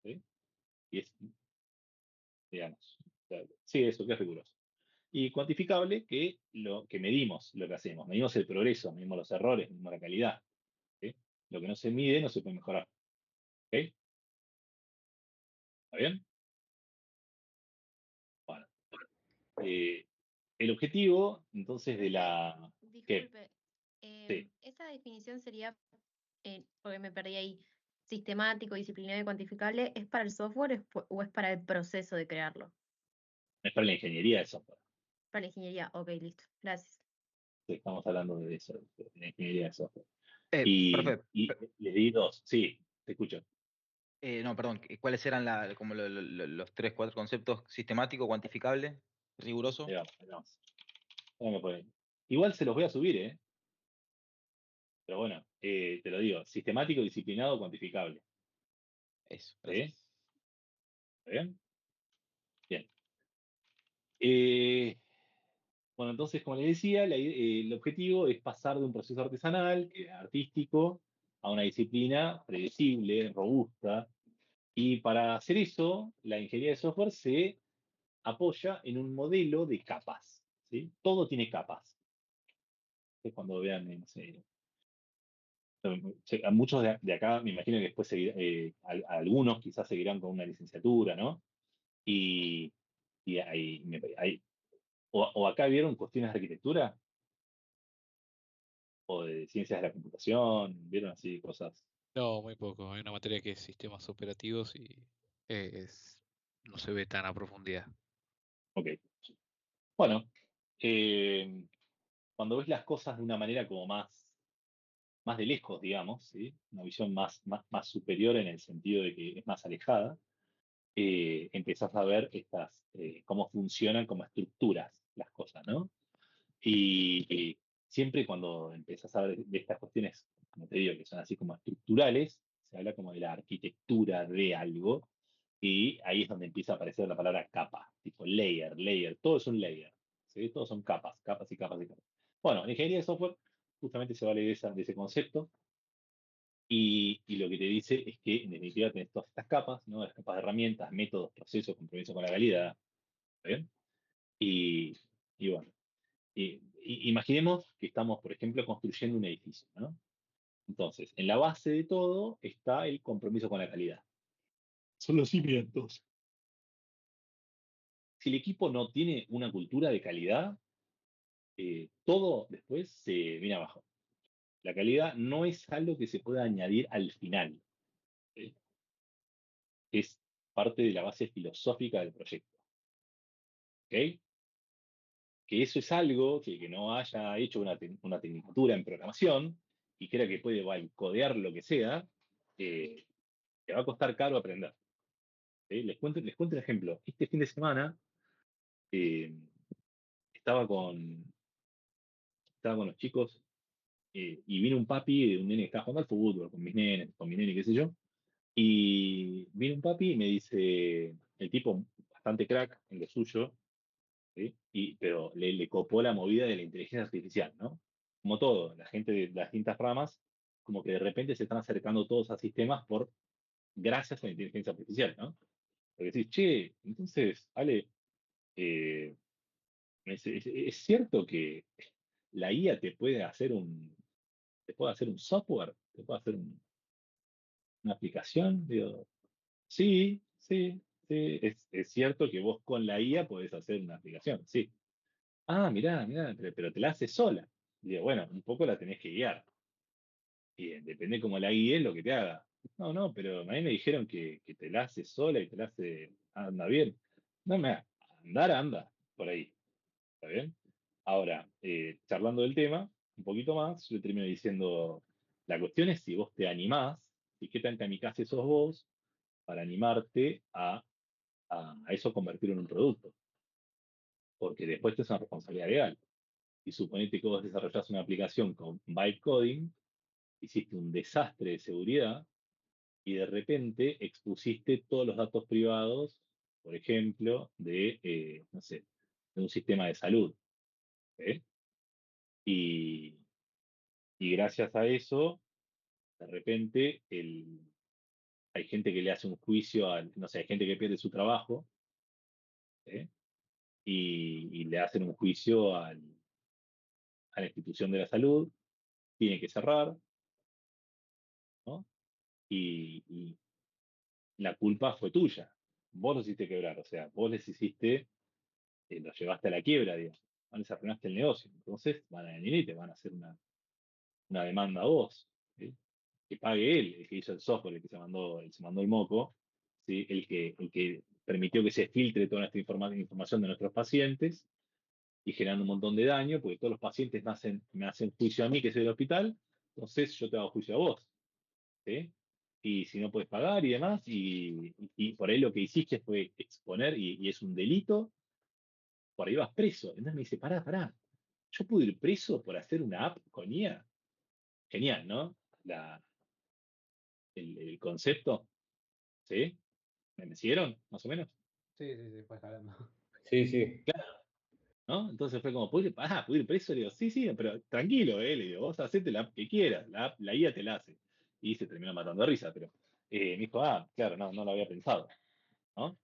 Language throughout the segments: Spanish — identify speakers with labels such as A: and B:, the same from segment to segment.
A: ¿sí? Y es, digamos, o sea, sí, eso que es riguroso. Y cuantificable, que lo que medimos lo que hacemos. Medimos el progreso, medimos los errores, medimos la calidad. ¿Sí? Lo que no se mide no se puede mejorar. ¿Ok? ¿Está bien? Bueno. eh, el objetivo, entonces, de la... ¿Qué?
B: Disculpe,
A: Sí,
B: esa definición sería, porque me perdí ahí, sistemático, disciplinario y cuantificable, ¿es para el software o es para el proceso de crearlo?
A: es para la ingeniería de software.
B: Para la ingeniería, ok, listo, gracias.
A: Sí, estamos hablando de eso, de la ingeniería de software.
C: Profe,
A: Y les di dos. Sí, te escucho.
C: no, perdón, ¿cuáles eran como los tres, cuatro conceptos? Sistemático, cuantificable,
A: Ahí
C: riguroso.
A: vamos, ahí vamos. Ahí me ponen. Igual se los voy a subir, ¿eh? Pero bueno, te lo digo, sistemático, disciplinado, cuantificable.
C: Eso,
A: ¿Sí?
C: gracias.
A: ¿Está bien? Bien. Eh, bueno, entonces, como les decía, el objetivo es pasar de un proceso artesanal, artístico, a una disciplina predecible, robusta. Y para hacer eso, la ingeniería de software se apoya en un modelo de capas. ¿Sí? Todo tiene capas. Es cuando vean, no sé, a muchos de acá, me imagino que después algunos quizás seguirán con una licenciatura, ¿no? Y, y o acá vieron cuestiones de arquitectura o de ciencias de la computación, vieron así cosas.
D: No, muy poco. Hay una materia que es sistemas operativos y no se ve tan a profundidad.
A: Ok. Bueno, eh, cuando ves las cosas de una manera como más de lejos, digamos, ¿sí? Una visión más superior en el sentido de que es más alejada, empezás a ver cómo funcionan como estructuras las cosas, ¿no? Y siempre cuando empezás a ver de estas cuestiones, como te digo, que son así como estructurales, se habla como de la arquitectura de algo, y ahí es donde empieza a aparecer la palabra capa, tipo layer, todo es un layer, ¿sí? Todos son capas, capas y capas y capas. Bueno, en ingeniería de software justamente se vale de ese concepto, y lo que te dice es que en definitiva tenés todas estas capas, ¿no? Las capas de herramientas, métodos, procesos, compromiso con la calidad, ¿está bien? Y, y bueno. Imaginemos que estamos, por ejemplo, construyendo un edificio, ¿no? Entonces, en la base de todo está el compromiso con la calidad. Son los cimientos. Si el equipo no tiene una cultura de calidad, todo después se viene abajo. La calidad no es algo que se pueda añadir al final. ¿Sí? Es parte de la base filosófica del proyecto. ¿Ok? Que eso es algo que no haya hecho una tecnicatura en programación y crea que puede codear lo que sea, eh, te va a costar caro aprender. ¿Sí? Les cuento un ejemplo. Este fin de semana eh, estaba con, estaba con los chicos, y vino un papi de un nene que estaba jugando al fútbol con mis nenes, con mi nene, qué sé yo. Y vino un papi y me dice, el tipo bastante crack en lo suyo, ¿sí? Pero le copó la movida de la inteligencia artificial, ¿no? Como todo, la gente de las distintas ramas, como que de repente se están acercando todos a sistemas gracias a la inteligencia artificial, ¿no? Porque decís, che, entonces, Ale, eh, es cierto que la IA te puede hacer un software, te puede hacer una aplicación. Digo, sí, sí, sí, es cierto que vos con la IA podés hacer una aplicación, sí. Ah, mirá, pero te la hace sola. Digo, bueno, un poco la tenés que guiar. Y depende cómo la guíes lo que te haga. No, no, pero a mí me dijeron que te la hace sola y te la hace, anda bien. No me anda, por ahí. ¿Está bien? Ahora, charlando del tema, un poquito más, yo le termino diciendo, la cuestión es si vos te animás y qué tan kamikaze sos vos para animarte a eso convertirlo en un producto. Porque después es una responsabilidad legal. Y suponete que vos desarrollás una aplicación con bytecoding, hiciste un desastre de seguridad y de repente expusiste todos los datos privados, por ejemplo, no sé, de un sistema de salud. ¿Eh? Y, y gracias a eso, de repente, hay gente que le hace un juicio no sé, hay gente que pierde su trabajo, ¿sí? Y le hacen un juicio a la institución de la salud, tiene que cerrar, ¿no? Y la culpa fue tuya. Vos lo hiciste quebrar, o sea, vos les hiciste, lo llevaste a la quiebra, digamos. Les arruinaste el negocio. Entonces van a venir y te van a hacer una demanda a vos, ¿sí? Que pague él, el que hizo el software, el que se mandó el moco, ¿sí? El que permitió que se filtre toda nuestra información de nuestros pacientes y generando un montón de daño, porque todos los pacientes me hacen juicio a mí, que soy del hospital, entonces yo te hago juicio a vos, ¿sí? Y si no puedes pagar y demás, y por ahí lo que hiciste fue exponer, y es un delito, por ahí vas preso. Entonces me dice, pará, yo pude ir preso por hacer una app con IA. Genial, ¿no? El concepto, ¿sí? ¿Me siguieron, más o menos?
E: Sí, fue jalando.
F: Sí, sí.
A: ¿No? Entonces fue como, ¿puedo ir preso? Le digo, sí, pero tranquilo, le digo, vos hacete la app que quieras, la IA te la hace. Y se terminó matando de risa, pero me dijo, claro, no lo había pensado, ¿no?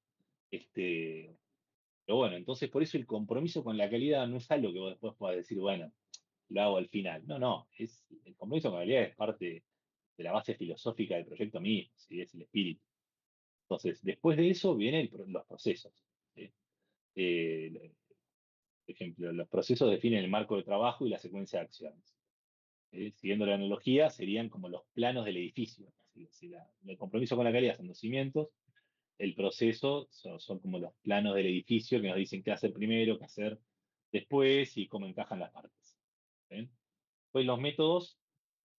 A: Pero bueno, entonces por eso el compromiso con la calidad no es algo que vos después puedas decir, bueno, lo hago al final. No, el compromiso con la calidad es parte de la base filosófica del proyecto mismo, ¿sí? Es el espíritu. Entonces, después de eso vienen los procesos, ¿sí? Eh, por ejemplo, los procesos definen el marco de trabajo y la secuencia de acciones. Siguiendo la analogía, serían como los planos del edificio. Si el compromiso con la calidad son los cimientos, el proceso son como los planos del edificio que nos dicen qué hacer primero, qué hacer después y cómo encajan las partes. ¿Ven? Pues los métodos,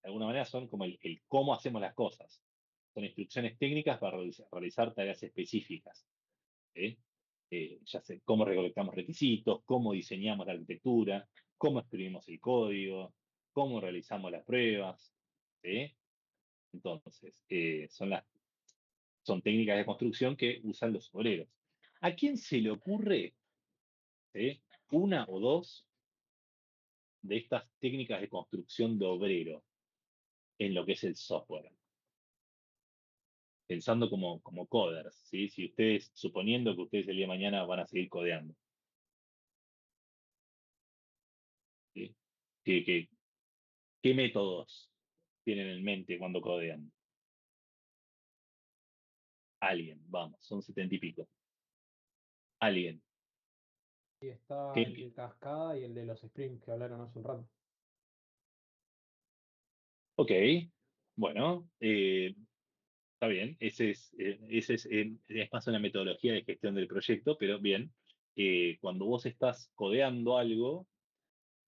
A: de alguna manera, son como el cómo hacemos las cosas. Son instrucciones técnicas para realizar tareas específicas. ¿Sí? Ya sé, cómo recolectamos requisitos, cómo diseñamos la arquitectura, cómo escribimos el código, cómo realizamos las pruebas. ¿Sí? Entonces, son técnicas de construcción que usan los obreros. ¿A quién se le ocurre, ¿sí? Una o dos de estas técnicas de construcción de obrero en lo que es el software? Pensando como coders, ¿sí? Si ustedes, suponiendo que ustedes el día de mañana van a seguir codeando, ¿sí? ¿Qué métodos tienen en mente cuando codean? Alguien, vamos, son 70 y pico. Alguien.
E: Y está el
A: ¿Qué?
E: de cascada y el de los sprints que hablaron hace un rato.
A: Ok, bueno, está bien. Ese es más una metodología de gestión del proyecto, pero bien, cuando vos estás codeando algo,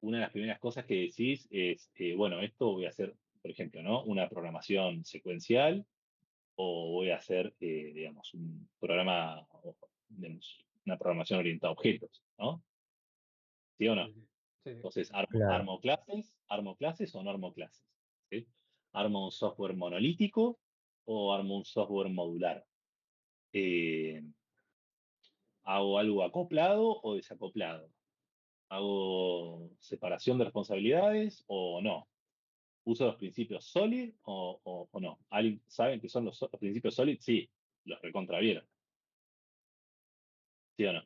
A: una de las primeras cosas que decís es, bueno, esto voy a hacer, por ejemplo, ¿no? Una programación secuencial o voy a hacer, digamos, un programa, digamos, una programación orientada a objetos, ¿no? ¿Sí o no?
E: Sí, sí.
A: Entonces,
F: Claro.
A: armo clases o no armo clases, ¿sí? ¿Armo un software monolítico o armo un software modular? Eh, ¿Hago algo acoplado o desacoplado? ¿Hago separación de responsabilidades o no? ¿Uso los principios SOLID o no? ¿Alguien saben qué son los principios SOLID? Sí, los recontravieron. ¿Sí o no?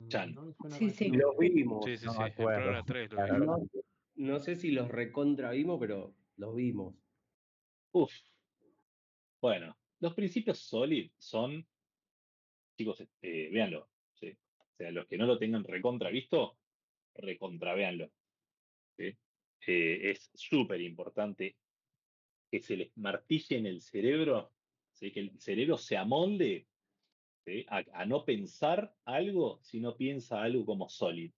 A: Chan.
E: No me suena
B: Sí,
E: con ese
B: sí.
F: Los
E: nombre.
F: vimos.
D: Sí,
F: No me
D: en
F: acuerdo.
D: Programa 3 lo
F: La
D: vi.
F: verdad.
C: No, no sé si los recontra vimos, pero los vimos.
A: Uf. Bueno, los principios SOLID son, chicos, véanlo. ¿Sí? O sea, los que no lo tengan recontra visto, recontra véanlo. ¿Sí? Es súper importante que se les martille en el cerebro, ¿sí? Que el cerebro se amolde, ¿sí? A no pensar algo si no piensa algo como SOLID.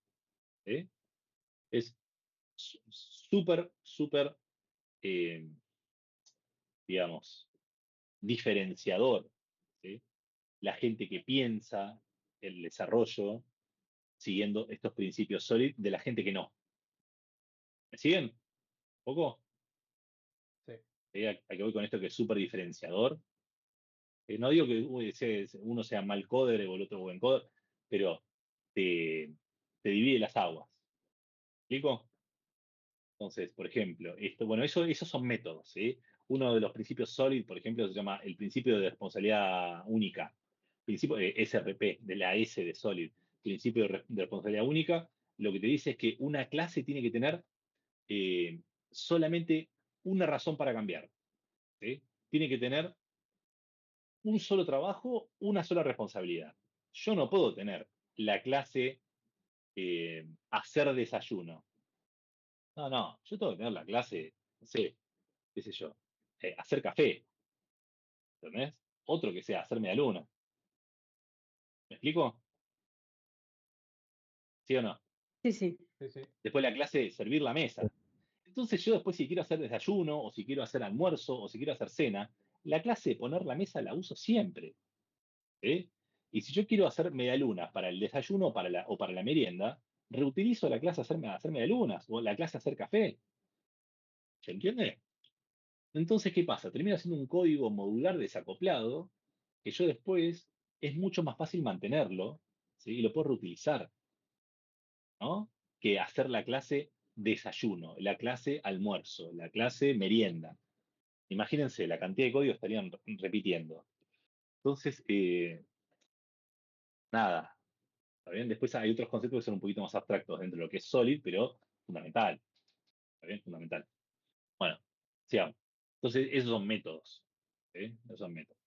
A: ¿Sí? Es súper, eh, digamos, diferenciador, ¿sí? La gente que piensa el desarrollo siguiendo estos principios SOLID de la gente que no. ¿Me siguen? ¿Un poco?
E: Sí.
A: ¿A qué voy con esto que es súper diferenciador? No digo que uno sea mal coder o el otro buen coder, pero te divide las aguas. ¿Me explico? Entonces, por ejemplo, esos son métodos, ¿sí? Uno de los principios SOLID, por ejemplo, se llama el principio de responsabilidad única, principio de SRP, de la S de SOLID, principio de responsabilidad única. Lo que te dice es que una clase tiene que tener solamente una razón para cambiar, ¿sí? Tiene que tener un solo trabajo, una sola responsabilidad. Yo no puedo tener la clase hacer desayuno. No, yo tengo que tener la clase, no sé, qué sé yo, hacer café, ¿entendés? Otro que sea hacerme alumno. ¿Me explico? ¿Sí o no?
B: Sí, sí.
E: Sí, sí.
A: Después la clase de servir la mesa. Entonces yo después si quiero hacer desayuno, o si quiero hacer almuerzo, o si quiero hacer cena, la clase de poner la mesa la uso siempre. ¿Sí? Y si yo quiero hacer medialunas para el desayuno o para la merienda, reutilizo la clase hacer medialunas o la clase hacer café. ¿Se entiende? Entonces, ¿qué pasa? Termina siendo un código modular desacoplado que yo después es mucho más fácil mantenerlo, ¿sí? Y lo puedo reutilizar, ¿no? Que hacer la clase desayuno, la clase almuerzo, la clase merienda. Imagínense la cantidad de códigos que estarían repitiendo. Entonces, nada, ¿está bien? Después hay otros conceptos que son un poquito más abstractos dentro de lo que es Solid, pero fundamental, ¿está bien? Fundamental. Bueno, sigamos. Entonces, esos son métodos, ¿sí? Esos son métodos.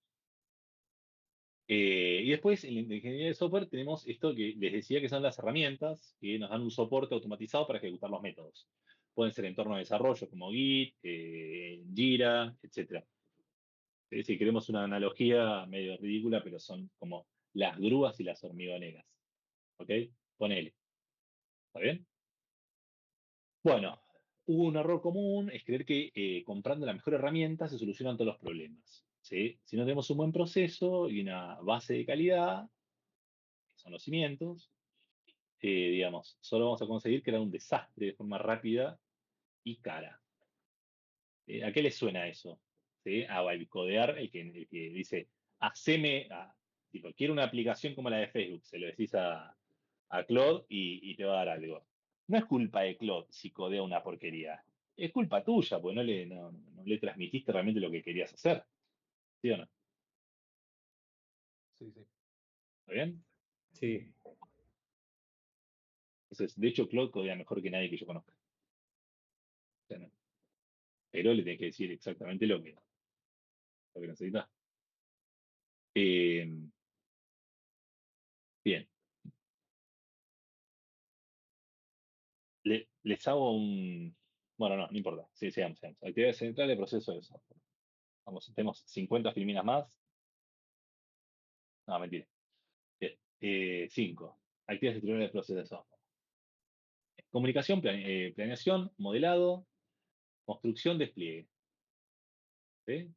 A: Y después, en la ingeniería de software, tenemos esto que les decía que son las herramientas que nos dan un soporte automatizado para ejecutar los métodos. Pueden ser entornos de desarrollo como Git, Jira, etc. Si queremos una analogía medio ridícula, pero son como las grúas y las hormigoneras. ¿Ok? Ponele. ¿Está bien? Bueno, hubo un error común, es creer que comprando la mejor herramienta se solucionan todos los problemas. ¿Sí? Si no tenemos un buen proceso y una base de calidad, que son los cimientos, digamos, solo vamos a conseguir crear un desastre de forma rápida y cara. ¿A qué le suena eso? ¿Sí? A bytecodear, el que dice, haceme, tipo, quiero una aplicación como la de Facebook, se lo decís a Claude y te va a dar algo. No es culpa de Claude si codea una porquería. Es culpa tuya, porque no le transmitiste realmente lo que querías hacer. ¿Sí o no?
E: Sí, sí.
A: ¿Está bien?
F: Sí.
A: Entonces, de hecho, Claude codea mejor que nadie que yo conozca. O sea, pero le tenés que decir exactamente lo que necesitas. Eh, bien. Les hago un. Bueno, no importa. Sí, sigamos. Actividades centrales de proceso de software. Vamos, tenemos 50 filminas más. No, mentira. Bien. 5. Actividades centrales de proceso de software. Comunicación, planeación, modelado, construcción, despliegue. ¿Sí?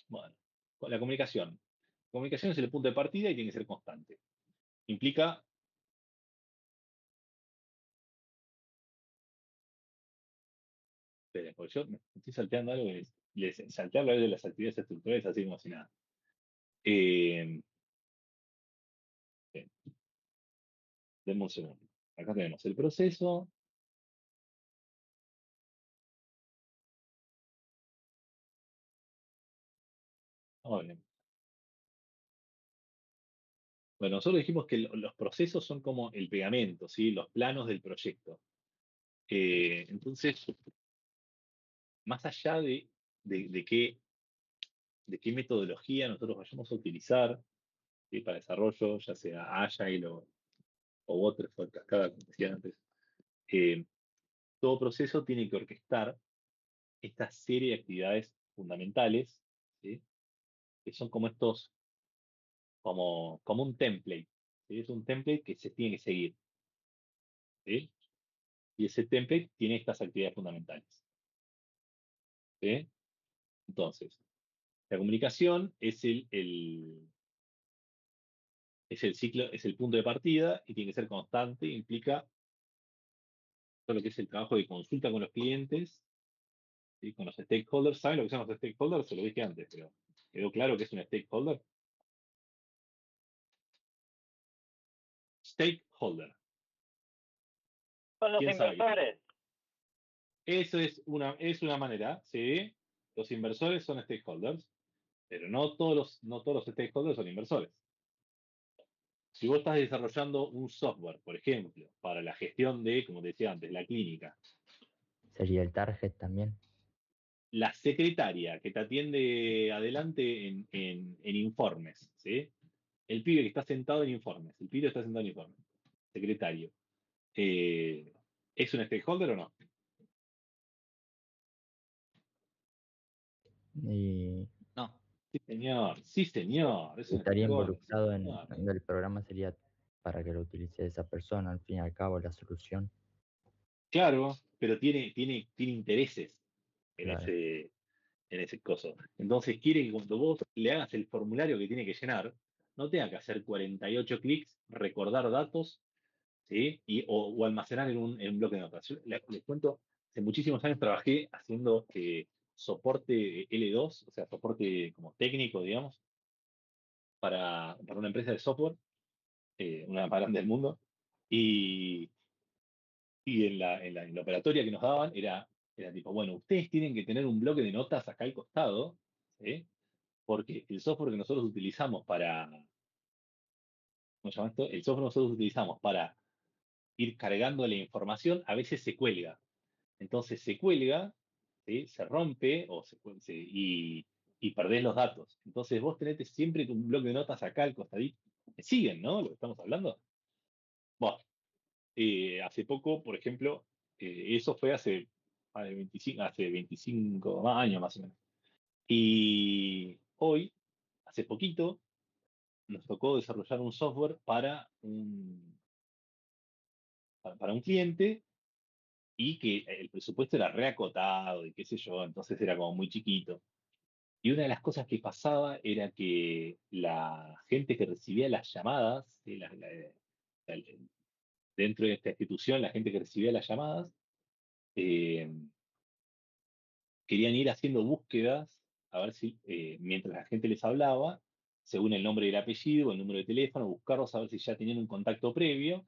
A: Bueno, con la comunicación. La comunicación es el punto de partida y tiene que ser constante. Implica. Esperen, porque yo me estoy salteando algo que les saltear la vez de las actividades estructurales así como si nada. Bien, denme un segundo. Acá tenemos el proceso. Vamos bien. Bueno, nosotros dijimos que los procesos son como el pegamento, ¿sí? Los planos del proyecto. Entonces, más allá de, de qué, de qué metodología nosotros vayamos a utilizar, ¿sí? Para desarrollo, ya sea Agile o Waterfall, Cascada, como decía antes, eh, todo proceso tiene que orquestar esta serie de actividades fundamentales, ¿sí? Que son como como un template, ¿sí? Es un template que se tiene que seguir, ¿sí? Y ese template tiene estas actividades fundamentales, ¿sí? Entonces, la comunicación es el ciclo, es el punto de partida y tiene que ser constante, implica todo lo que es el trabajo de consulta con los clientes, ¿sí? Con los stakeholders. ¿Saben lo que son los stakeholders? Se lo dije antes, pero ¿quedó claro que es un stakeholder? Stakeholder.
F: Son los
A: ¿Quién sabe qué?
F: inversores.
A: Eso es una manera, ¿sí? Los inversores son stakeholders, pero no todos los stakeholders son inversores. Si vos estás desarrollando un software, por ejemplo, para la gestión de, como decía antes, la clínica,
F: Sería el target también.
A: la secretaria que te atiende adelante en informes, ¿sí? El pibe que está sentado en informes, el pibe está sentado en informes, secretario, ¿es un stakeholder o no?
F: Y
C: No.
A: Sí señor, es un
F: estaría
A: stakeholder, sí
F: involucrado
A: señor.
F: el programa sería para que lo utilice esa persona, al fin y al cabo, la solución.
A: Claro, pero tiene intereses en
F: Claro.
A: ese coso. Entonces quiere que cuando vos le hagas el formulario que tiene que llenar, no tenga que hacer 48 clics, recordar datos, ¿sí? O almacenar en un bloque de notas. Yo les cuento, hace muchísimos años trabajé haciendo soporte L2, o sea, soporte como técnico, digamos, para una empresa de software, una más grande del mundo, y, y en la operatoria que nos daban era tipo, bueno, ustedes tienen que tener un bloque de notas acá al costado, ¿sí? Porque el software que nosotros utilizamos ¿cómo se llama esto? El software que nosotros utilizamos para ir cargando la información a veces se cuelga. Entonces se cuelga, ¿sí? Se rompe y perdés los datos. Entonces vos tenés siempre tu bloque de notas acá al costadito. ¿Me siguen, no? Lo que estamos hablando. Bueno, hace poco, por ejemplo, eso fue hace 25 años más o menos. Y hoy, hace poquito, nos tocó desarrollar un software para un cliente y que el presupuesto era reacotado y qué sé yo, entonces era como muy chiquito. Y una de las cosas que pasaba era que la gente que recibía las llamadas, ¿sí? Dentro de esta institución, la gente que recibía las llamadas, eh, querían ir haciendo búsquedas, a ver si, mientras la gente les hablaba, según el nombre y el apellido, el número de teléfono, buscarlos a ver si ya tenían un contacto previo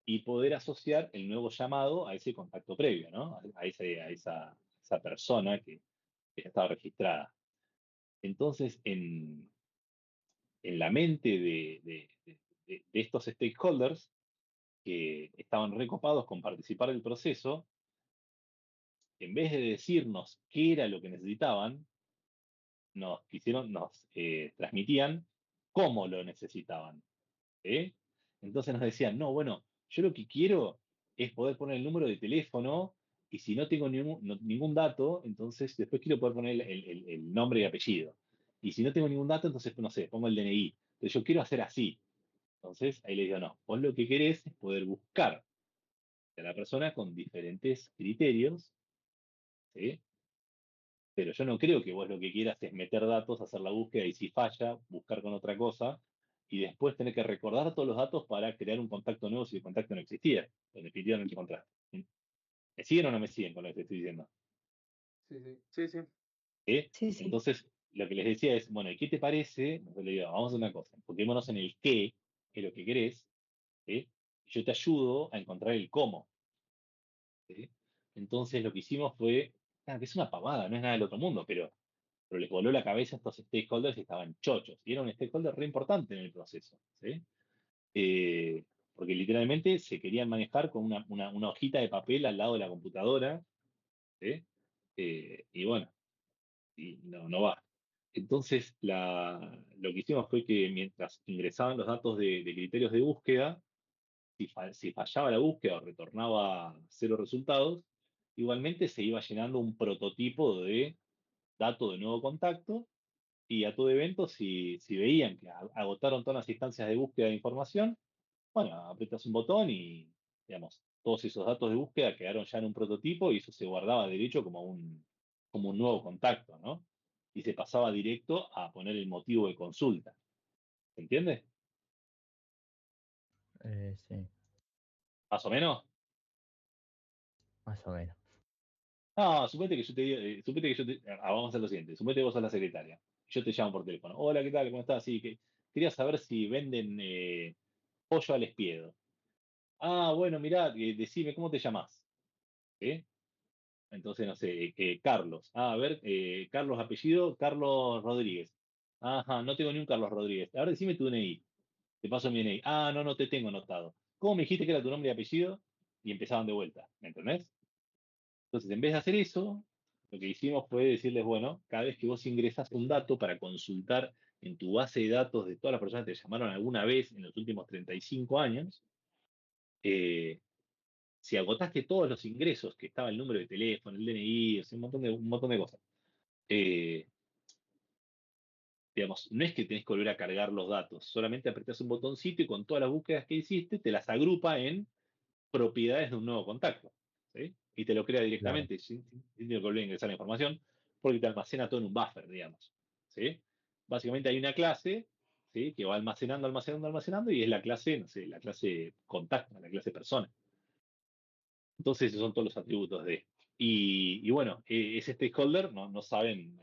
A: y poder asociar el nuevo llamado a ese contacto previo, ¿no? A esa persona que ya estaba registrada. Entonces, en la mente de estos stakeholders que estaban recopados con participar del proceso, en vez de decirnos qué era lo que necesitaban, nos transmitían cómo lo necesitaban. ¿Sí? Entonces nos decían, no, bueno, yo lo que quiero es poder poner el número de teléfono y si no tengo ningún dato, entonces después quiero poder poner el nombre y apellido. Y si no tengo ningún dato, entonces, no sé, pongo el DNI. Entonces yo quiero hacer así. Entonces ahí le digo, no, vos lo que querés es poder buscar a la persona con diferentes criterios, ¿sí? Pero yo no creo que vos lo que quieras es meter datos, hacer la búsqueda y si falla, buscar con otra cosa y después tener que recordar todos los datos para crear un contacto nuevo si el contacto no existía. En definitiva no te encontraste. ¿Me siguen o no me siguen con lo que te estoy diciendo?
E: Sí, sí.
C: Sí, sí.
A: ¿Sí?
G: Sí, sí.
A: Entonces, lo que les decía es, bueno, ¿y qué te parece? Yo le digo, vamos a hacer una cosa, enfoquémonos en el qué, que es lo que querés, ¿sí? Yo te ayudo a encontrar el cómo, ¿sí? Entonces lo que hicimos fue, que es una pavada, no es nada del otro mundo, pero les voló la cabeza a estos stakeholders que estaban chochos. Y era un stakeholder re importante en el proceso, ¿sí? Porque literalmente se querían manejar con una hojita de papel al lado de la computadora, ¿sí? Y bueno, y no va. Entonces, lo que hicimos fue que mientras ingresaban los datos de criterios de búsqueda, si fallaba la búsqueda o retornaba cero resultados, igualmente se iba llenando un prototipo de dato de nuevo contacto y a todo evento, si veían que agotaron todas las instancias de búsqueda de información, bueno, aprietas un botón y, digamos, todos esos datos de búsqueda quedaron ya en un prototipo y eso se guardaba derecho como un nuevo contacto, ¿no? Y se pasaba directo a poner el motivo de consulta. ¿Se entiende?
F: Sí,
A: ¿Más o menos?
F: más o menos.
A: No, suponete que yo te diga, suponete que vamos a hacer lo siguiente, suponete que vos sos la secretaria. Yo te llamo por teléfono. Hola, ¿qué tal? ¿Cómo estás? Sí, que quería saber si venden pollo al espiedo. Ah, bueno, mirá, decime, ¿cómo te llamás? ¿Sí? Entonces, no sé, Carlos. A ver, Carlos apellido, Carlos Rodríguez. Ajá, no tengo ni un Carlos Rodríguez. Ahora decime tu DNI. Te paso mi DNI. Ah, no, no te tengo anotado. ¿Cómo me dijiste que era tu nombre y apellido? Y empezaban de vuelta. ¿Me entendés? Entonces, en vez de hacer eso, lo que hicimos fue decirles, bueno, cada vez que vos ingresas un dato para consultar en tu base de datos de todas las personas que te llamaron alguna vez en los últimos 35 años, eh, si agotaste todos los ingresos, que estaba el número de teléfono, el DNI, o sea, un montón de cosas, eh, digamos, no es que tenés que volver a cargar los datos, solamente apretás un botoncito y con todas las búsquedas que hiciste te las agrupa en propiedades de un nuevo contacto, ¿sí? Y te lo crea
F: Claro,
A: directamente sin tener que volver a ingresar la información, porque te almacena todo en un buffer, digamos, ¿sí? Básicamente hay una clase, ¿sí? Que va almacenando, almacenando, almacenando, y es la clase, no sé, la clase contacto, la clase persona. Entonces, esos son todos los atributos de. Y bueno, ese stakeholder, no saben,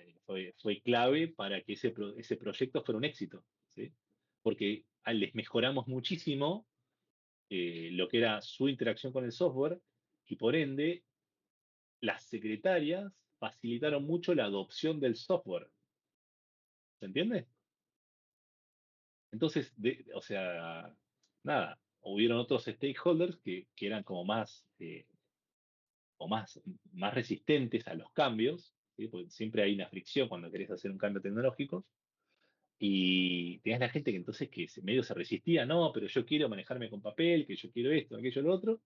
A: fue clave para que ese proyecto fuera un éxito, ¿sí? Porque les mejoramos muchísimo lo que era su interacción con el software y por ende las secretarias facilitaron mucho la adopción del software. ¿Se entiende? Entonces, o sea, nada, hubieron otros stakeholders que eran como más, o más resistentes a los cambios, ¿sí? Porque siempre hay una fricción cuando querés hacer un cambio tecnológico. Y tenías la gente que entonces medio se resistía, no, pero yo quiero manejarme con papel, que yo quiero esto, aquello, lo otro.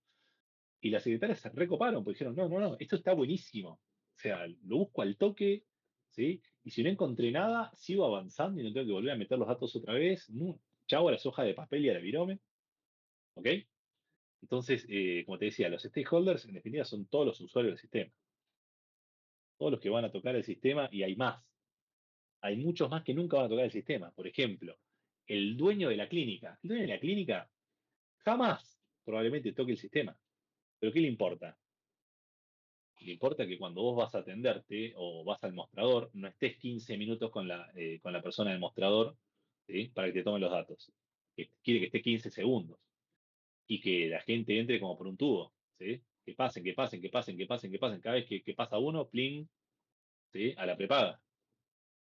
A: Y las secretarias se recoparon, porque dijeron, no, no, no, esto está buenísimo. O sea, lo busco al toque, ¿sí? Y si no encontré nada, sigo avanzando y no tengo que volver a meter los datos otra vez. No, chau a las hojas de papel y a la virome, ¿ok? Entonces, como te decía, los stakeholders en definitiva son todos los usuarios del sistema, todos los que van a tocar el sistema y hay más. Hay muchos más que nunca van a tocar el sistema. Por ejemplo, el dueño de la clínica. El dueño de la clínica jamás probablemente toque el sistema. ¿Pero qué le importa? Le importa que cuando vos vas a atenderte o vas al mostrador, no estés 15 minutos con la persona del mostrador, ¿sí? Para que te tomen los datos. Que quiere que esté 15 segundos y que la gente entre como por un tubo, ¿sí? Que pasen, que pasen, que pasen, que pasen, que pasen. Cada vez que pasa uno, pling, ¿sí? A la prepaga.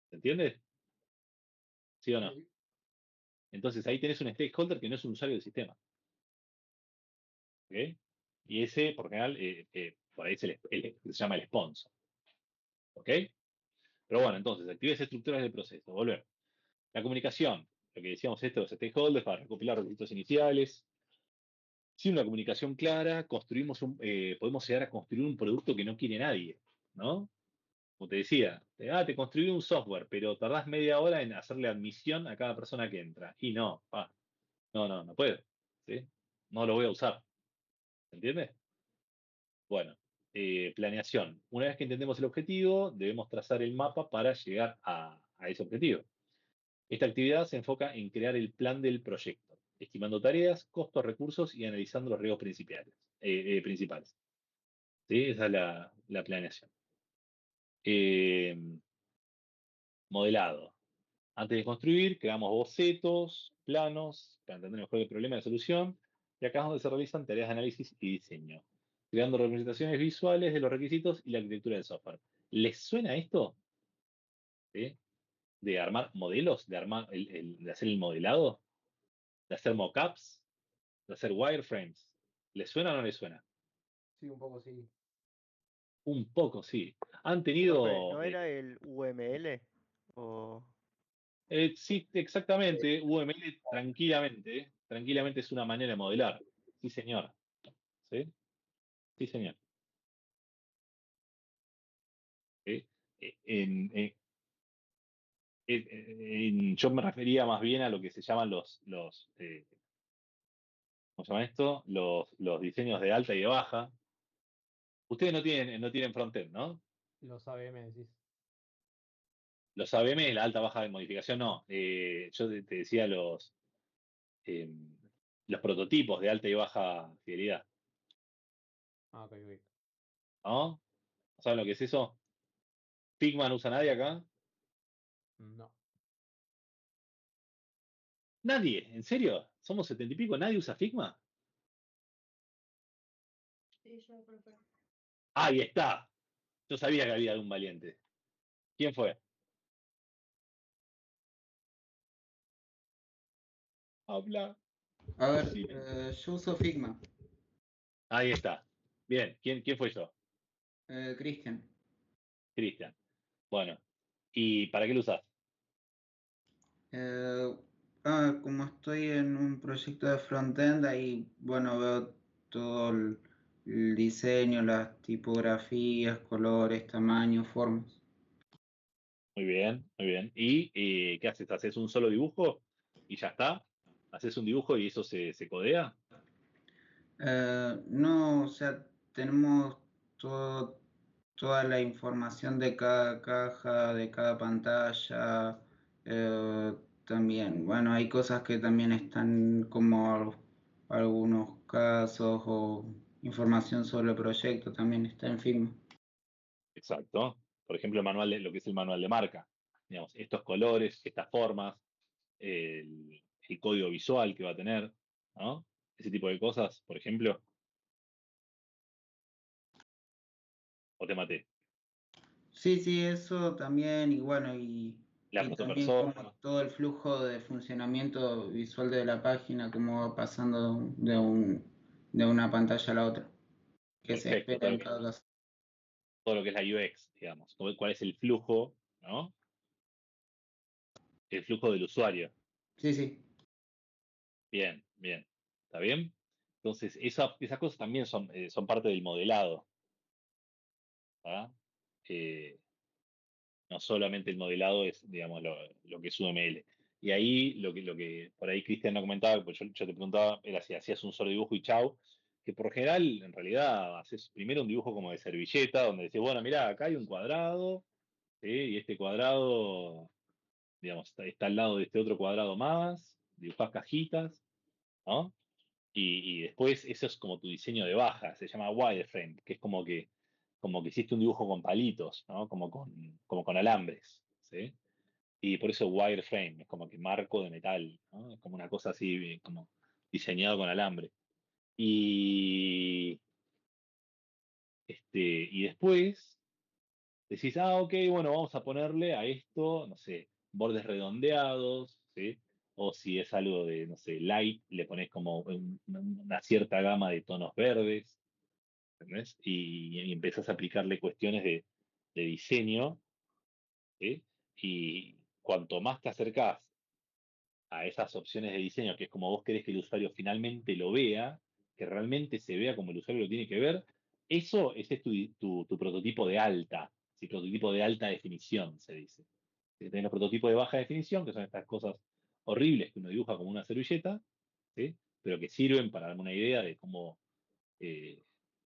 A: ¿Se entiende? ¿Sí o no?
E: Sí.
A: Entonces ahí tenés un stakeholder que no es un usuario del sistema, ¿ok? Y ese, por general, por ahí se llama el sponsor, ¿ok? Pero bueno, entonces, actividades estructuras del proceso. Volver. La comunicación, lo que decíamos esto, los stakeholders para recopilar requisitos iniciales. Sin una comunicación clara, podemos llegar a construir un producto que no quiere nadie, ¿no? Como te decía, te construí un software, pero tardás media hora en hacerle admisión a cada persona que entra. Y no, no puedo, ¿sí? No lo voy a usar, ¿entiendes? Bueno, planeación. Una vez que entendemos el objetivo, debemos trazar el mapa para llegar a ese objetivo. Esta actividad se enfoca en crear el plan del proyecto, estimando tareas, costos, recursos y analizando los riesgos principales. ¿Sí? Esa es la planeación. Eh, Modelado. Antes de construir, creamos bocetos, planos, para entender mejor el problema y la solución. Y acá es donde se realizan tareas de análisis y diseño, creando representaciones visuales de los requisitos y la arquitectura del software. ¿Les suena esto? ¿Sí? De armar modelos, de hacer el modelado, de hacer mockups, de hacer wireframes. ¿Le suena o no le suena?
E: Sí, un poco sí.
A: Un poco, sí. Han
G: Profe,
A: tenido,
G: ¿no era el UML? O...
A: sí, exactamente, UML tranquilamente es una manera de modelar. Sí, señor. ¿Sí? Sí, señor. ¿Sí? Yo me refería más bien a lo que se llaman ¿cómo se llama esto? Los diseños de alta y de baja. Ustedes no tienen frontend, ¿no?
E: Los ABM decís.
A: Los ABM, la alta baja de modificación, no. Yo te decía eh, los prototipos de alta y baja fidelidad,
E: Ah, ok, ok.
A: ¿no? ¿Saben lo que es eso? ¿Figma no usa nadie acá?
E: No.
A: ¿Nadie? ¿En serio? ¿Somos 70 y pico? ¿Nadie usa Figma?
B: Sí, yo, profe.
A: Ahí está. Yo sabía que había un valiente. ¿Quién fue? Habla.
H: A ver,
A: Sí.
H: yo uso Figma.
A: Ahí está. Bien, ¿quién fue yo?
H: Cristian.
A: Cristian. Bueno, ¿y para qué lo usás?
H: Como estoy en un proyecto de frontend, ahí, bueno, veo todo el diseño, las tipografías, colores, tamaños, formas.
A: Muy bien, muy bien. ¿Y qué haces? ¿Haces un solo dibujo y ya está? ¿Haces un dibujo y eso se codea?
H: No, o sea, tenemos toda la información de cada caja, de cada pantalla. También, bueno, hay cosas que también están como algunos casos o información sobre el proyecto también está en Figma.
A: Exacto. Por ejemplo, lo que es el manual de marca. Digamos, estos colores, estas formas, el código visual que va a tener, ¿no? Ese tipo de cosas, por ejemplo, o te maté.
H: Sí, eso también, y bueno,
A: La
H: y también
A: protopersona.
H: como todo el flujo de funcionamiento visual de la página, cómo va pasando de una pantalla a la otra, que se
A: Perfecto.
H: espera en cada caso.
A: Todo lo que es la UX, digamos. ¿Cuál es el flujo, ¿no? El flujo del usuario.
H: Sí.
A: Bien, bien. ¿Está bien? Entonces, esas cosas también son parte del modelado. ¿Tá? No solamente el modelado es, digamos, lo que es UML. Y ahí lo que por ahí Cristian no comentaba, pues yo te preguntaba, era si hacías un solo dibujo y chau, que por general, en realidad, haces primero un dibujo como de servilleta, donde decís, bueno, mirá, acá hay un cuadrado, ¿sí? Y este cuadrado, digamos, está al lado de este otro cuadrado más, dibujás cajitas, ¿no? Y después eso es como tu diseño de baja, se llama wireframe, que es como que hiciste un dibujo con palitos, ¿no? Como con alambres, ¿sí? Y por eso wireframe, es como que marco de metal, ¿no? Es como una cosa así, como diseñado con alambre. Y, y después decís, ok, bueno, vamos a ponerle a esto, no sé, bordes redondeados, ¿sí? O si es algo de, no sé, light, le pones como una cierta gama de tonos verdes, ¿entendés? Y empezás a aplicarle cuestiones de diseño, ¿sí? Y cuanto más te acercás a esas opciones de diseño, que es como vos querés que el usuario finalmente lo vea, que realmente se vea como el usuario lo tiene que ver, ese es tu prototipo de alta, ¿sí? Prototipo de alta definición, se dice. Tenés los prototipos de baja definición, que son estas cosas horribles que uno dibuja como una servilleta, ¿sí? Pero que sirven para darme una idea eh,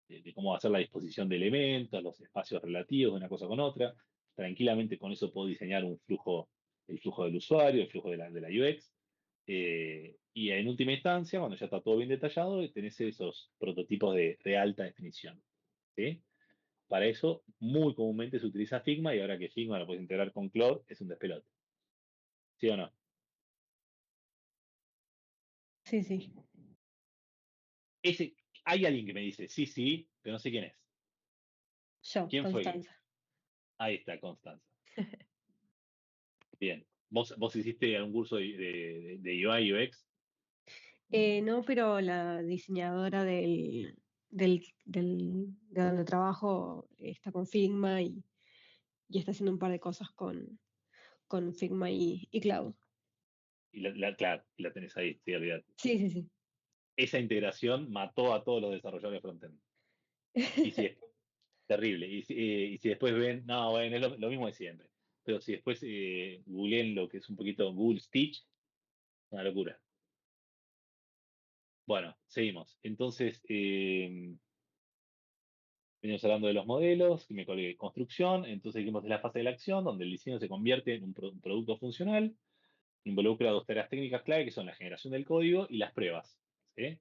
A: de cómo hacer la disposición de elementos, los espacios relativos de una cosa con otra. Tranquilamente con eso puedo diseñar el flujo del usuario, el flujo de la UX. Y en última instancia, cuando ya está todo bien detallado, tenés esos prototipos de alta definición, ¿sí? Para eso, muy comúnmente se utiliza Figma y ahora que Figma lo puedes integrar con Claude, es un despelote. ¿Sí o no?
B: Sí.
A: Hay alguien que me dice, sí, pero no sé quién es.
B: Yo,
A: ¿Quién fue?
B: Constanza.
A: Ahí está, Constanza. Bien. ¿Vos hiciste algún curso de UI, UX?
B: No, pero la diseñadora de donde trabajo está con Figma y está haciendo un par de cosas con Figma y Cloud.
A: Y claro, y la tenés ahí, sí, olvidate.
B: Sí.
A: Esa integración mató a todos los desarrolladores frontend. Y si es terrible. Y si después ven, no, bueno, es lo mismo de siempre. Pero si después googleen lo que es un poquito Google Stitch, una locura. Bueno, seguimos. Entonces, venimos hablando de los modelos, que me colgué construcción, entonces dijimos de la fase de la acción, donde el diseño se convierte en un producto funcional, involucra dos tareas técnicas clave, que son la generación del código y las pruebas, ¿sí?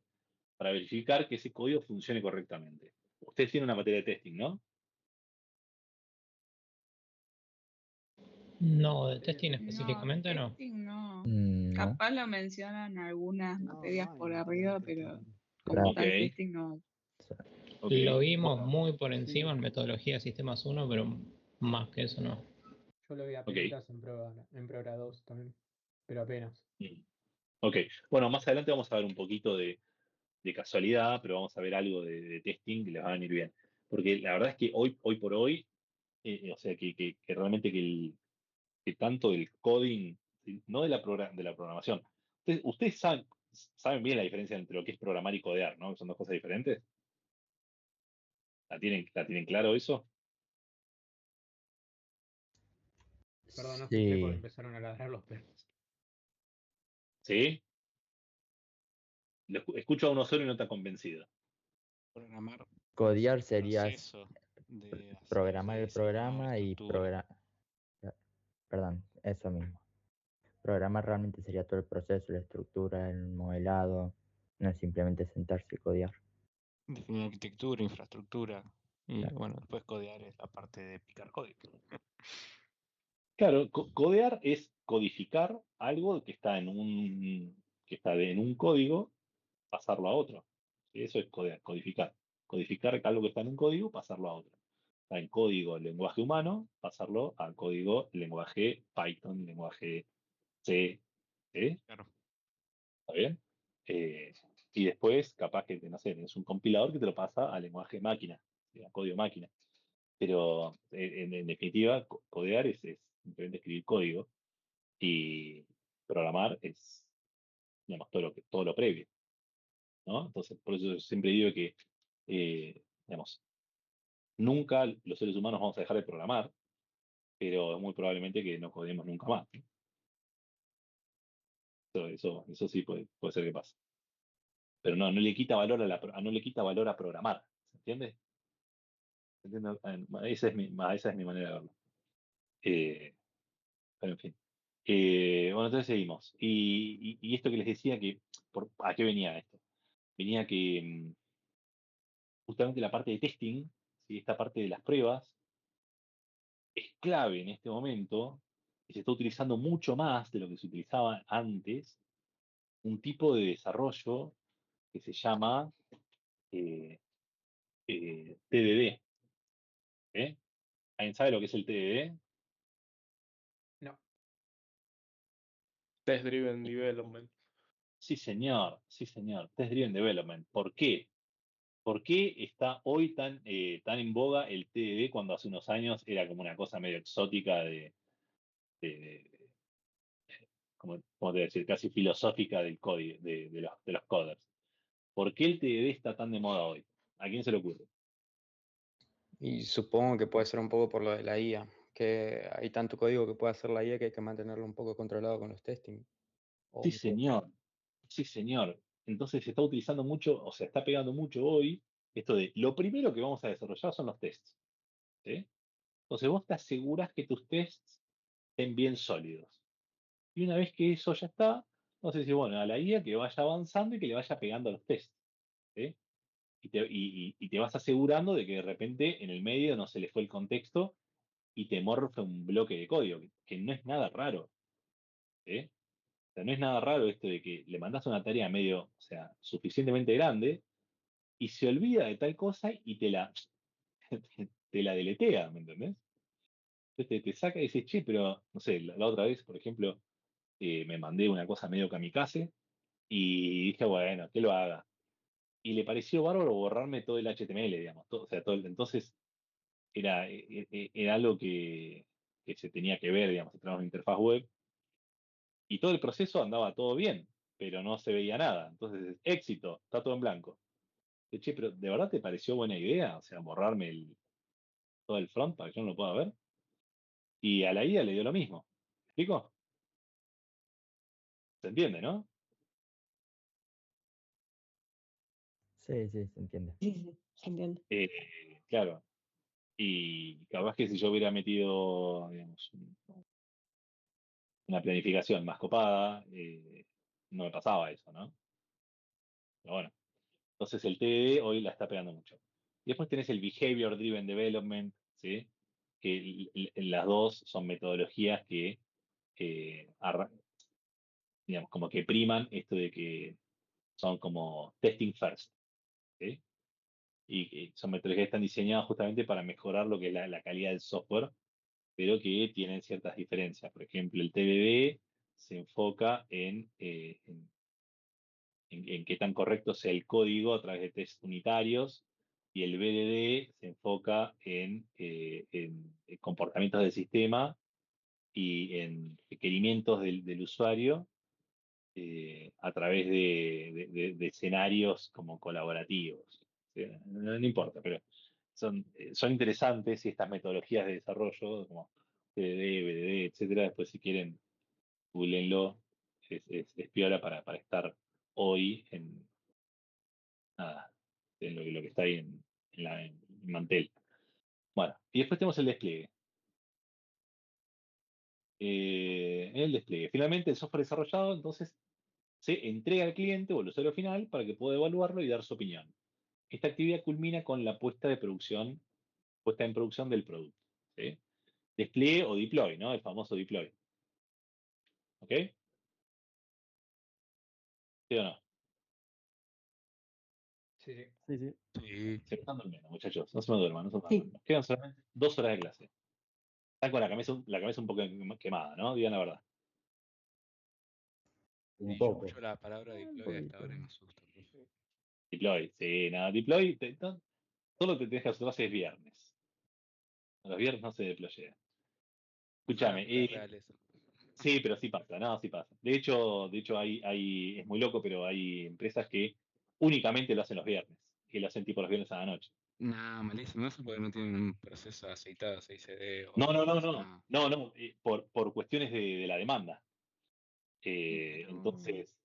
A: Para verificar que ese código funcione correctamente. Ustedes tienen una materia de testing, ¿no?
I: No, de testing
E: No,
I: específicamente no.
J: Testing no.
F: No.
J: Capaz lo mencionan algunas
E: No,
J: materias
E: no hay
J: por
E: materias
J: arriba,
E: de
J: pero
E: testing.
J: como
A: Ok.
J: tal testing no.
A: Ok,
I: Lo vimos
A: bueno,
I: muy por
E: Sí,
I: encima en metodología de sistemas 1, pero más que eso no.
E: yo lo vi
A: ok.
E: apenas en Progra 2 también, pero apenas.
A: Mm, ok, bueno, más adelante vamos a ver un poquito de casualidad, pero vamos a ver algo de testing que les va a venir bien. Porque la verdad es que hoy por hoy, o sea, que realmente que tanto el coding, ¿sí? No de la programación. Ustedes saben bien la diferencia entre lo que es programar y codear, ¿no? Son dos cosas diferentes. ¿La tienen claro eso?
E: Perdón, no escuché porque
F: Sí,
E: empezaron a ladrar los perros.
A: ¿Sí? Escucho a uno solo y no está convencido.
D: Programar es
F: codear
D: el
F: sería
D: proceso de
F: programar
D: de
F: el
D: diseño,
F: programa y
D: estructura.
F: perdón, eso mismo. Programar realmente sería todo el proceso, la estructura, el modelado, no es simplemente sentarse y codear.
D: Definir arquitectura, infraestructura. Y
F: Claro.
D: bueno, después codear es la parte de picar código.
A: Claro, codear es codificar algo que está en un código, pasarlo a otro. ¿Sí? Eso es codear, codificar. Codificar algo que está en un código, pasarlo a otro. Está en código lenguaje humano, pasarlo al código lenguaje Python, lenguaje C. ¿Sí?
D: Claro.
A: ¿Está bien? Y después, capaz que, no sé, es un compilador que te lo pasa al lenguaje máquina, ¿sí? A código máquina. Pero en definitiva, codear es simplemente escribir código y programar es, digamos, todo lo previo, ¿no? Entonces, por eso yo siempre digo que, digamos, nunca los seres humanos vamos a dejar de programar, pero es muy probablemente que no codemos nunca más, ¿no? Eso sí puede ser que pase. Pero no le quita valor no le quita valor a programar, ¿se entiende? ¿Se entiende? Esa es mi manera de verlo. Eh, pero en fin. Bueno, entonces seguimos. Y esto que les decía ¿a qué venía esto? Venía que justamente la parte de testing, ¿sí? Esta parte de las pruebas, es clave en este momento y se está utilizando mucho más de lo que se utilizaba antes, un tipo de desarrollo que se llama eh, TDD. ¿Eh? ¿Alguien sabe lo que es el TDD?
E: No,
J: Test Driven Development.
A: Sí, señor, sí, señor. Test Driven Development. ¿Por qué? ¿Por qué está hoy tan en boga el TDD cuando hace unos años era como una cosa medio exótica de- como te voy a decir, casi filosófica del código, de los coders? ¿Por qué el TDD está tan de moda hoy? ¿A quién se le ocurre?
K: Y supongo que puede ser un poco por lo de la IA, que hay tanto código que puede hacer la IA que hay que mantenerlo un poco controlado con los testing. O
A: Sí,
K: un poco.
A: señor. Sí, señor. Entonces se está utilizando mucho, o sea, está pegando mucho hoy esto de lo primero que vamos a desarrollar son los tests. ¿Sí? Entonces vos te aseguras que tus tests estén bien sólidos. Y una vez que eso ya está, entonces decís, bueno, a la IA que vaya avanzando y que le vaya pegando a los tests. ¿Sí? Y te vas asegurando de que de repente en el medio no se le fue el contexto y te morfe un bloque de código, que no es nada raro. ¿Sí? O sea, no es nada raro esto de que le mandas una tarea medio, o sea, suficientemente grande y se olvida de tal cosa y te la deletea, ¿me entendés? Entonces te saca y dices, che, pero, no sé, la otra vez, por ejemplo, me mandé una cosa medio kamikaze y dije, bueno, que lo haga. Y le pareció bárbaro borrarme todo el HTML, digamos. O sea, entonces era algo que se tenía que ver, digamos, a través de una interfaz web. Y todo el proceso andaba todo bien, pero no se veía nada. Entonces, éxito, está todo en blanco. Che, pero ¿de verdad te pareció buena idea? O sea, borrarme todo el front para que yo no lo pueda ver. Y a la IA le dio lo mismo. ¿Me explico? ¿Se entiende, no?
F: Sí, sí, se entiende.
L: Sí, sí, se entiende.
A: Claro. Y capaz que si yo hubiera metido, digamos, una planificación más copada, no me pasaba eso, ¿no? Pero bueno, entonces el TDD hoy la está pegando mucho. Y después tenés el Behavior Driven Development, ¿sí? Que las dos son metodologías que, digamos, como que priman esto de que son como testing first, ¿sí? y son metodologías que están diseñadas justamente para mejorar lo que es la calidad del software, pero que tienen ciertas diferencias. Por ejemplo, el TDD se enfoca en qué tan correcto sea el código a través de test unitarios, y el BDD se enfoca en comportamientos del sistema y en requerimientos del usuario a través de escenarios como colaborativos. No importa, pero son interesantes, y estas metodologías de desarrollo como TDD, BDD, etcétera, después si quieren, googleenlo, es piola para estar hoy nada, en lo que está ahí en Mantel. Bueno, y después tenemos el despliegue. El despliegue. Finalmente, el software desarrollado, entonces, se entrega al cliente o al usuario final para que pueda evaluarlo y dar su opinión. Esta actividad culmina con la puesta en producción del producto. ¿Sí? Despliegue o deploy, ¿no? El famoso deploy. ¿Ok? ¿Sí o no?
E: Sí, sí.
F: Sí, sí.
D: Sí.
A: Se están durmiendo, muchachos. No se me duerman, no se me duerman. Nos quedan solamente 2 horas de clase. Están con la cabeza un poco quemada, ¿no? Digan la verdad.
F: Un
D: Yo
F: poco.
D: escucho la palabra
F: Un
D: deploy hasta ahora y
F: poquito.
D: me asusta, profe.
A: Deploy, sí, nada. Deploy, todo lo que te dejas hacer es viernes. Los viernes no se deployea.
D: Ojalá
A: Escúchame,
D: fuera real eso.
A: sí, pero sí pasa, no, sí pasa. De hecho es muy loco, pero hay empresas que únicamente lo hacen los viernes, que lo hacen tipo los viernes a la noche.
D: Nah, malísimo eso porque no tienen un proceso aceitado 6CD o
A: No, no, no, no,
D: nah.
A: no, por cuestiones de la demanda.
D: Pero
A: Entonces,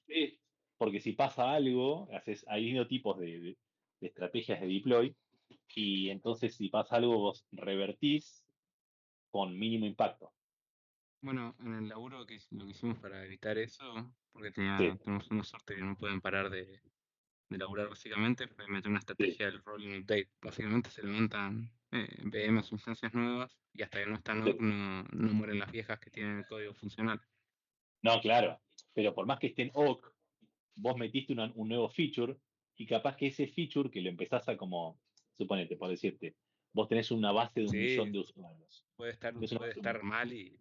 A: eh, porque si pasa algo, hay dos tipos de estrategias de deploy, y entonces si pasa algo, vos revertís con mínimo impacto.
D: bueno, en el laburo lo que hicimos para evitar eso, porque
A: Sí,
D: tenemos una suerte que no pueden parar de laburar básicamente, fue meter una
A: sí.
D: estrategia del rolling update. Básicamente se levantan VMs o instancias nuevas y hasta que no están
A: Sí.
D: no mueren las viejas que tienen el código funcional.
A: No, claro, pero por más que estén OK, vos metiste un nuevo feature, y capaz que ese feature que lo empezás a como, suponete, por decirte, vos tenés una base de 1 millón
D: Sí,
A: de usuarios. Tenés una
D: puede
A: base
D: estar mal y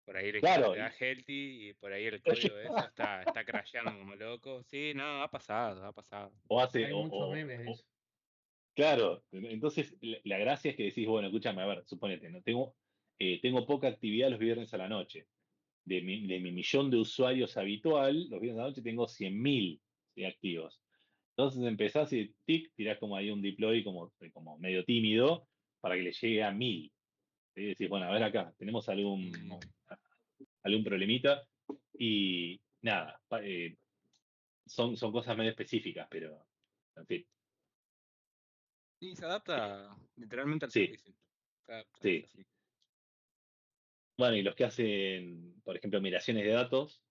D: por ahí el equipo
A: Claro,
D: te da healthy y por ahí el código de eso está crasheando como loco. Sí, no, ha pasado, ha pasado.
A: o hace,
E: Hay muchos memes de eso.
A: claro, entonces la gracia es que decís, bueno, escúchame, a ver, suponete, no tengo poca actividad los viernes a la noche. De mi 1 millón de usuarios habitual, los viernes a la noche tengo 100.000 activos. Entonces empezás y tirás como ahí un deploy como medio tímido para que le llegue a 1.000. ¿Sí? Decís, bueno, a ver acá, tenemos algún problemita, y nada, son cosas medio específicas, pero en fin,
D: Y se adapta literalmente al
A: sí,
D: servicio. Se adapta, es
A: sí.
D: así.
A: Bueno, y los que hacen, por ejemplo, migraciones de datos,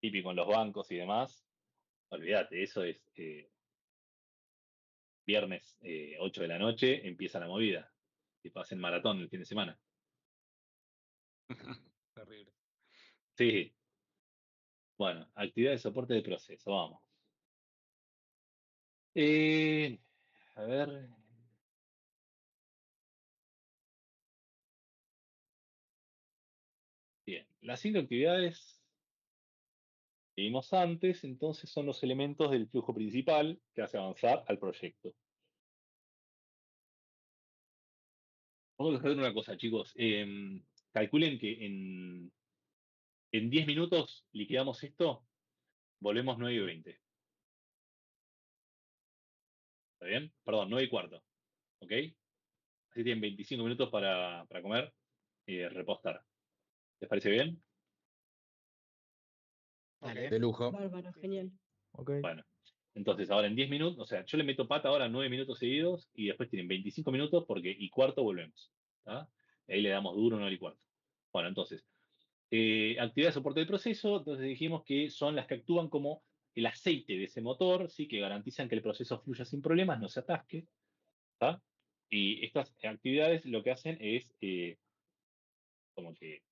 A: típico en los bancos y demás, olvídate, eso es viernes 8 de la noche, empieza la movida. Y hacen maratón el fin de semana.
D: Terrible.
A: Sí, bueno, actividad de soporte de proceso, vamos. A ver. Bien, las 5 actividades que vimos antes, entonces son los elementos del flujo principal que hace avanzar al proyecto. Vamos a hacer una cosa, chicos. Calculen que en 10 minutos liquidamos esto, volvemos 9:20. ¿Está bien? Perdón, 9:15. ¿Ok? Así tienen 25 minutos para comer y repostar. ¿Les parece bien?
E: Ok.
C: De lujo.
J: Bárbaro, genial.
F: Ok.
A: Bueno, entonces ahora en 10 minutos, o sea, yo le meto pata ahora 9 minutos seguidos, y después tienen 25 minutos porque y cuarto volvemos. ¿Tá? Ahí le damos duro 9 y cuarto. Bueno, entonces, actividad de soporte del proceso, entonces dijimos que son las que actúan como el aceite de ese motor, ¿sí? Que garantizan que el proceso fluya sin problemas, no se atasque. ¿Tá? Y estas actividades lo que hacen es como que,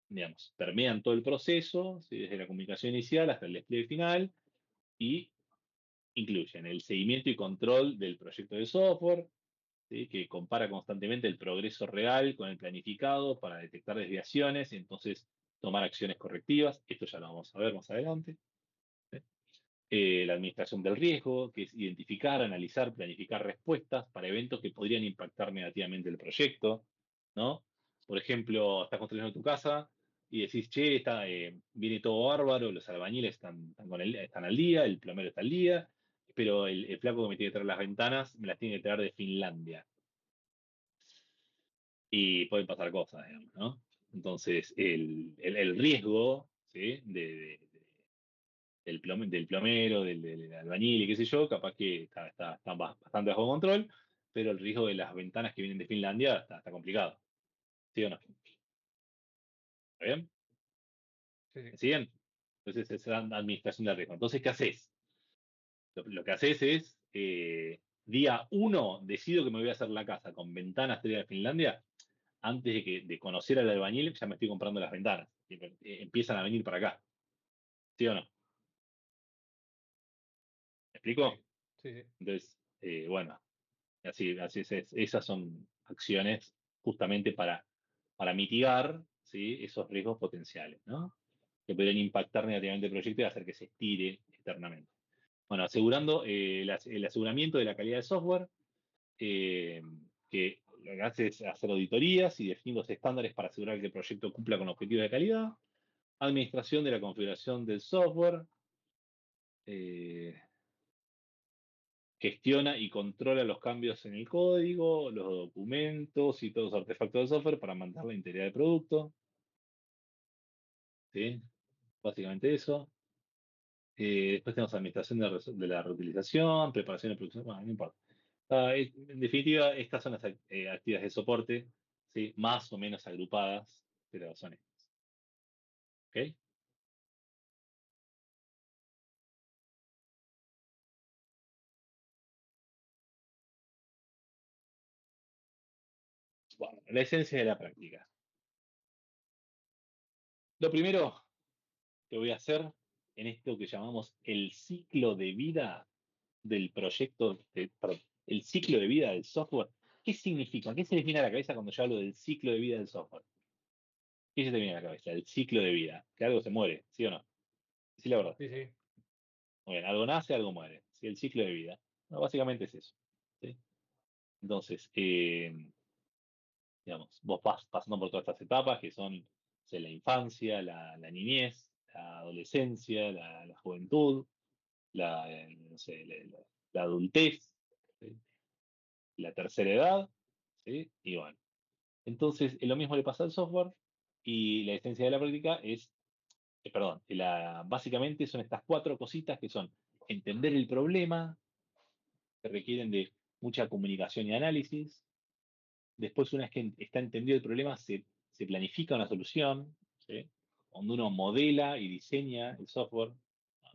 A: digamos, permean todo el proceso, ¿sí? Desde la comunicación inicial hasta el despliegue final, y incluyen el seguimiento y control del proyecto de software, ¿sí? Que compara constantemente el progreso real con el planificado para detectar desviaciones y entonces tomar acciones correctivas. Esto ya lo vamos a ver más adelante. ¿Sí? La administración del riesgo, que es identificar, analizar, planificar respuestas para eventos que podrían impactar negativamente el proyecto, ¿no? Por ejemplo, estás construyendo tu casa y decís, che, viene todo bárbaro, los albañiles están al día, el plomero está al día, pero el flaco que me tiene que traer las ventanas me las tiene que traer de Finlandia. Y pueden pasar cosas, digamos, ¿no? Entonces, el riesgo, ¿sí? Del plomero, del albañil y qué sé yo, capaz que está bastante bajo control, pero el riesgo de las ventanas que vienen de Finlandia está complicado. ¿Sí o no? ¿Está bien?
E: Sí,
A: ¿Me
E: sí.
A: siguen? Entonces, es la administración del riesgo. Entonces, ¿qué haces? Lo que haces es, día 1, decido que me voy a hacer la casa con ventanas de Finlandia. Antes de conocer al albañil, ya me estoy comprando las ventanas. Empiezan a venir para acá. ¿Sí o no? ¿Me explico?
E: Sí, sí.
A: Entonces, bueno, así es. Esas son acciones justamente para mitigar, ¿sí? Esos riesgos potenciales, ¿no? Que podrían impactar negativamente el proyecto y hacer que se estire eternamente. Bueno, asegurando el aseguramiento de la calidad del software, que lo que hace es hacer auditorías y definir los estándares para asegurar que el proyecto cumpla con objetivos de calidad. Administración de la configuración del software. Gestiona y controla los cambios en el código, los documentos y todos los artefactos del software para mantener la integridad del producto. ¿Sí? Básicamente eso. Después tenemos administración de la reutilización, preparación de producción. Bueno, no importa. En definitiva, estas son las actividades de soporte, ¿sí? Más o menos agrupadas, pero son estas. ¿Ok? Bueno, la esencia de la práctica. Lo primero que voy a hacer en esto que llamamos el ciclo de vida del proyecto, perdón, el ciclo de vida del software. ¿Qué significa? ¿Qué se les viene a la cabeza cuando yo hablo del ciclo de vida del software? ¿Qué se te viene a la cabeza? El ciclo de vida. Que algo se muere, ¿sí o no? Sí, la verdad.
E: Sí, sí.
A: Muy bien, algo nace, algo muere. ¿Sí? El ciclo de vida. No, básicamente es eso. ¿Sí? Entonces, digamos, vos vas pasando por todas estas etapas que son, o sea, la infancia, la niñez, la adolescencia, la juventud, no sé, la adultez, ¿sí? La tercera edad, ¿sí? Y bueno. Entonces, lo mismo le pasa al software y la esencia de la práctica es, perdón, básicamente son estas 4 cositas que son entender el problema, que requieren de mucha comunicación y análisis. Después, una vez que está entendido el problema, se planifica una solución, ¿sí? Cuando uno modela y diseña el software, ¿no?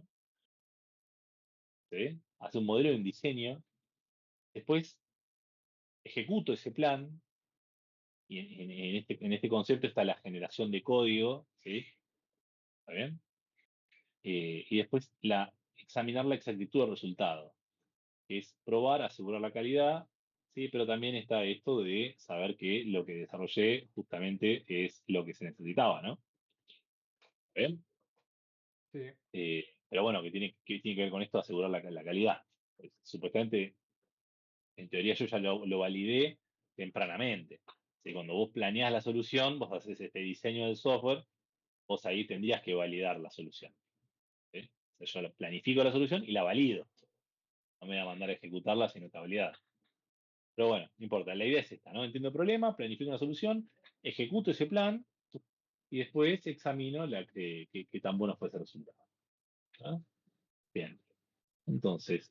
A: ¿Sí? Hace un modelo y un diseño. Después, ejecuto ese plan. Y en este concepto está la generación de código, ¿sí? ¿Está bien? Y después examinar la exactitud del resultado, que es probar, asegurar la calidad, ¿sí? Pero también está esto de saber que lo que desarrollé justamente es lo que se necesitaba, ¿no? ¿Está bien?
E: Sí.
A: Pero bueno, que tiene que ver con esto, asegurar la calidad. Pues, supuestamente, en teoría yo ya lo validé tempranamente. ¿Sí? Cuando vos planeás la solución, vos haces este diseño del software, vos ahí tendrías que validar la solución. ¿Sí? O sea, yo planifico la solución y la valido. No me voy a mandar a ejecutarla si no está validada. Pero bueno, no importa. La idea es esta, ¿no? Entiendo el problema, planifico una solución, ejecuto ese plan y después examino qué tan bueno fue ese resultado. ¿No? Bien. Entonces,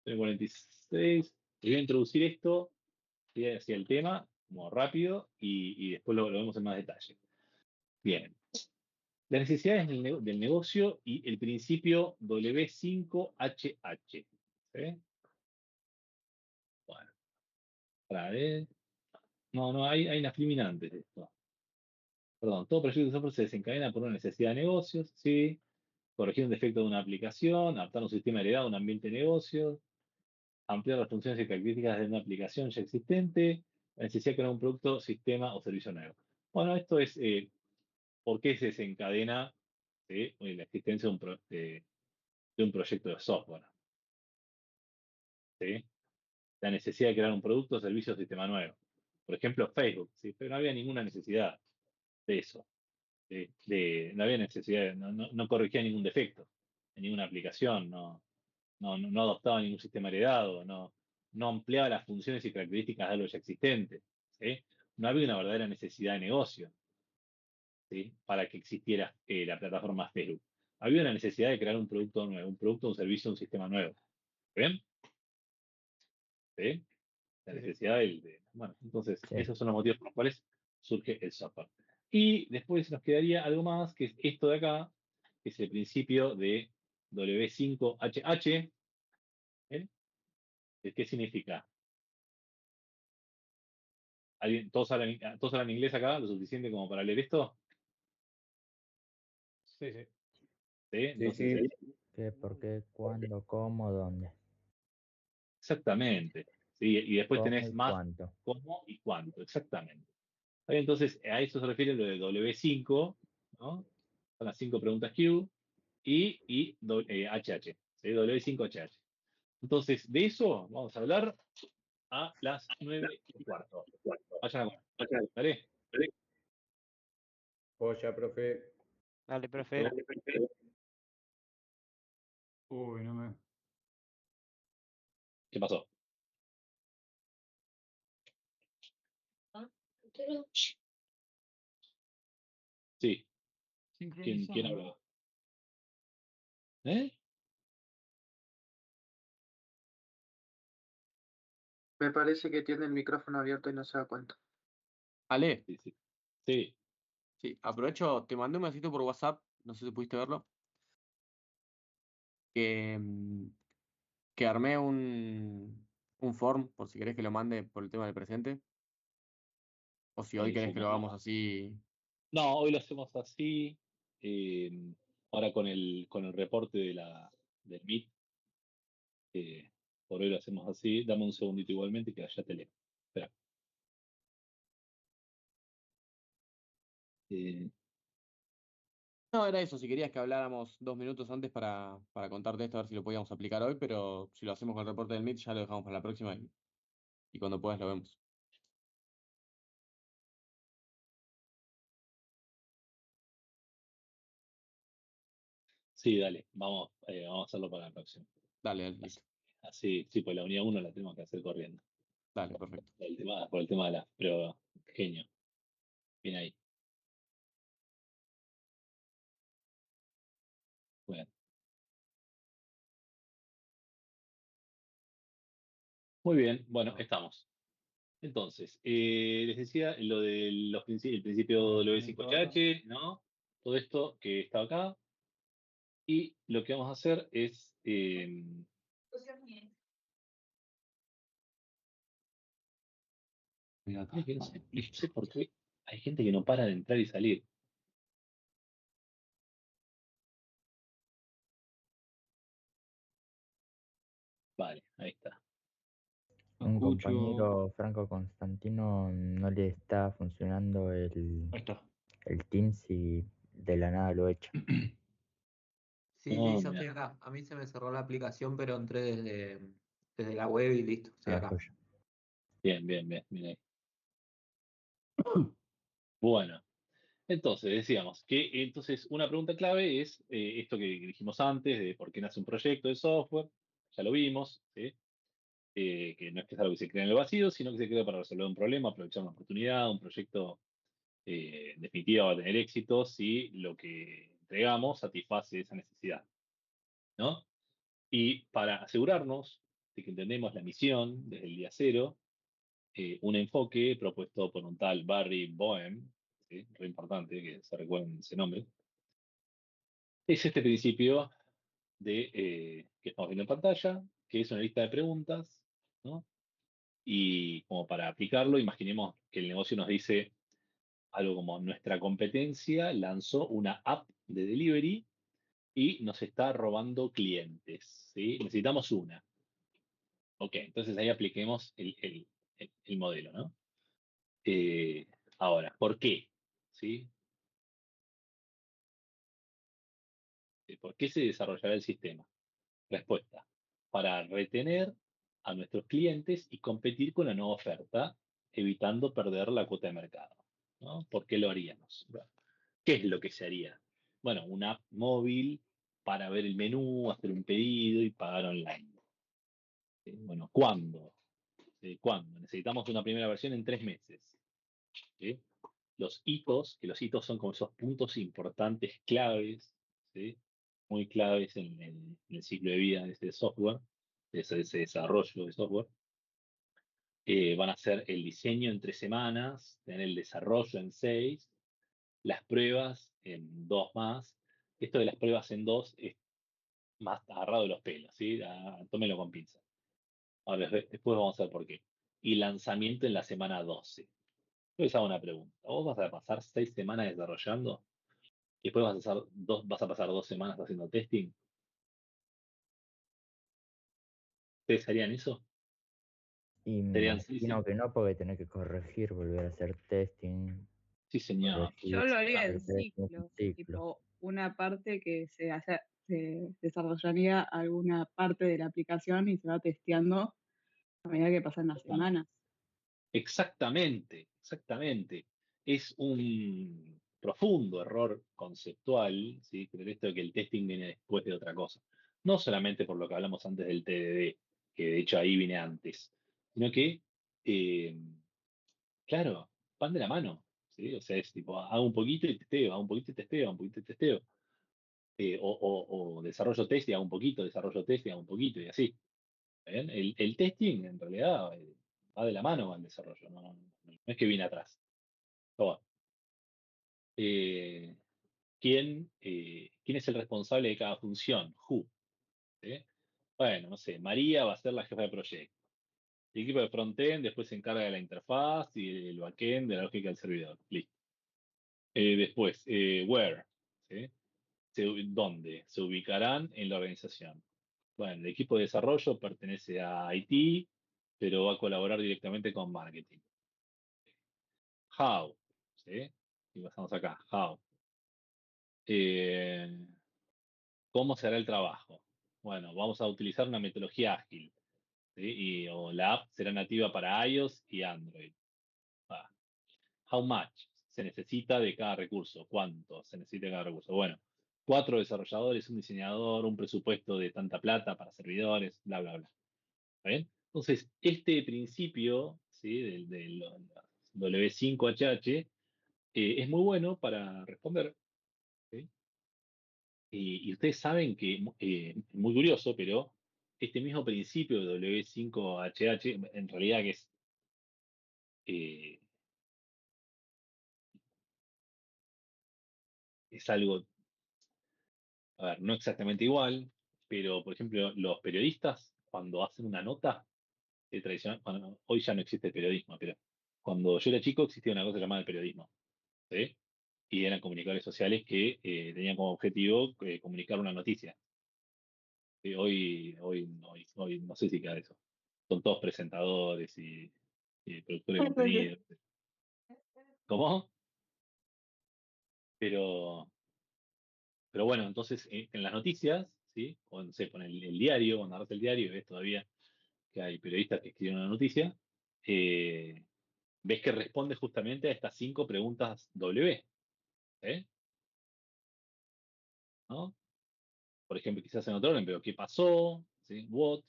A: 46. Voy a introducir esto hacia el tema, como rápido, y después lo vemos en más detalle. Bien. Las necesidades del negocio y el principio W5HH. ¿Sí? Bueno, para ver. No, hay una filmina antes de esto. Perdón, todo proyecto de software se desencadena por una necesidad de negocios, sí. corregir un defecto de una aplicación, adaptar un sistema heredado a un ambiente de negocio, ampliar las funciones y características de una aplicación ya existente, la necesidad de crear un producto, sistema o servicio nuevo. Bueno, esto es por qué se desencadena la existencia de un proyecto de software. ¿Sí? La necesidad de crear un producto, servicio o sistema nuevo. Por ejemplo, Facebook, ¿sí? Pero no había ninguna necesidad de eso. No había necesidad, no corregía ningún defecto en ninguna aplicación, no adoptaba ningún sistema heredado, no ampliaba las funciones y características de algo ya existente. ¿Sí? No había una verdadera necesidad de negocio, ¿sí? Para que existiera la plataforma Facebook. Había una necesidad de crear un producto nuevo, un producto, un servicio, un sistema nuevo. ¿Ven? ¿Sí? La necesidad bueno, entonces,
F: Sí.
A: esos son los motivos por los cuales surge el software. Y después nos quedaría algo más, que es esto de acá, que es el principio de W5HH. ¿Eh? ¿Qué significa? ¿Todos hablan inglés acá? ¿Lo suficiente como para leer esto?
E: Sí, sí.
A: ¿Sí? Entonces,
F: ¿Qué, por qué, cuándo, cómo, dónde?
A: exactamente. ¿Sí? Y después
F: ¿Cómo
A: tenés
F: y
A: más
F: cuánto?
A: cómo y cuánto, exactamente. Entonces, a eso se refiere lo de W5, ¿no? Son las 5 preguntas Q y HH, ¿sí? W5HH. Entonces, de eso vamos a hablar a las 9:15. Vayan a comer. ¿Vale?
J: Joya, profe.
G: Dale, profe.
J: Uy, no me.
A: ¿Qué pasó? Sí, ¿quién habló? ¿Eh?
L: Me parece que tiene el micrófono abierto y no se da cuenta.
J: Ale,
A: Sí, sí. Sí,
J: sí, aprovecho, te mandé un mensajito por WhatsApp, no sé si pudiste verlo, que, que armé un form, por si querés que lo mande por el tema del presente, o si hoy querés que lo hagamos así.
A: no, hoy lo hacemos así. eh, ahora con el reporte del Meet, por hoy lo hacemos así. Dame un segundito igualmente que ya te leo. Espera. Eh,
J: No, era eso, si querías que habláramos 2 minutos antes para contarte esto, a ver si lo podíamos aplicar hoy, pero si lo hacemos con el reporte del Meet ya lo dejamos para la próxima y cuando puedas lo vemos.
A: sí, dale, vamos a hacerlo para la próxima.
J: Dale, listo.
A: Así, sí, pues la unidad 1 la tenemos que hacer corriendo.
J: Dale, perfecto.
A: Por el tema de la prueba. Genio. Bien ahí. Bueno. Muy bien, bueno, estamos. Entonces, les decía lo del el principio W5HH, ¿no? Todo esto que está acá. Y lo que vamos a hacer es. Mira, que no sé por qué hay gente que no para de entrar y salir. Vale, ahí está.
F: Un compañero, Franco Constantino, no le está funcionando el Teams y de la nada lo echa.
M: Sí,
A: No,
M: yo
A: mirá.
M: estoy acá. A mí se me cerró la aplicación, pero entré desde la web y listo, estoy acá.
A: Bien, bien, bien, bien ahí. Bueno, entonces decíamos que entonces una pregunta clave es esto que dijimos antes de por qué nace un proyecto de software, ya lo vimos, ¿sí? Que no es que es algo que se crea en el vacío, sino que se crea para resolver un problema, aprovechar una oportunidad, un proyecto en definitiva va a tener éxito si lo que entregamos satisface esa necesidad, ¿no? Y para asegurarnos de que entendemos la misión desde el día cero, un enfoque propuesto por un tal Barry Boehm, ¿sí? Re importante que se recuerden ese nombre, es este principio que estamos viendo en pantalla, que es una lista de preguntas, ¿no? Y como para aplicarlo, imaginemos que el negocio nos dice algo como nuestra competencia lanzó una app de delivery y nos está robando clientes, ¿sí? Necesitamos una. Ok, entonces ahí apliquemos el modelo, ¿no? Ahora, ¿por qué? ¿Sí? ¿Por qué se desarrollará el sistema? Respuesta: para retener a nuestros clientes y competir con la nueva oferta, evitando perder la cuota de mercado, ¿no? ¿Por qué lo haríamos? Bueno, ¿qué es lo que se haría? Bueno, una app móvil para ver el menú, hacer un pedido y pagar online. Bueno, ¿cuándo? ¿Cuándo? Necesitamos una primera versión en 3 meses. ¿Sí? Los hitos, que los hitos son como esos puntos importantes, claves, ¿sí? Muy claves en el ciclo de vida de ese software, de ese desarrollo de software. Van a ser el diseño en 3 semanas, tener el desarrollo en 6, las pruebas en 2 más. Esto de las pruebas en 2 es más agarrado de los pelos, ¿sí? Tómelo con pinza. Ahora, después vamos a ver por qué. Y lanzamiento en la semana 12. Yo les hago una pregunta. ¿Vos vas a pasar 6 semanas desarrollando y después vas a pasar 2 semanas haciendo testing? ¿Ustedes harían eso?
F: Y me
A: Serían, sí, sí,
F: imagino que no, porque tenés que corregir, volver a hacer testing,
A: sí, señor.
F: corregir,
N: Yo lo haría
F: hacer
N: en
F: testing, es un
N: ciclos,
F: ciclo.
N: tipo una parte que se desarrollaría alguna parte de la aplicación y se va testeando a medida que pasan las semanas.
A: Exactamente, exactamente. Es un profundo error conceptual, ¿sí? Creer esto de que el testing viene después de otra cosa. No solamente por lo que hablamos antes del TDD, que de hecho ahí viene antes, sino que, eh, claro, van de la mano, ¿sí? O sea, es tipo, hago un poquito y testeo, hago un poquito y testeo, hago un poquito y testeo. O desarrollo test y hago un poquito, desarrollo test y hago un poquito y así. ¿Ven? El testing en realidad va de la mano con el desarrollo, no es que viene atrás. Todo. Eh, ¿quién es el responsable de cada función? Who. ¿Sí? Bueno, no sé, María va a ser la jefa de proyecto. El equipo de frontend después se encarga de la interfaz y el backend de la lógica del servidor. Listo. Después, where. ¿Sí? ¿Dónde? Se ubicarán en la organización. Bueno, el equipo de desarrollo pertenece a IT, pero va a colaborar directamente con marketing. How, ¿sí? Y pasamos acá, how. Eh, ¿Cómo se hará el trabajo? Bueno, vamos a utilizar una metodología ágil, ¿sí? O la app será nativa para iOS y Android. Ah. How much se necesita de cada recurso? ¿Cuánto se necesita de cada recurso? Bueno, 4 desarrolladores, un diseñador, un presupuesto de tanta plata para servidores, bla, bla, bla. ¿Está bien? Entonces, este principio, ¿sí? del W5HH es muy bueno para responder. ¿Sí? Y ustedes saben que, muy curioso, pero este mismo principio de W5HH, en realidad que eh, es algo, a ver, no exactamente igual, pero por ejemplo, los periodistas, cuando hacen una nota tradicional, bueno, hoy ya no existe el periodismo, pero cuando yo era chico existía una cosa llamada el periodismo, ¿sí? Y eran comunicadores sociales que tenían como objetivo comunicar una noticia. ¿Sí? Hoy no sé si queda eso. Son todos presentadores y productores de contenido. ¿Cómo? Pero, pero bueno, entonces en las noticias, ¿sí? O no sé, pon el diario, cuando agarras el diario y ves todavía que hay periodistas que escriben una noticia, eh, ves que responde justamente a estas 5 preguntas W, ¿eh? ¿No? Por ejemplo, quizás en otro orden, pero ¿qué pasó? ¿Sí? What?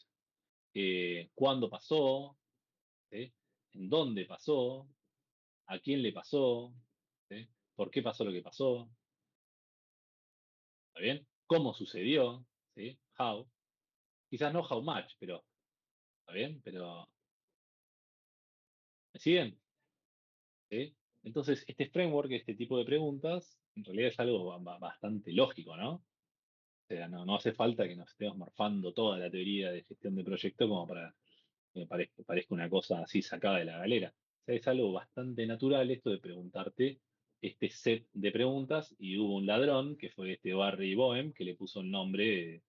A: ¿Cuándo pasó? ¿Sí? ¿En dónde pasó? ¿A quién le pasó? ¿Sí? ¿Por qué pasó lo que pasó? ¿Está bien? ¿Cómo sucedió? ¿Sí? How. Quizás no how much, pero ¿está bien? Pero ¿me siguen? ¿Sí? Entonces, este framework, este tipo de preguntas, en realidad es algo bastante lógico, ¿no? O sea, no hace falta que nos estemos morfando toda la teoría de gestión de proyecto como para que me parezca una cosa así sacada de la galera. O sea, es algo bastante natural esto de preguntarte este set de preguntas y hubo un ladrón, que fue este Barry Boehm, que le puso el nombre,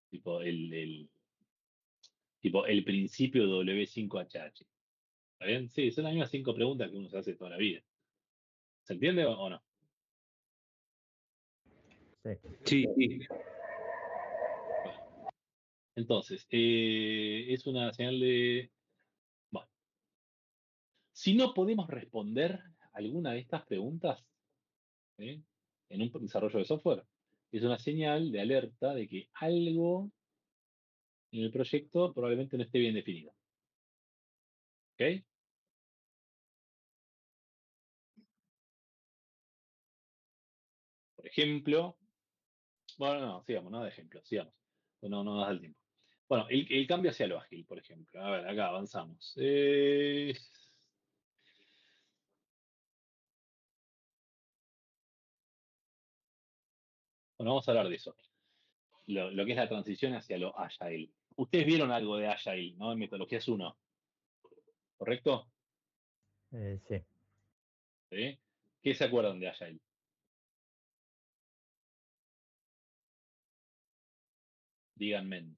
A: tipo el principio W5HH. ¿Está bien? Sí, son las mismas 5 preguntas que uno se hace toda la vida. ¿Se entiende o no?
F: Sí.
O: Sí.
A: Entonces, es una señal de... Bueno, si no podemos responder alguna de estas preguntas en un desarrollo de software, es una señal de alerta de que algo en el proyecto probablemente no esté bien definido. ¿Ok? Por ejemplo, bueno, no, sigamos, no de ejemplo, sigamos. No nos da el tiempo. Bueno, el cambio hacia lo ágil, por ejemplo. A ver, acá avanzamos. Bueno, vamos a hablar de eso. Lo que es la transición hacia lo Agile. Ustedes vieron algo de Agile, ¿no? En Metodologías 1, ¿correcto?
F: Sí.
A: ¿Sí? ¿Qué se acuerdan de Agile? Díganme.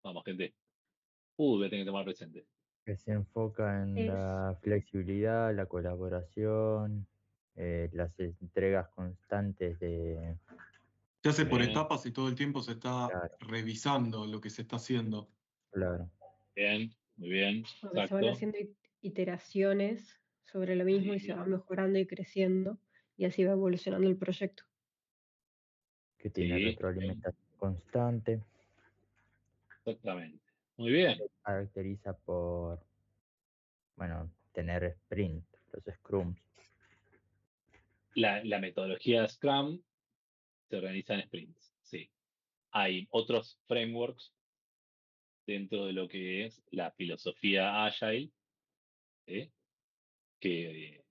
A: Vamos, gente. Voy a tener que tomar presente.
F: Que se enfoca en la flexibilidad, la colaboración, las entregas constantes de...
O: Se hace por
A: Bien.
O: etapas y todo el tiempo se está
F: Claro.
O: revisando lo que se está haciendo.
F: Claro.
A: Bien, muy bien.
P: Donde se van
A: Exacto.
P: haciendo iteraciones sobre lo mismo y se
A: Sí.
P: va mejorando y creciendo y así va evolucionando el proyecto.
F: Que tiene
A: Sí,
F: retroalimentación constante.
A: exactamente. Muy bien.
F: Se caracteriza por, bueno, tener sprint, los scrums.
A: La metodología Scrum se organiza en sprints. Sí. Hay otros frameworks dentro de lo que es la filosofía Agile, ¿sí? que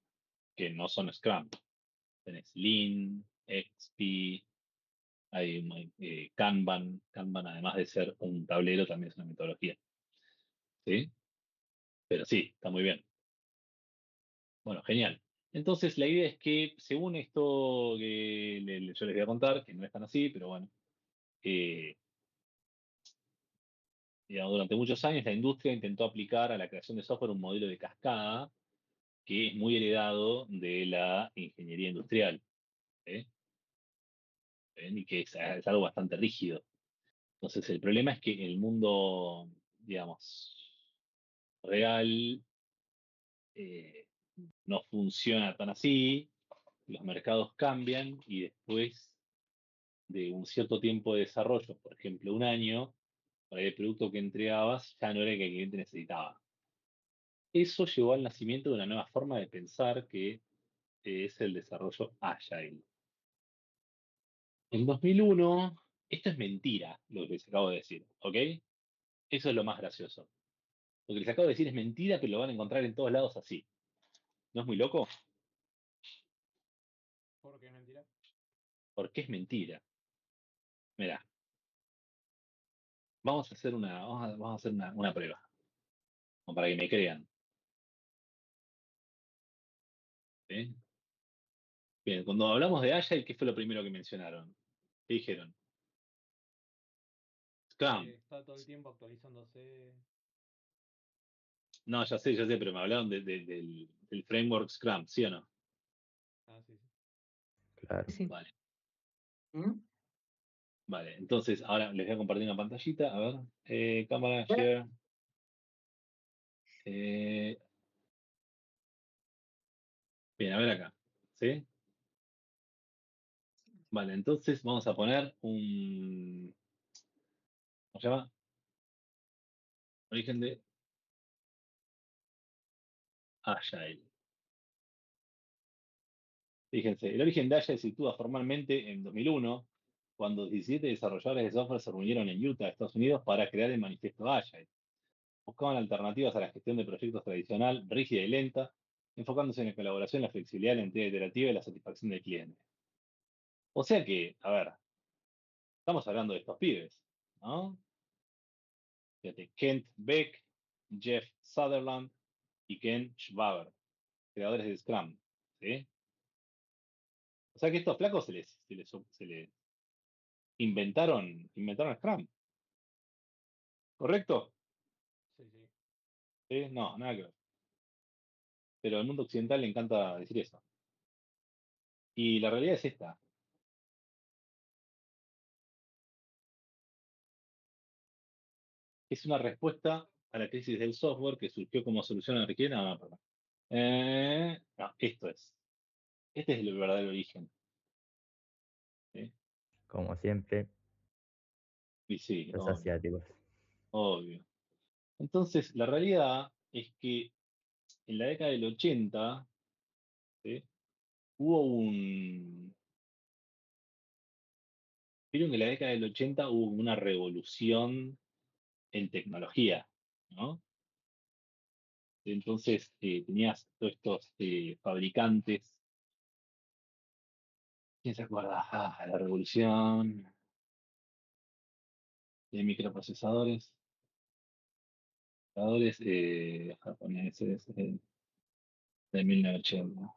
A: no son Scrum. Tenés Lean, XP, hay Kanban. Kanban, además de ser un tablero, también es una metodología. ¿Sí? Pero sí, está muy bien. Bueno, genial. Entonces, la idea es que, según esto que yo les voy a contar, que no es tan así, pero bueno, digamos, durante muchos años la industria intentó aplicar a la creación de software un modelo de cascada que es muy heredado de la ingeniería industrial, ¿eh? ¿Ven? Y que es algo bastante rígido. Entonces, el problema es que en el mundo, digamos, real, no funciona tan así, los mercados cambian y después de un cierto tiempo de desarrollo, por ejemplo, un año, para el producto que entregabas ya no era el que el cliente necesitaba. Eso llevó al nacimiento de una nueva forma de pensar que es el desarrollo Agile. En 2001, esto es mentira, lo que les acabo de decir, ¿ok? Eso es lo más gracioso. Lo que les acabo de decir es mentira, pero lo van a encontrar en todos lados así. ¿No es muy loco?
E: ¿Por qué es mentira?
A: Porque es mentira. Mira, vamos a hacer una prueba, como para que me crean. ¿Sí? Bien, cuando hablamos de Agile, ¿qué fue lo primero que mencionaron? ¿Qué dijeron? Scrum.
E: Está todo el tiempo actualizándose.
A: No, ya sé, pero me hablaron del framework Scrum, ¿sí o no?
E: Ah, sí, sí.
F: Claro.
P: Sí.
A: Vale. Vale, entonces ahora les voy a compartir una pantallita. A ver, cámara, share. Bien, a ver acá. ¿Sí? Vale, entonces vamos a poner un... ¿Cómo se llama? Origen de Agile. Fíjense, el origen de Agile se sitúa formalmente en 2001, cuando 17 desarrolladores de software se reunieron en Utah, Estados Unidos, para crear el manifiesto Agile. Buscaban alternativas a la gestión de proyectos tradicional, rígida y lenta, enfocándose en la colaboración, la flexibilidad, la entrega iterativa y la satisfacción del cliente. O sea que, a ver, estamos hablando de estos pibes, ¿no? Fíjate, Kent Beck, Jeff Sutherland y Ken Schwaber, creadores de Scrum. ¿Sí? O sea que estos flacos se les inventaron Scrum, ¿correcto?
E: Sí, sí.
A: ¿Sí? No, nada que ver. Pero al mundo occidental le encanta decir eso. Y la realidad es esta. Es una respuesta a la crisis del software que surgió como solución a la requiere. No, perdón. No, esto es. Este es el verdadero origen. ¿Sí?
F: Como siempre,
A: Y sí,
F: los
A: obvio,
F: asiáticos.
A: obvio. Entonces, la realidad es que en la década del 80, ¿sí? hubo un... Vieron que en la década del 80 hubo una revolución en tecnología, ¿no? Entonces, tenías todos estos fabricantes. ¿Quién se acuerda? La revolución de microprocesadores, procesadores japoneses de 1980.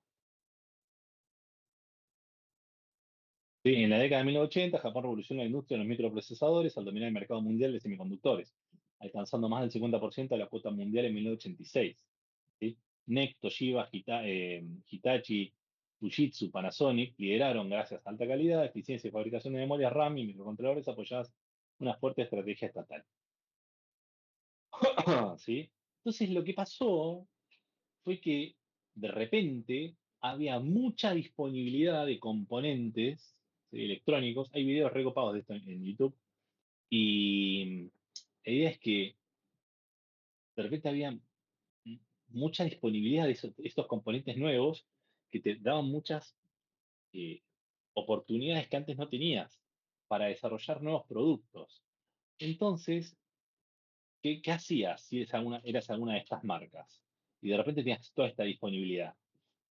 A: Sí, en la década de 1980, Japón revolucionó la industria de los microprocesadores al dominar el mercado mundial de semiconductores, alcanzando más del 50% de la cuota mundial en 1986. ¿Sí? NEC, Toshiba, Hitachi, Fujitsu, Panasonic lideraron, gracias a alta calidad, eficiencia y fabricación de memorias RAM y microcontroladores apoyadas una fuerte estrategia estatal. ¿Sí? Entonces lo que pasó fue que de repente había mucha disponibilidad de componentes, ¿sí? electrónicos. Hay videos recopados de esto en YouTube. Y la idea es que de repente había mucha disponibilidad de estos componentes nuevos que te daban muchas eh, oportunidades que antes no tenías para desarrollar nuevos productos. Entonces, ¿qué hacías si eras alguna de estas marcas? Y de repente tenías toda esta disponibilidad.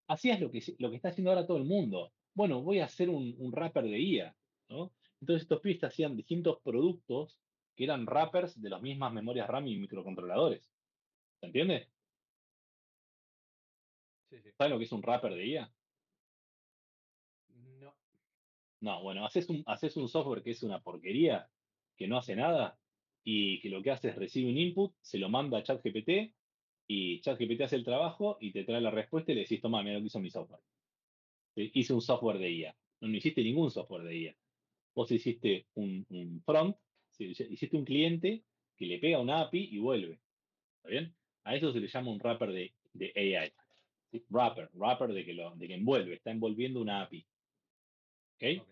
A: Hacías lo que está haciendo ahora todo el mundo. Bueno, voy a hacer un wrapper de IA, ¿no? Entonces estos pibes hacían distintos productos que eran wrappers de las mismas memorias RAM y microcontroladores. ¿Se entiende?
E: Sí, sí.
A: ¿Sabes lo que es un wrapper de IA?
E: No.
A: No, bueno, haces un software que es una porquería, que no hace nada, y que lo que hace es recibe un input, se lo manda a ChatGPT, y ChatGPT hace el trabajo y te trae la respuesta y le decís, toma, mira lo que hizo mi software. Hice un software de IA. No hiciste ningún software de IA. Vos hiciste un front, ¿sí? Hiciste un cliente que le pega una API y vuelve. ¿Está bien? A eso se le llama un wrapper de AI. ¿Sí? Wrapper de que envuelve, está envolviendo una API. ¿Ok?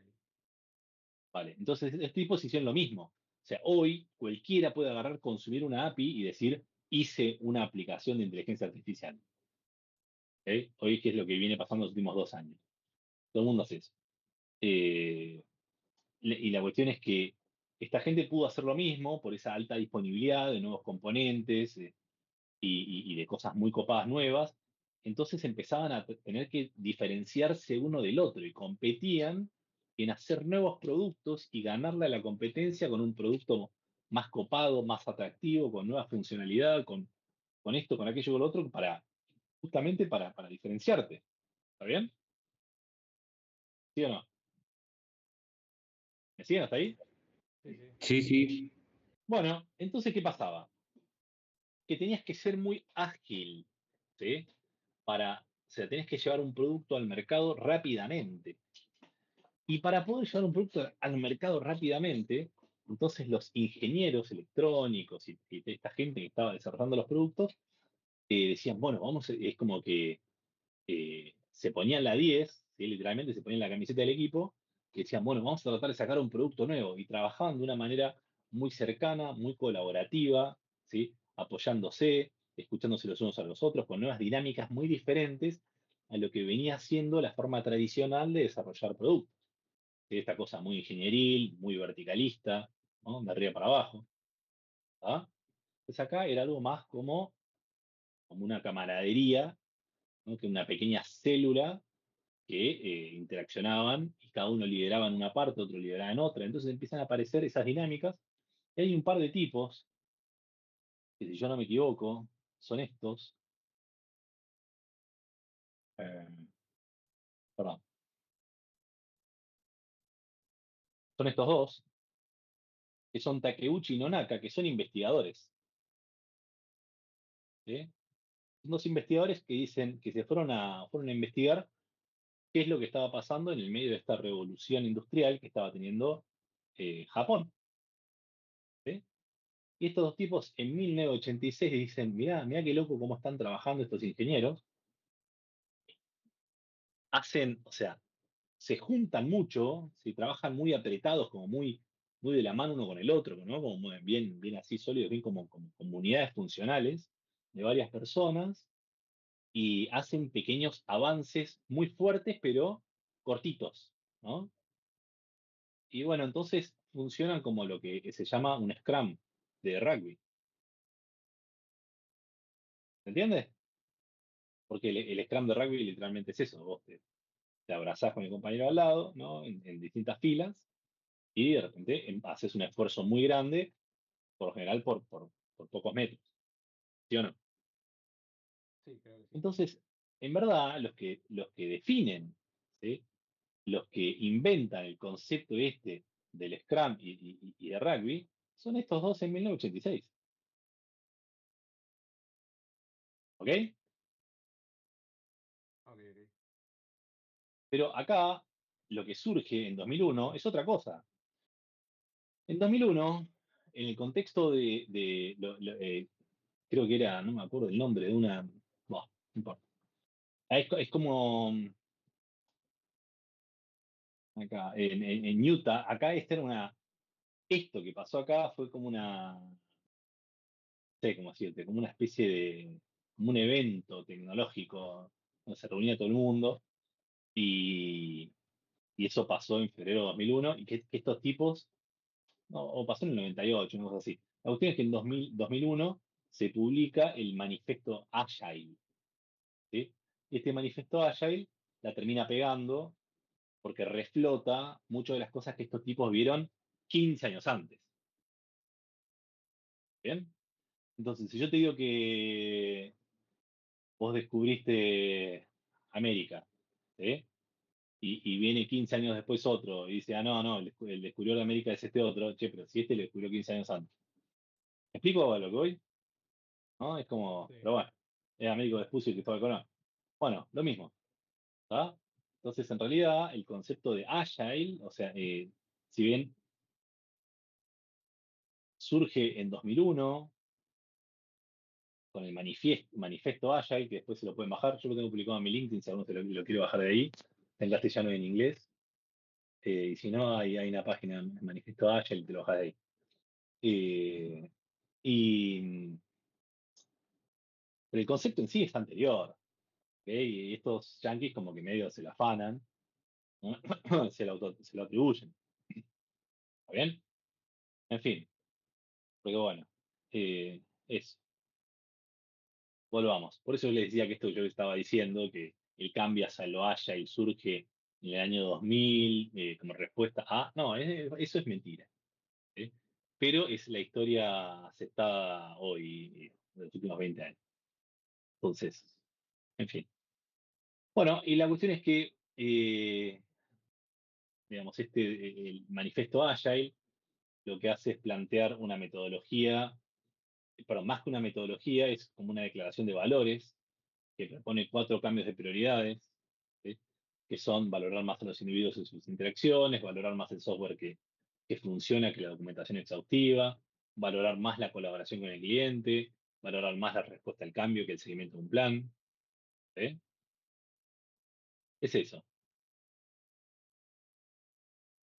A: Vale, entonces estos tipos hicieron lo mismo. O sea, hoy cualquiera puede agarrar, consumir una API y decir, hice una aplicación de inteligencia artificial. ¿Ok? Hoy, ¿qué es lo que viene pasando los últimos 2 años? Todo el mundo hace eso. Eh, y la cuestión es que esta gente pudo hacer lo mismo por esa alta disponibilidad de nuevos componentes y de cosas muy copadas nuevas. Entonces empezaban a tener que diferenciarse uno del otro y competían en hacer nuevos productos y ganarle a la competencia con un producto más copado, más atractivo, con nueva funcionalidad, con esto, con aquello, con lo otro, justamente para diferenciarte. ¿Está bien? ¿Sí o no? ¿Me siguen hasta ahí?
E: Sí, sí.
J: Sí, sí.
A: Bueno, entonces, ¿qué pasaba? Que tenías que ser muy ágil, ¿sí? O sea, tenés que llevar un producto al mercado rápidamente. Y para poder llevar un producto al mercado rápidamente, entonces los ingenieros electrónicos y esta gente que estaba desarrollando los productos decían, bueno, es como que se ponían la 10, ¿sí? Literalmente se ponían la camiseta del equipo, y decían, bueno, vamos a tratar de sacar un producto nuevo. Y trabajaban de una manera muy cercana, muy colaborativa, ¿sí? Apoyándose, escuchándose los unos a los otros, con nuevas dinámicas muy diferentes a lo que venía siendo la forma tradicional de desarrollar productos. ¿Sí? Esta cosa muy ingenieril, muy verticalista, ¿no? De arriba para abajo. ¿Ah? Entonces acá era algo más como una camaradería, ¿no? Que una pequeña célula que interaccionaban y cada uno lideraba en una parte, otro lideraba en otra. Entonces empiezan a aparecer esas dinámicas. Y hay un par de tipos, que si yo no me equivoco, son estos, Perdón. Son estos dos, que son Takeuchi y Nonaka, que son investigadores. ¿Sí? Son dos investigadores que dicen que se fueron a investigar qué es lo que estaba pasando en el medio de esta revolución industrial que estaba teniendo Japón. ¿Sí? Y estos dos tipos en 1986 dicen, mirá qué loco cómo están trabajando estos ingenieros. Hacen, o sea, se juntan mucho, se trabajan muy apretados, como muy de la mano uno con el otro, ¿no? Como bien así sólidos, bien como comunidades funcionales de varias personas, y hacen pequeños avances muy fuertes, pero cortitos, ¿no? Y bueno, entonces funcionan como lo que se llama un scrum de rugby. ¿Se entiende? Porque el scrum de rugby literalmente es eso, vos te abrazás con el compañero al lado, ¿no? En distintas filas, y de repente haces un esfuerzo muy grande, por lo general por pocos metros, ¿sí o no?
E: Sí, creo que sí.
A: Entonces, en verdad, los que definen, ¿sí? Los que inventan el concepto este del Scrum y de rugby, son estos dos en 1986. ¿Ok?
E: Ok, ok.
A: Pero acá, lo que surge en 2001 es otra cosa. En 2001, en el contexto creo que era, no me acuerdo el nombre de una, no importa. Es como acá, en Utah, acá esto que pasó acá fue como no sé cómo decirte, como una especie como un evento tecnológico donde se reunía todo el mundo y, y eso pasó en febrero de 2001 y que estos tipos, no, o pasó en el 98, una cosa así. La cuestión es que en 2001 se publica el manifiesto Agile, ¿sí? Y este manifiesto Agile la termina pegando porque reflota muchas de las cosas que estos tipos vieron 15 años antes. ¿Bien? Entonces, si yo te digo que vos descubriste América, ¿sí? Y viene 15 años después otro y dice, no, el descubridor de América es este otro, che, pero si este lo descubrió 15 años antes. ¿Me explico a lo que voy? ¿No? Es como,
E: Sí.
A: pero bueno, es Américo Vespucio y Cristóbal Colón. Bueno, lo mismo, ¿está? Entonces, en realidad, el concepto de Agile, o sea, si bien surge en 2001 con el manifiesto Agile, que después se lo pueden bajar, yo lo tengo publicado en mi LinkedIn, si alguno lo quiere bajar de ahí, está en castellano y en inglés. Y si no, hay una página, Manifiesto Agile, te lo bajas de ahí. Y, pero el concepto en sí es anterior, ¿ok? Y estos yankees como que medio se lo afanan, ¿no? se lo atribuyen. ¿Está bien? En fin, porque bueno, eso. Volvamos. Por eso les decía que esto yo les estaba diciendo, que el cambio hacia lo Agile surge en el año 2000 como respuesta a... No, eso es mentira. ¿Sí? Pero es la historia aceptada hoy, de los últimos 20 años. Entonces, en fin. Bueno, y la cuestión es que, digamos, el manifiesto Agile lo que hace es plantear una metodología, pero más que una metodología, es como una declaración de valores que propone 4 cambios de prioridades, ¿sí? Que son valorar más a los individuos en sus interacciones, valorar más el software que funciona que la documentación exhaustiva, valorar más la colaboración con el cliente, valorar más la respuesta al cambio que el seguimiento de un plan. ¿Sí? Es eso.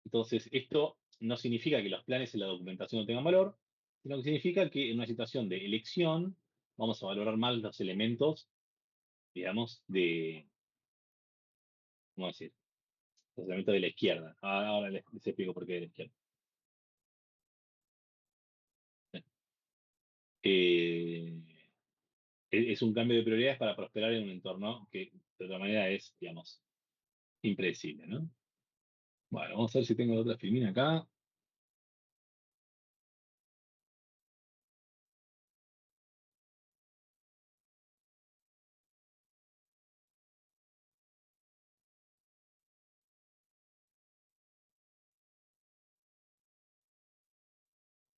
A: Entonces, esto no significa que los planes y la documentación no tengan valor, sino que significa que en una situación de elección vamos a valorar más los elementos, digamos, ¿cómo decir? Los elementos de la izquierda. Ahora les explico por qué de la izquierda. Eh, es un cambio de prioridades para prosperar en un entorno que de otra manera es, digamos, impredecible, ¿no? Bueno, vamos a ver si tengo otra filmina acá.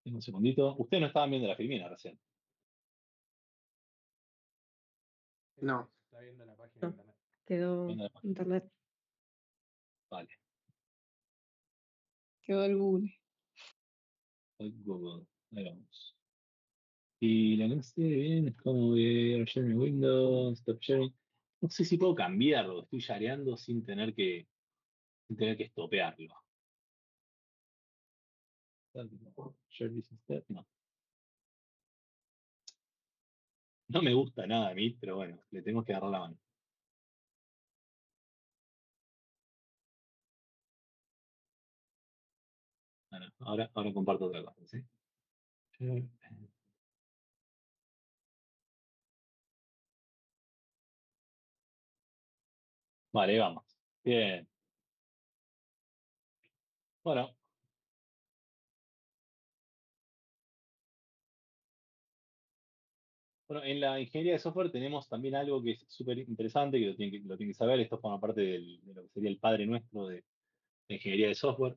A: Un segundito. Ustedes no estaban viendo la filmina recién.
L: No.
E: Está viendo la página de
P: No,
E: internet.
P: quedó
A: Viendo la página.
P: internet.
A: Vale.
N: Quedó el Google.
A: Google. Ahí vamos. Y la que no esté bien es como de sharing Windows, stop sharing. No sé si puedo cambiarlo. Estoy shareando sin tener que estopearlo. Share this instead. No. No me gusta nada a mí, pero bueno, le tengo que agarrar la mano. Bueno, ahora comparto otra cosa, ¿sí? Vale, vamos. Bien. Bueno, en la ingeniería de software tenemos también algo que es súper interesante, que lo tienen que saber. Esto forma parte de lo que sería el padre nuestro de la ingeniería de software,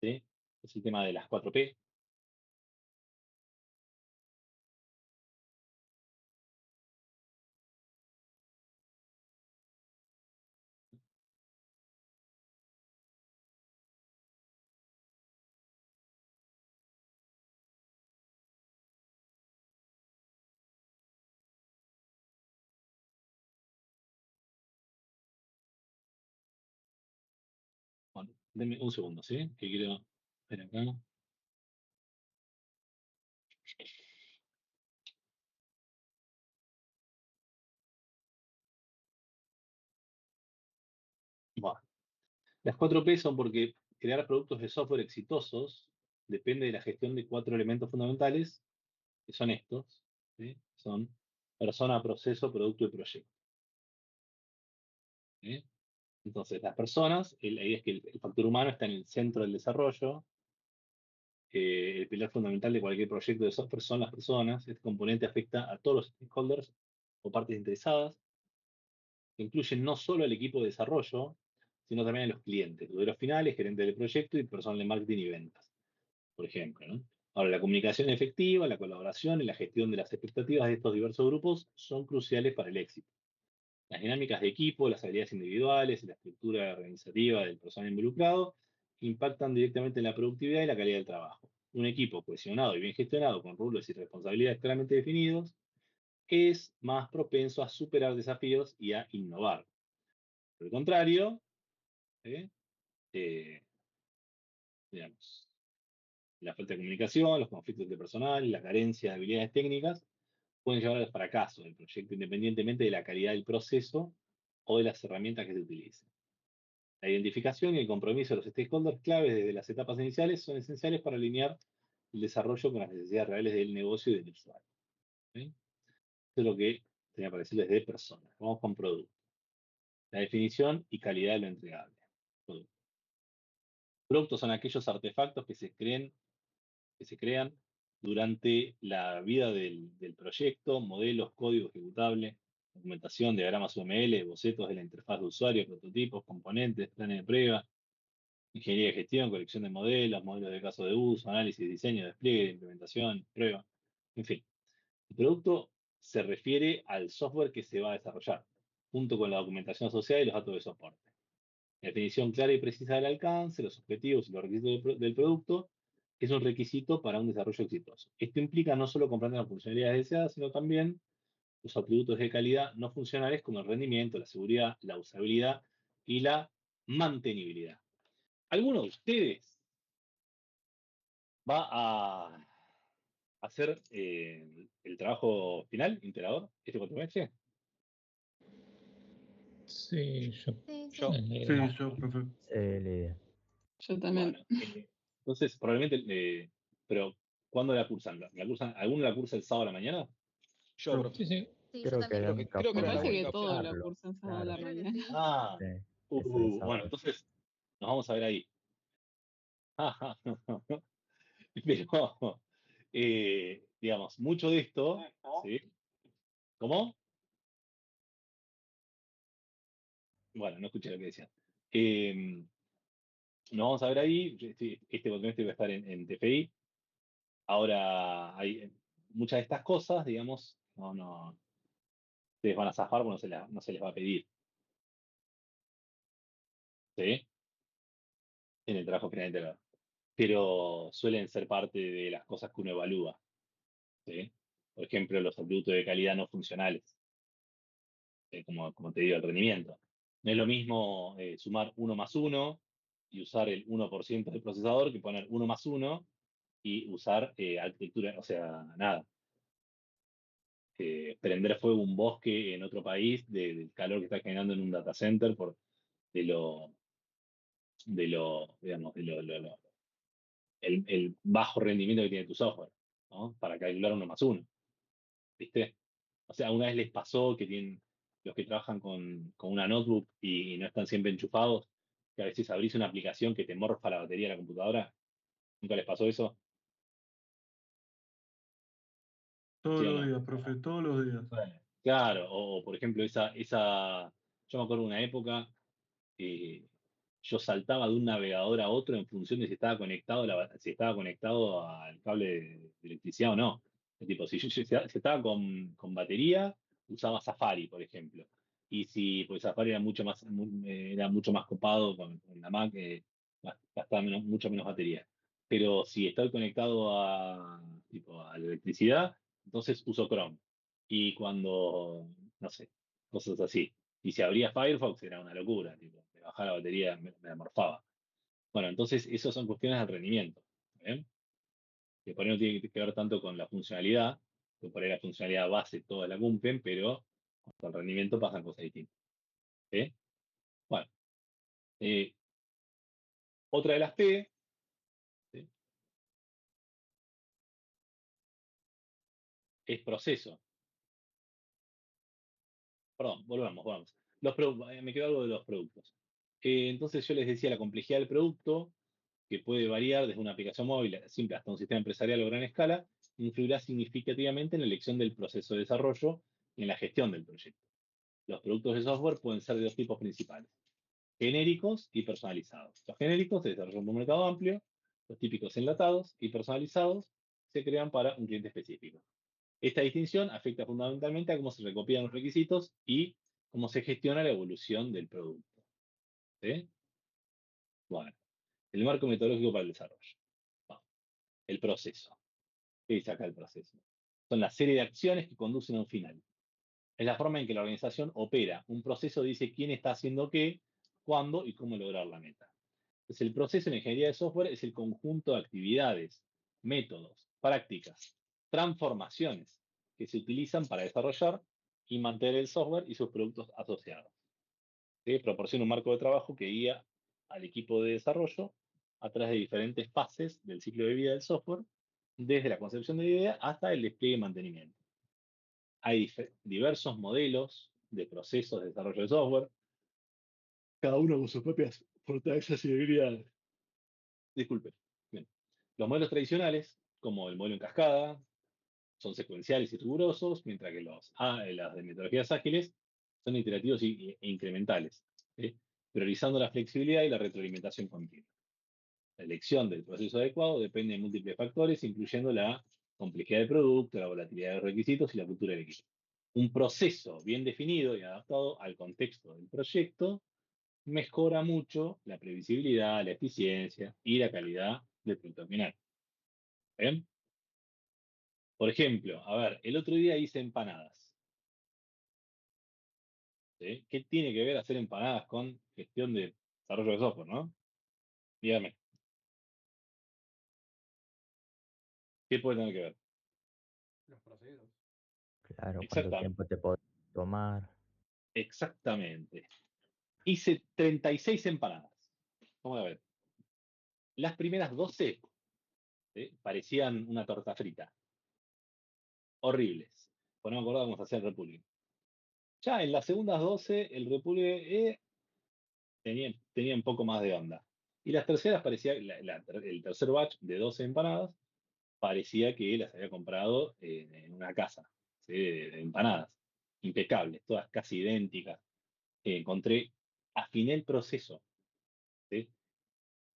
A: ¿sí? Es el tema de las 4P. Bueno, denme un segundo, ¿sí? Que quiero ver acá. Bueno, las 4P son porque crear productos de software exitosos depende de la gestión de 4 elementos fundamentales, que son estos, ¿sí? Son persona, proceso, producto y proyecto. ¿Sí? Entonces, las personas, la idea es que el factor humano está en el centro del desarrollo. El pilar fundamental de cualquier proyecto de software son las personas. Este componente afecta a todos los stakeholders o partes interesadas, que incluyen no solo al equipo de desarrollo, sino también a los clientes, los finales, gerentes del proyecto y personal de marketing y ventas, por ejemplo, ¿no? Ahora, la comunicación efectiva, la colaboración y la gestión de las expectativas de estos diversos grupos son cruciales para el éxito. Las dinámicas de equipo, las habilidades individuales y la estructura organizativa del personal involucrado impactan directamente en la productividad y la calidad del trabajo. Un equipo cohesionado y bien gestionado, con roles y responsabilidades claramente definidos, es más propenso a superar desafíos y a innovar. Por el contrario, ¿eh? Eh, digamos, la falta de comunicación, los conflictos de personal, la carencia de habilidades técnicas pueden llevar al fracaso del proyecto independientemente de la calidad del proceso o de las herramientas que se utilicen. La identificación y el compromiso de los stakeholders claves desde las etapas iniciales son esenciales para alinear el desarrollo con las necesidades reales del negocio y del usuario. ¿Sí? Esto es lo que tenía para decirles de personas. Vamos con producto. La definición y calidad de lo entregable. Producto. Productos son aquellos artefactos que se crean durante la vida del proyecto, modelos, código ejecutable, documentación, diagramas UML, bocetos de la interfaz de usuario, prototipos, componentes, planes de prueba, ingeniería de gestión, colección de modelos, modelos de caso de uso, análisis, diseño, despliegue, implementación, prueba, en fin. El producto se refiere al software que se va a desarrollar, junto con la documentación asociada y los datos de soporte. La definición clara y precisa del alcance, los objetivos y los requisitos del producto es un requisito para un desarrollo exitoso. Esto implica no solo comprender las funcionalidades deseadas, sino también los atributos de calidad no funcionales como el rendimiento, la seguridad, la usabilidad y la mantenibilidad. ¿Alguno de ustedes va a hacer el trabajo final, integrador, este cuatrimestre?
I: Sí, yo.
B: Sí,
C: Yo.
O: Sí, yo, profe.
F: Lidia.
N: Yo también.
A: Bueno, entonces probablemente, pero ¿cuándo la cursan? ¿Alguno la cursa el sábado a la mañana?
C: Yo,
O: Yo.
C: profe.
I: Sí, sí.
B: sí, yo
F: Creo que
B: también.
F: la
C: Creo que,
F: única
C: creo que
N: Me
C: era la
F: forma
N: parece
F: de
N: que
C: única
N: todos
C: opción.
N: la
F: curarlo,
N: cursan sábado a la
F: claro,
B: Creo que
N: mañana.
B: sí.
A: Ah,
F: sí, es el
A: bueno,
F: sábado.
A: entonces nos vamos a ver ahí. Pero, digamos, mucho de esto, ¿sí? ¿Cómo? Bueno, no escuché lo que decían. Nos vamos a ver ahí. Este cuatrimestre va a estar en TFI. Ahora, hay muchas de estas cosas, digamos, no, ustedes van a zafar porque no se les va a pedir, ¿sí? En el trabajo final integral. Pero suelen ser parte de las cosas que uno evalúa, ¿sí? Por ejemplo, los atributos de calidad no funcionales, como te digo, el rendimiento. No es lo mismo sumar 1 más 1 y usar el 1% del procesador que poner 1 más 1 y usar arquitectura, o sea, nada. Prender fuego un bosque en otro país del calor que está generando en un data center de lo, digamos, el bajo rendimiento que tiene tu software, ¿no? Para calcular 1 más 1, ¿viste? O sea, una vez les pasó que tienen los que trabajan con una notebook y no están siempre enchufados, que a veces abrís una aplicación que te morfa la batería de la computadora. ¿Nunca les pasó eso?
O: Todos
A: ¿Sí o
O: los
A: no?
O: días, profe, todos los días.
A: Bueno, claro, o por ejemplo, yo me acuerdo de una época, eh, yo saltaba de un navegador a otro en función de si estaba conectado, si estaba conectado al cable de electricidad o no. Es tipo, si estaba con batería, usaba Safari, por ejemplo. Y si, pues Safari era mucho más copado con la Mac, gastaba mucho menos batería. Pero si estoy conectado a la electricidad, entonces uso Chrome. Y cuando, no sé, cosas así. Y si abría Firefox era una locura, tipo, me bajaba la batería, me la morfaba. Bueno, entonces esas son cuestiones del rendimiento. ¿Bien? Que por ahí no tiene que ver tanto con la funcionalidad, que por ahí la funcionalidad base todas la cumplen, pero con el rendimiento pasan cosas distintas. ¿Sí? Bueno, eh, otra de las P, ¿sí? Es proceso. Perdón, volvamos. Me quedo algo de los productos. Entonces yo les decía la complejidad del producto, que puede variar desde una aplicación móvil simple hasta un sistema empresarial o gran escala, influirá significativamente en la elección del proceso de desarrollo y en la gestión del proyecto. Los productos de software pueden ser de dos tipos principales: genéricos y personalizados. Los genéricos se desarrollan por un mercado amplio, los típicos enlatados y personalizados se crean para un cliente específico. Esta distinción afecta fundamentalmente a cómo se recopilan los requisitos y cómo se gestiona la evolución del producto. ¿Sí? Bueno, el marco metodológico para el desarrollo. Bueno, el proceso. ¿Qué dice acá el proceso? Son la serie de acciones que conducen a un final. Es la forma en que la organización opera. Un proceso dice quién está haciendo qué, cuándo y cómo lograr la meta. Entonces, el proceso en ingeniería de software es el conjunto de actividades, métodos, prácticas, transformaciones que se utilizan para desarrollar y mantener el software y sus productos asociados. ¿Sí? Proporciona un marco de trabajo que guía al equipo de desarrollo a través de diferentes fases del ciclo de vida del software, desde la concepción de la idea hasta el despliegue y mantenimiento. Hay diversos modelos de procesos de desarrollo de software, cada uno con sus propias fortalezas y debilidades. Disculpe. Bien. Los modelos tradicionales, como el modelo en cascada, son secuenciales y rigurosos, mientras que las de metodologías ágiles son iterativos e incrementales, ¿sí? Priorizando la flexibilidad y la retroalimentación continua. La elección del proceso adecuado depende de múltiples factores, incluyendo la complejidad del producto, la volatilidad de los requisitos y la cultura del equipo. Un proceso bien definido y adaptado al contexto del proyecto mejora mucho la previsibilidad, la eficiencia y la calidad del producto final. ¿Bien? Por ejemplo, a ver, el otro día hice empanadas. ¿Sí? ¿Qué tiene que ver hacer empanadas con gestión de desarrollo de software, no? Dígame, ¿qué puede tener que ver?
E: Los procesos.
F: Claro, cuánto
A: Exactamente.
F: tiempo te puede tomar.
A: Exactamente. Hice 36 empanadas. Vamos a ver. Las primeras 12 parecían una torta frita. Horribles. Pues no me acordaba cómo se hacía el repulgue. Ya en las segundas 12, el repulgue tenía un poco más de onda. Y las terceras parecía, el tercer batch de 12 empanadas, parecía que las había comprado en una casa, ¿sí? De empanadas. Impecables, todas casi idénticas. Afiné el proceso. ¿Sí?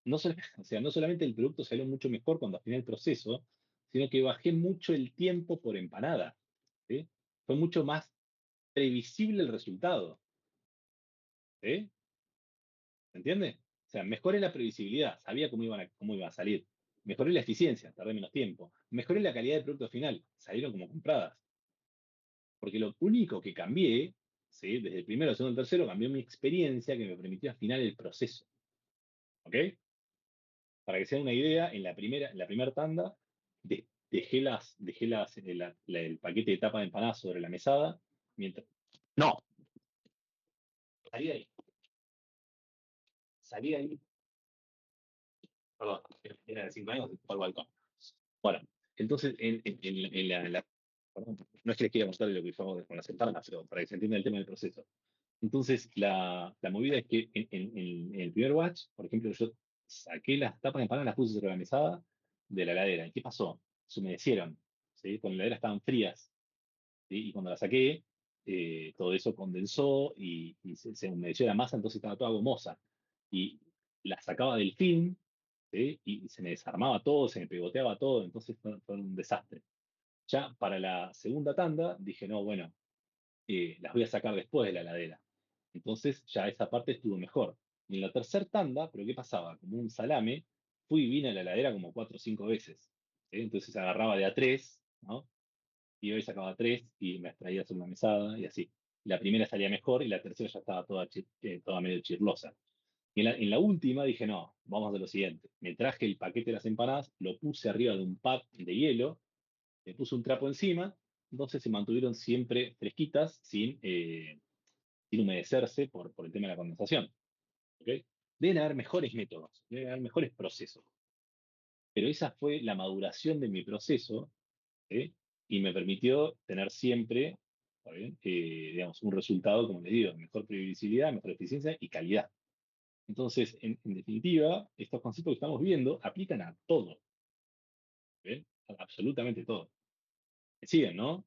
A: No solamente el producto salió mucho mejor cuando afiné el proceso, sino que bajé mucho el tiempo por empanada. ¿Sí? Fue mucho más previsible el resultado. ¿Sí? ¿Se entiende? O sea, mejoré la previsibilidad, sabía cómo iba a salir. Mejoré la eficiencia, tardé menos tiempo. Mejoré la calidad del producto final, salieron como compradas. Porque lo único que cambié, ¿sí? Desde el primero, segundo, tercero, cambió mi experiencia que me permitió afinar el proceso. ¿Ok? Para que se den una idea, en la primera tanda dejé el paquete de tapa de empanadas sobre la mesada. Mientras... ¡No! Salí de ahí. Salí de ahí. Perdón, era de 5 años, fue al balcón. Bueno, entonces, perdón, no es que les quiera mostrar lo que hicimos con las empanadas, pero para que se entienda el tema del proceso. Entonces, la movida es que en el primer batch, por ejemplo, yo saqué las tapas de empanadas, las puse sobre la mesada de la heladera. ¿Y qué pasó? Se humedecieron, ¿sí? Con la heladera estaban frías, ¿sí? Y cuando las saqué, todo eso condensó y se humedeció la masa, entonces estaba toda gomosa. Y la sacaba del film, ¿sí? Y se me desarmaba todo, se me pegoteaba todo, entonces fue un desastre. Ya para la segunda tanda dije, no, bueno, las voy a sacar después de la heladera. Entonces ya esa parte estuvo mejor. Y en la tercera tanda, pero ¿qué pasaba? Como un salame, fui y vine a la heladera como 4 o 5 veces. ¿Sí? Entonces agarraba de a 3, ¿no? Y hoy sacaba 3 y me extraía sobre una mesada y así. La primera salía mejor y la tercera ya estaba toda medio chirlosa. Y en la última dije, no, vamos a lo siguiente. Me traje el paquete de las empanadas, lo puse arriba de un pad de hielo, le puse un trapo encima, entonces se mantuvieron siempre fresquitas, sin humedecerse por el tema de la condensación. ¿Ok? Deben haber mejores métodos, deben haber mejores procesos. Pero esa fue la maduración de mi proceso, ¿sí? Y me permitió tener siempre, ¿está bien? Digamos, un resultado, como les digo, mejor previsibilidad, mejor eficiencia y calidad. Entonces, en definitiva, estos conceptos que estamos viendo aplican a todo, ¿bien? A absolutamente todo. Me siguen, ¿no?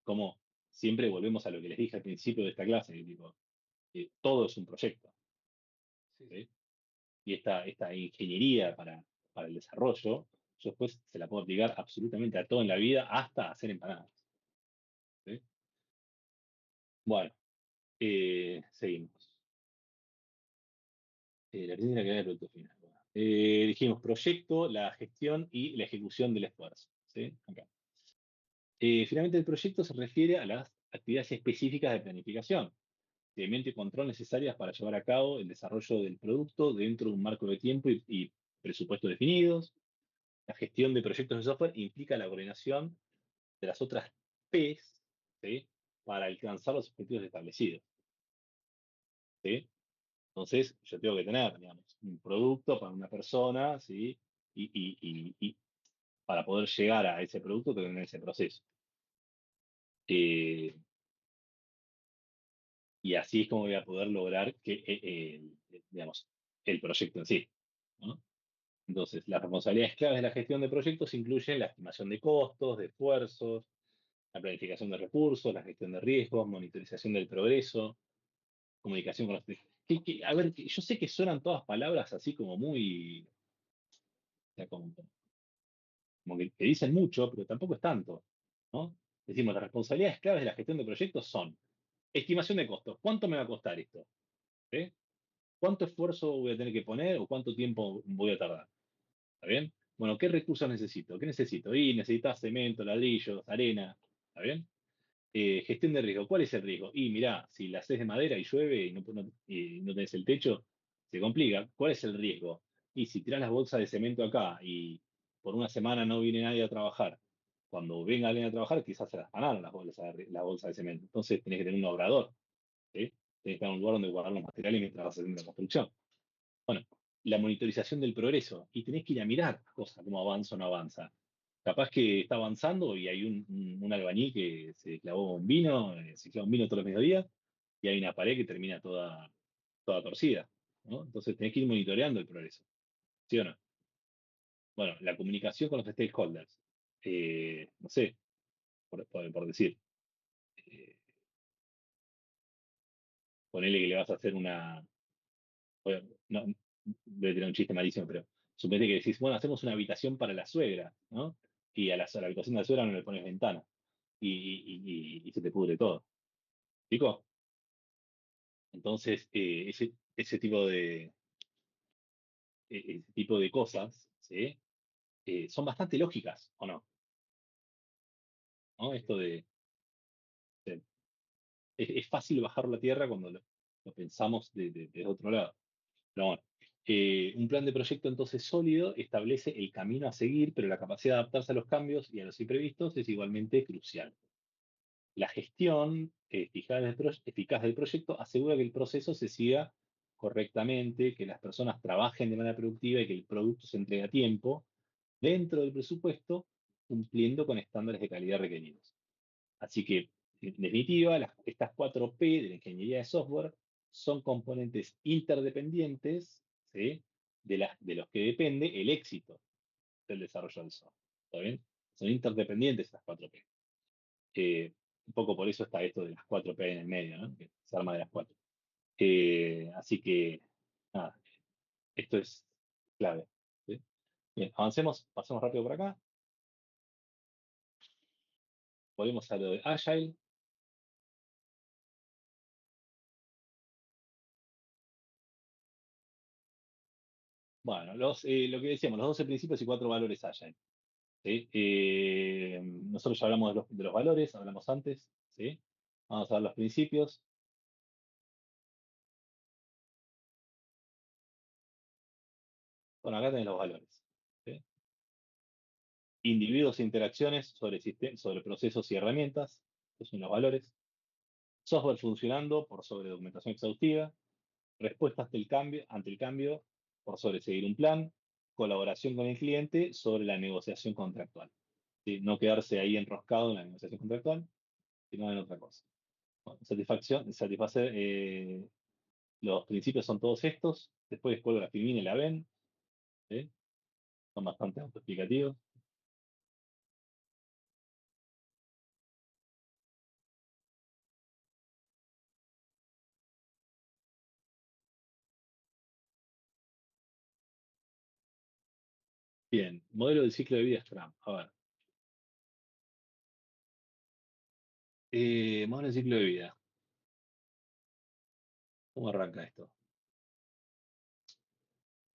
A: Como siempre volvemos a lo que les dije al principio de esta clase, que tipo, todo es un proyecto. ¿Sí? Y esta ingeniería para el desarrollo, yo después se la puedo aplicar absolutamente a todo en la vida, hasta hacer empanadas. ¿Sí? Bueno, seguimos. La eficiencia y la calidad del producto final. Bueno, dijimos proyecto, la gestión y la ejecución del esfuerzo. ¿Sí? Acá. Finalmente, el proyecto se refiere a las actividades específicas de planificación, seguimiento y control necesarias para llevar a cabo el desarrollo del producto dentro de un marco de tiempo y presupuesto definidos. La gestión de proyectos de software implica la coordinación de las otras P's, ¿sí? Para alcanzar los objetivos establecidos. ¿Sí? Entonces, yo tengo que tener, digamos, un producto para una persona, ¿sí? Y para poder llegar a ese producto, tengo que tener ese proceso. Eh, y así es como voy a poder lograr que, digamos, el proyecto en sí, ¿no? Entonces, las responsabilidades claves de la gestión de proyectos incluyen la estimación de costos, de esfuerzos, la planificación de recursos, la gestión de riesgos, monitorización del progreso, comunicación con los... A ver, yo sé que suenan todas palabras así como muy... O sea, como que dicen mucho, pero tampoco es tanto, ¿no? Decimos, las responsabilidades claves de la gestión de proyectos son estimación de costos. ¿Cuánto me va a costar esto? ¿Sí? ¿Cuánto esfuerzo voy a tener que poner o cuánto tiempo voy a tardar? ¿Está bien? Bueno, ¿qué recursos necesito? ¿Qué necesito? Y necesitas cemento, ladrillos, arena. ¿Está bien? Gestión de riesgo. ¿Cuál es el riesgo? Y mirá, si la haces de madera y llueve y no tenés el techo, se complica. ¿Cuál es el riesgo? Y si tirás las bolsas de cemento acá y por una semana no viene nadie a trabajar, cuando venga alguien a trabajar, quizás se las ganaron las bolsas de cemento. Entonces tenés que tener un obrador, ¿sí? Tenés que tener un lugar donde guardar los materiales mientras vas haciendo la construcción. Bueno, la monitorización del progreso. Y tenés que ir a mirar cosas, cómo avanza o no avanza. Capaz que está avanzando y hay un albañil que se clavó un vino, se clava un vino todos los mediodías, y hay una pared que termina toda torcida, ¿no? Entonces tenés que ir monitoreando el progreso. ¿Sí o no? Bueno, la comunicación con los stakeholders. No sé, por decir. Eh, Ponele que le vas a hacer bueno, no, voy a tirar un chiste malísimo, pero suponete que decís, bueno, hacemos una habitación para la suegra, ¿no? y a la habitación de la suegra no le pones ventana y se te pudre todo. ¿Explico? Entonces, ese tipo de cosas, ¿sí? Son bastante lógicas, ¿o no? ¿No? Esto es fácil bajar la tierra cuando lo pensamos de otro lado. Pero bueno, un plan de proyecto entonces sólido establece el camino a seguir, pero la capacidad de adaptarse a los cambios y a los imprevistos es igualmente crucial. La gestión eficaz del proyecto asegura que el proceso se siga correctamente, que las personas trabajen de manera productiva y que el producto se entregue a tiempo, dentro del presupuesto, cumpliendo con estándares de calidad requeridos. Así que, en definitiva, estas 4P de la ingeniería de software son componentes interdependientes, ¿sí? de los que depende el éxito del desarrollo del software. ¿Está bien? Son interdependientes estas 4P. Un poco por eso está esto de las 4P en el medio, ¿no? Que se arma de las 4. Así que, nada, esto es clave. ¿Sí? Bien, avancemos, pasemos rápido por acá. Volvemos a lo de Agile. Bueno, lo que decíamos, los 12 principios y 4 valores Agile. ¿Sí? Nosotros ya hablamos de los valores, hablamos antes. ¿Sí? Vamos a ver los principios. Bueno, acá tenés los valores. ¿Sí? Individuos e interacciones sobre procesos y herramientas. Esos son los valores. Software funcionando por sobre documentación exhaustiva. Respuesta ante el cambio por sobre seguir un plan. Colaboración con el cliente sobre la negociación contractual. ¿Sí? No quedarse ahí enroscado en la negociación contractual, sino en otra cosa. Bueno, satisfacer los principios son todos estos. Después cuelgo la filmina y la ven. ¿Sí? Son bastante autoexplicativos. Bien, modelo de ciclo de vida Scrum. A ver. Modelo de ciclo de vida. ¿Cómo arranca esto?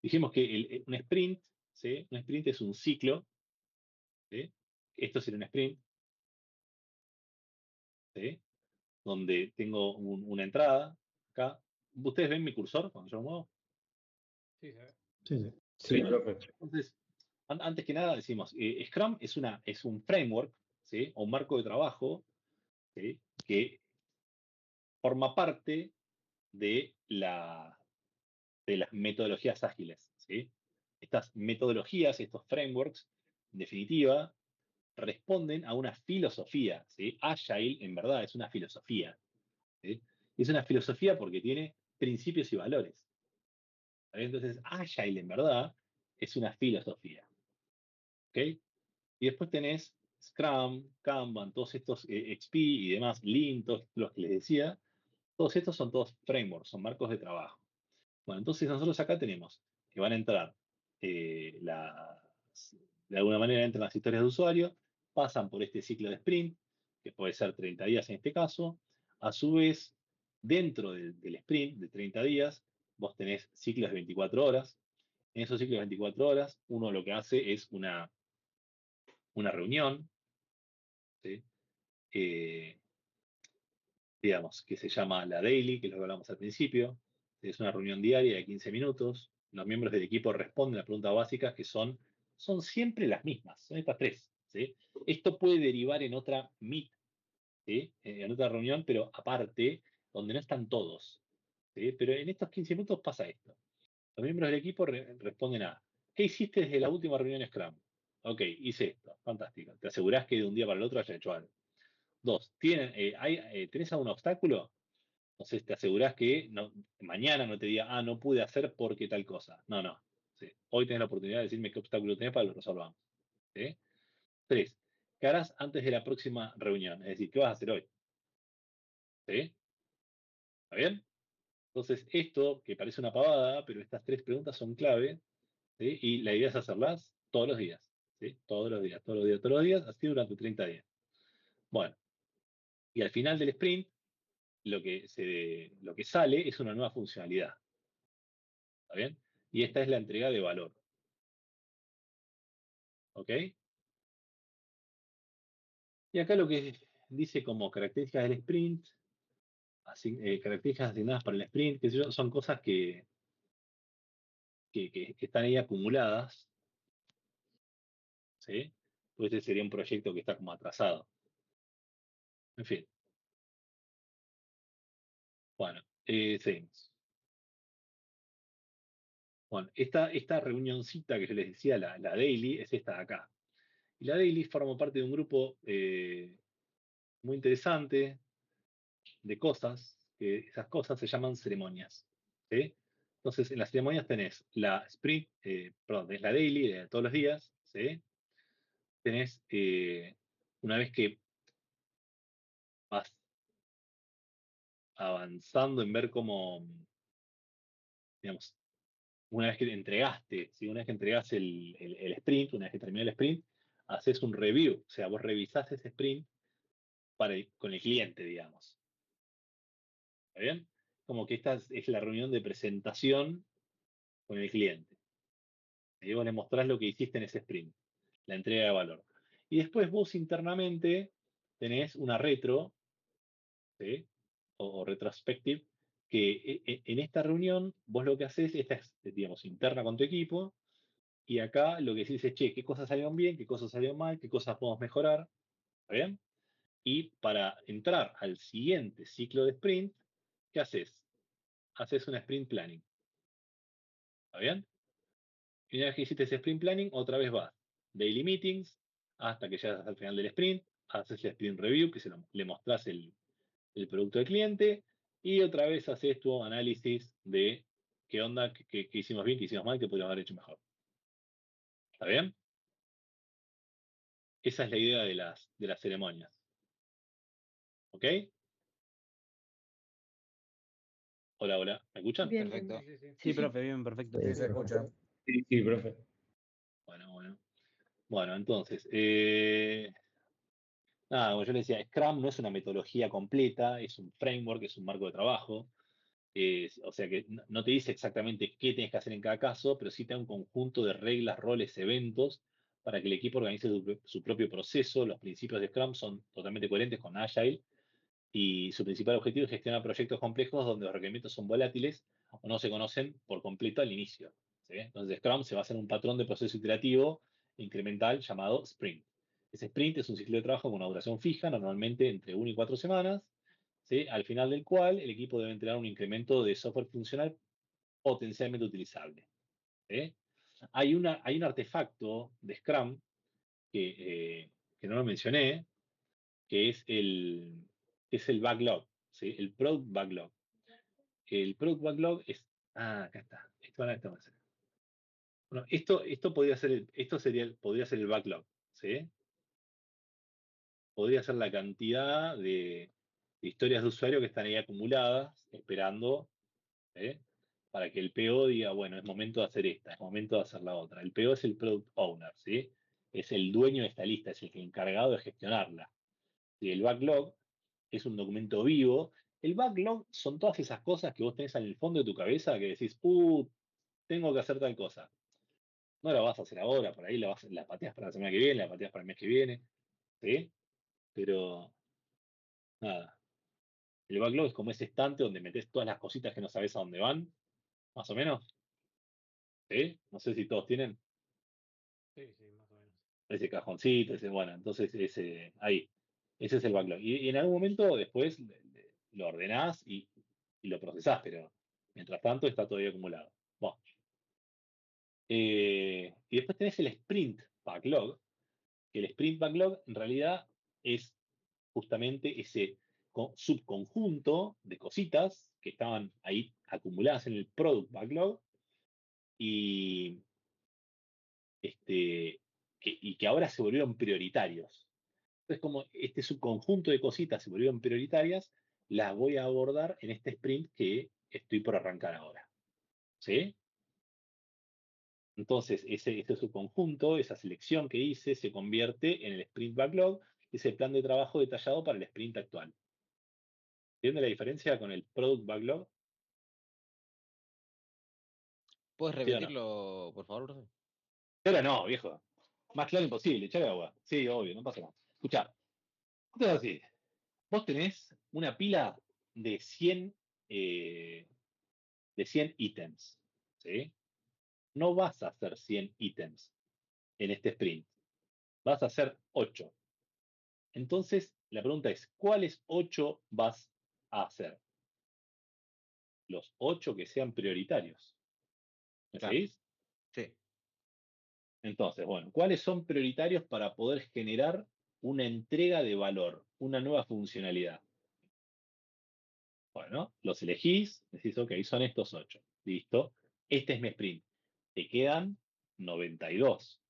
A: Dijimos que un sprint, ¿sí? Un sprint es un ciclo. ¿Sí? Esto sería un sprint. ¿Sí? Donde tengo una entrada acá. ¿Ustedes ven mi cursor cuando yo lo muevo?
E: Sí, se ve.
O: Sí.
A: Sí, entonces, antes que nada decimos, Scrum es un framework, ¿sí? O un marco de trabajo, ¿sí? Que forma parte de las metodologías ágiles, ¿sí? Estas metodologías, estos frameworks, en definitiva, responden a una filosofía, ¿sí? Agile, en verdad, es una filosofía, ¿sí? Es una filosofía porque tiene principios y valores. ¿Sí? Entonces, Agile, en verdad, es una filosofía. ¿Ok? Y después tenés Scrum, Kanban, todos estos XP y demás, Lean, todos los que les decía, todos estos son todos frameworks, son marcos de trabajo. Bueno, entonces nosotros acá tenemos que van a entrar, de alguna manera entran las historias de usuario, pasan por este ciclo de sprint, que puede ser 30 días en este caso. A su vez, dentro del sprint de 30 días, vos tenés ciclos de 24 horas. En esos ciclos de 24 horas, uno lo que hace es una reunión, ¿sí? Digamos, que se llama la daily, que es lo que hablamos al principio. Es una reunión diaria de 15 minutos. Los miembros del equipo responden a preguntas básicas que son siempre las mismas, son estas tres. ¿Sí? Esto puede derivar en otra meet, ¿sí? En otra reunión, pero aparte, donde no están todos. ¿Sí? Pero en estos 15 minutos pasa esto. Los miembros del equipo responden a, ¿qué hiciste desde la última reunión Scrum? Ok, hice esto, fantástico. Te asegurás que de un día para el otro haya hecho algo. Dos, ¿tenés algún obstáculo? Entonces te asegurás que mañana no te diga, no pude hacer porque tal cosa. No, no. ¿Sí? Hoy tenés la oportunidad de decirme qué obstáculo tenés para que lo resolvamos. ¿Sí? Tres, ¿qué harás antes de la próxima reunión? Es decir, ¿qué vas a hacer hoy? ¿Sí? ¿Está bien? Entonces, esto, que parece una pavada, pero estas tres preguntas son clave, ¿sí? Y la idea es hacerlas todos los días. ¿sí? Todos los días, todos los días, todos los días, así durante 30 días. Bueno, y al final del sprint, lo que sale es una nueva funcionalidad. ¿Está bien? Y esta es la entrega de valor. ¿Ok? Y acá lo que dice como características del sprint, características asignadas para el sprint, que son cosas que están ahí acumuladas, ¿sí? Pues este sería un proyecto que está como atrasado. En fin. Bueno, seguimos. Bueno, esta reunioncita que yo les decía, la daily, es esta de acá. Y la daily forma parte de un grupo muy interesante de cosas, que esas cosas se llaman ceremonias. ¿Sí? Entonces, en las ceremonias tenés la sprint, perdón, tenés la daily de todos los días, ¿sí? Tenés, una vez que vas avanzando en ver cómo, digamos, una vez que entregaste, ¿sí? Una vez que entregás el sprint, una vez que terminó el sprint, haces un review, o sea, vos revisás ese sprint con el cliente, digamos. ¿Está bien? Como que esta es la reunión de presentación con el cliente. Y vos le mostrás lo que hiciste en ese sprint, la entrega de valor. Y después vos internamente tenés una retro, ¿sí? O retrospective, que en esta reunión vos lo que haces, esta es, digamos, interna con tu equipo, y acá lo que decís es, che, qué cosas salieron bien, qué cosas salieron mal, qué cosas podemos mejorar, ¿está bien? Y para entrar al siguiente ciclo de sprint, ¿qué haces? Haces un sprint planning, ¿está bien? Y una vez que hiciste ese sprint planning, otra vez vas, daily meetings, hasta que llegas al final del sprint, haces el sprint review, que le mostrás el producto del cliente, y otra vez haces tu análisis de qué onda, qué hicimos bien, qué hicimos mal, qué podríamos haber hecho mejor. ¿Está bien? Esa es la idea de las ceremonias. ¿Ok? Hola, hola. ¿Me escuchan?
P: Bien,
C: Perfecto.
Q: Sí, profe, bien, perfecto.
F: Sí,
R: Se escucha.
O: Sí, profe.
A: Bueno. Bueno, entonces, nada, como yo le decía, Scrum no es una metodología completa, es un framework, es un marco de trabajo. O sea que no te dice exactamente qué tienes que hacer en cada caso, pero sí te da un conjunto de reglas, roles, eventos para que el equipo organice su propio proceso. Los principios de Scrum son totalmente coherentes con Agile y su principal objetivo es gestionar proyectos complejos donde los requerimientos son volátiles o no se conocen por completo al inicio. ¿Sí? Entonces Scrum se basa en un patrón de proceso iterativo incremental llamado Sprint. Ese Sprint es un ciclo de trabajo con una duración fija, normalmente entre 1 y 4 semanas, ¿sí? Al final del cual el equipo debe entregar un incremento de software funcional potencialmente utilizable. ¿Sí? Hay un artefacto de Scrum que no lo mencioné, que es el backlog, ¿sí? El product backlog. El product backlog es. Acá está. Bueno, esto podría ser podría ser el backlog, ¿sí? Podría ser la cantidad de historias de usuario que están ahí acumuladas, esperando, ¿sí? Para que el PO diga, bueno, es momento de hacer esta, es momento de hacer la otra. El PO es el product owner, ¿sí? Es el dueño de esta lista, es el encargado de gestionarla. Y el backlog es un documento vivo. El backlog son todas esas cosas que vos tenés en el fondo de tu cabeza que decís, tengo que hacer tal cosa. No la vas a hacer ahora, por ahí la pateas para la semana que viene, la pateas para el mes que viene, ¿sí? Pero, nada. El backlog es como ese estante donde metes todas las cositas que no sabes a dónde van, más o menos, ¿sí? No sé si todos tienen
E: Sí, más o menos.
A: ese cajoncito, bueno, entonces ahí. Ese es el backlog. Y en algún momento después lo ordenás y lo procesás, pero mientras tanto está todavía acumulado. Bueno. Y después tenés el sprint backlog, que el sprint backlog en realidad es justamente ese subconjunto de cositas que estaban ahí acumuladas en el product backlog y, que ahora se volvieron prioritarios. Entonces, como este subconjunto de cositas se volvieron prioritarias, las voy a abordar en este sprint que estoy por arrancar ahora. ¿Sí? Entonces, ese subconjunto, esa selección que hice, se convierte en el sprint backlog, que es el plan de trabajo detallado para el sprint actual. ¿Entiende la diferencia con el product backlog?
C: ¿Puedes
A: ¿Sí o no?
C: repetirlo, por favor, profe?
A: Ahora no, viejo. Más claro imposible, echale agua. Sí, obvio, no pasa nada. Escuchá, esto es así. Vos tenés una pila de 100, de 100 ítems, ¿sí? No vas a hacer 100 ítems en este sprint. Vas a hacer 8. Entonces, la pregunta es, ¿cuáles 8 vas a hacer? Los 8 que sean prioritarios. ¿Me
C: Claro,
A: seguís?
C: sí.
A: Entonces, bueno, ¿cuáles son prioritarios para poder generar una entrega de valor, una nueva funcionalidad? Bueno, los elegís, decís, ok, son estos 8. Listo. Este es mi sprint. Te quedan 92.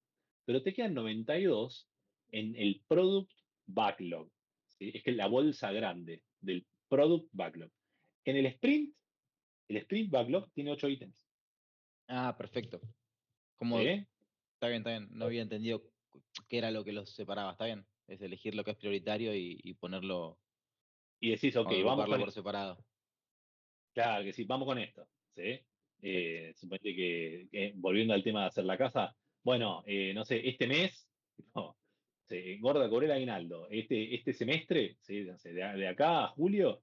A: Pero te quedan 92 en el Product Backlog. ¿Sí? Es que la bolsa grande del Product Backlog. En el Sprint Backlog tiene 8 ítems.
C: Ah, perfecto. Como,
A: ¿Sí?
C: está bien. No había entendido qué era lo que los separaba. Está bien. Es elegir lo que es prioritario y ponerlo,
A: Y decís, ok, vamos
C: agruparlo
A: con
C: por
A: esto.
C: separado.
A: Claro que sí, vamos con esto. ¿Sí? Suponete que, volviendo al tema de hacer la casa, bueno, no sé, este mes, no, sí, gorda, cobré el aguinaldo. Este semestre, ¿sí? No sé, de acá a julio,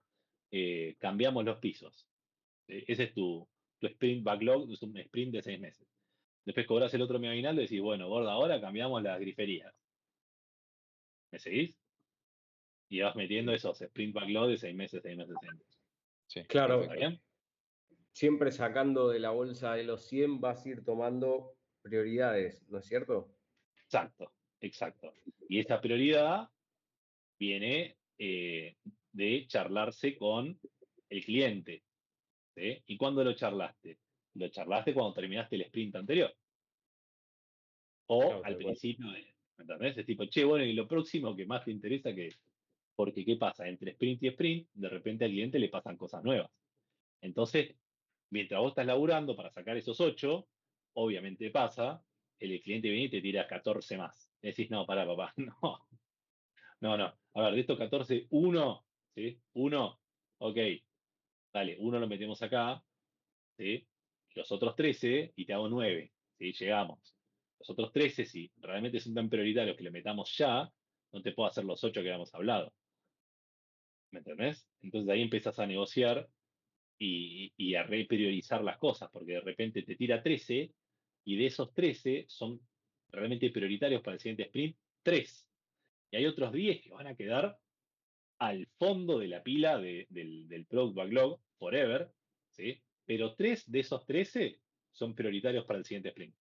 A: cambiamos los pisos. ¿Sí? Ese es tu sprint backlog, es un sprint de 6 meses. Después cobras el otro mes aguinaldo y decís, bueno, gorda, ahora cambiamos las griferías. ¿Me seguís? Y vas metiendo esos sprint backlog de 6 meses, 6 meses, 6 meses.
C: Sí,
Q: Claro,
A: ¿Está bien?
Q: siempre sacando de la bolsa de los 100 vas a ir tomando prioridades, ¿no es cierto?
A: Exacto, exacto. Y esa prioridad viene de charlarse con el cliente. ¿Sí? ¿Y cuándo lo charlaste? Lo charlaste cuando terminaste el sprint anterior. O
Q: Claro,
A: al
Q: tal cual.
A: principio ¿me entendés? Es tipo, che, bueno, y lo próximo que más te interesa que. Porque, ¿qué pasa? Entre sprint y sprint, de repente al cliente le pasan cosas nuevas. Entonces, mientras vos estás laburando para sacar esos 8, obviamente pasa, el cliente viene y te tira 14 más. Decís, no, pará, papá, no. No, no. A ver, de estos 14, uno, ¿sí? Uno, ok, dale, uno lo metemos acá, ¿sí? Los otros 13, y te hago 9, ¿sí? Llegamos. Los otros 13, si realmente son tan prioritarios que le metamos ya, no te puedo hacer los 8 que habíamos hablado. ¿Me entendés? Entonces ahí empiezas a negociar y a repriorizar las cosas, porque de repente te tira 13, y de esos 13 son realmente prioritarios para el siguiente sprint, 3. Y hay otros 10 que van a quedar al fondo de la pila del Product Backlog forever, ¿sí? Pero 3 de esos 13 son prioritarios para el siguiente sprint.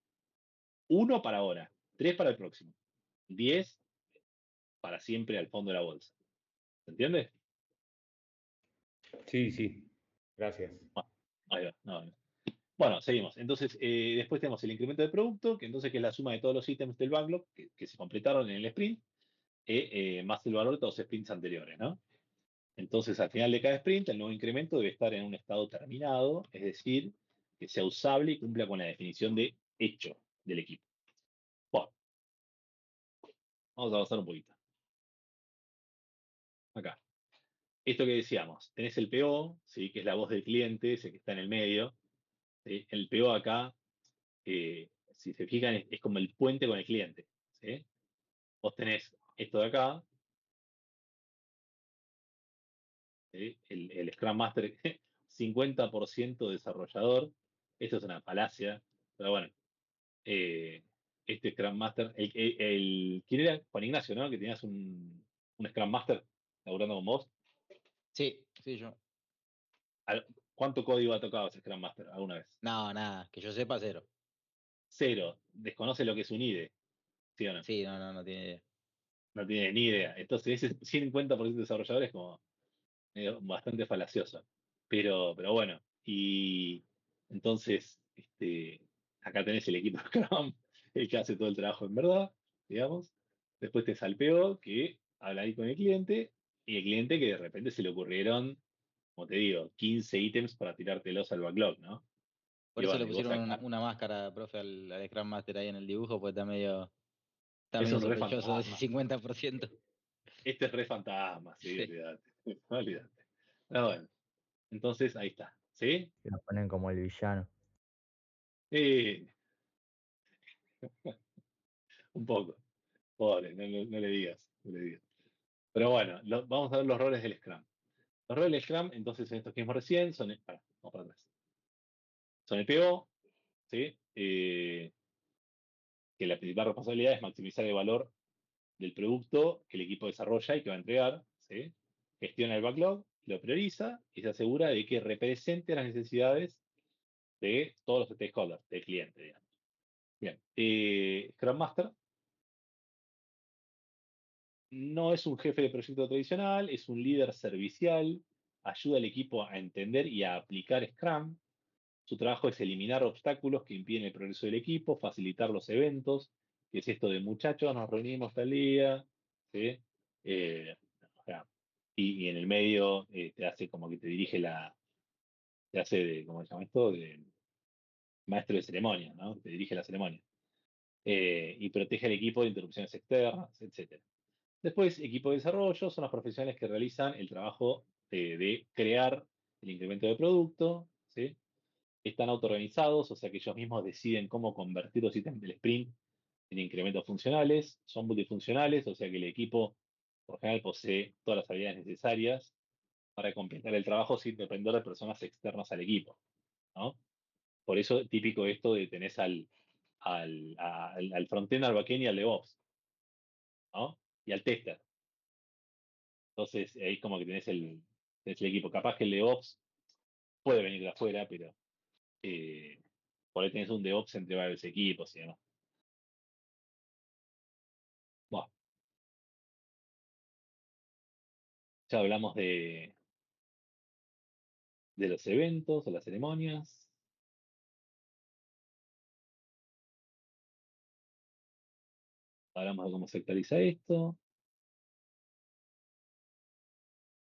A: 1 para ahora, 3 para el próximo, 10 para siempre al fondo de la bolsa. ¿Se entiende?
Q: Sí, gracias.
A: Bueno, ahí va, no. Bueno, seguimos. Entonces, después tenemos el incremento de producto, que entonces que es la suma de todos los ítems del backlog que se completaron en el sprint, más el valor de todos los sprints anteriores, ¿no? Entonces, al final de cada sprint, el nuevo incremento debe estar en un estado terminado, es decir, que sea usable y cumpla con la definición de hecho del equipo. Bueno, vamos a avanzar un poquito. Acá. Esto que decíamos, tenés el PO, ¿sí? Que es la voz del cliente, ese que está en el medio. ¿Sí? El PO acá, si se fijan, es como el puente con el cliente. ¿Sí? Vos tenés esto de acá, ¿sí? El Scrum Master 50% desarrollador. Esto es una falacia, pero bueno, este Scrum Master, ¿quién era? Juan Ignacio, ¿no? Que tenías un Scrum Master laburando con vos.
C: Sí, yo.
A: ¿Cuánto código ha tocado ese Scrum Master alguna vez?
C: No, nada, que yo sepa, 0.
A: 0. Desconoce lo que es un IDE, ¿sí o no?
C: Sí, no tiene idea.
A: No tiene ni idea. Entonces, ese 50% desarrollador es como bastante falacioso. Pero bueno, y entonces, acá tenés el equipo Scrum, el que hace todo el trabajo en verdad, digamos. Después te salpeo que habla ahí con el cliente, y el cliente que de repente se le ocurrieron, como te digo, 15 ítems para tirártelos al backlog, ¿no?
C: Por
A: Y
C: eso
A: bueno,
C: le
A: y vos
C: pusieron
A: acá,
C: una máscara, profe, al Scrum Master ahí en el dibujo, pues está
A: es
C: medio
A: un re
C: sospechoso de ese
A: fantasma.
C: 50%.
A: Este es re fantasma, sí,
C: Sí.
A: olvídate. Olvídate. Pero bueno, entonces ahí está. ¿Sí?
F: Que lo ponen como el villano.
A: Eh, un poco. Pobre, no le digas, no le digas. Pero bueno, vamos a ver los roles del Scrum. Los roles del Scrum, entonces, en estos que vimos recién, son. Vamos para atrás. Son el PO, ¿sí? Que la principal responsabilidad es maximizar el valor del producto que el equipo desarrolla y que va a entregar, ¿sí? Gestiona el backlog, lo prioriza y se asegura de que represente las necesidades de todos los stakeholders, del cliente, digamos. Bien. Scrum Master no es un jefe de proyecto tradicional, es un líder servicial, ayuda al equipo a entender y a aplicar Scrum. Su trabajo es eliminar obstáculos que impiden el progreso del equipo, facilitar los eventos, que es esto de muchachos, nos reunimos tal día, ¿sí? O sea, y en el medio te hace como que te dirige te hace de, ¿cómo se llama esto? De maestro de ceremonia, ¿no? Te dirige la ceremonia. Y protege al equipo de interrupciones externas, etc. Después, equipo de desarrollo son los profesionales que realizan el trabajo de crear el incremento de producto, ¿sí? Están autoorganizados, o sea que ellos mismos deciden cómo convertir los ítems del sprint en incrementos funcionales. Son multifuncionales, o sea que el equipo, por general, posee todas las habilidades necesarias para completar el trabajo sin depender de personas externas al equipo, ¿no? Por eso, típico esto de tenés al frontend, al backend y al DevOps, ¿no? Y al tester. Entonces, ahí como que tenés el equipo. Capaz que el DevOps puede venir de afuera, pero por ahí tenés un DevOps entre varios equipos y demás. Bueno, ya hablamos de los eventos o las ceremonias. Hablamos de cómo se actualiza esto.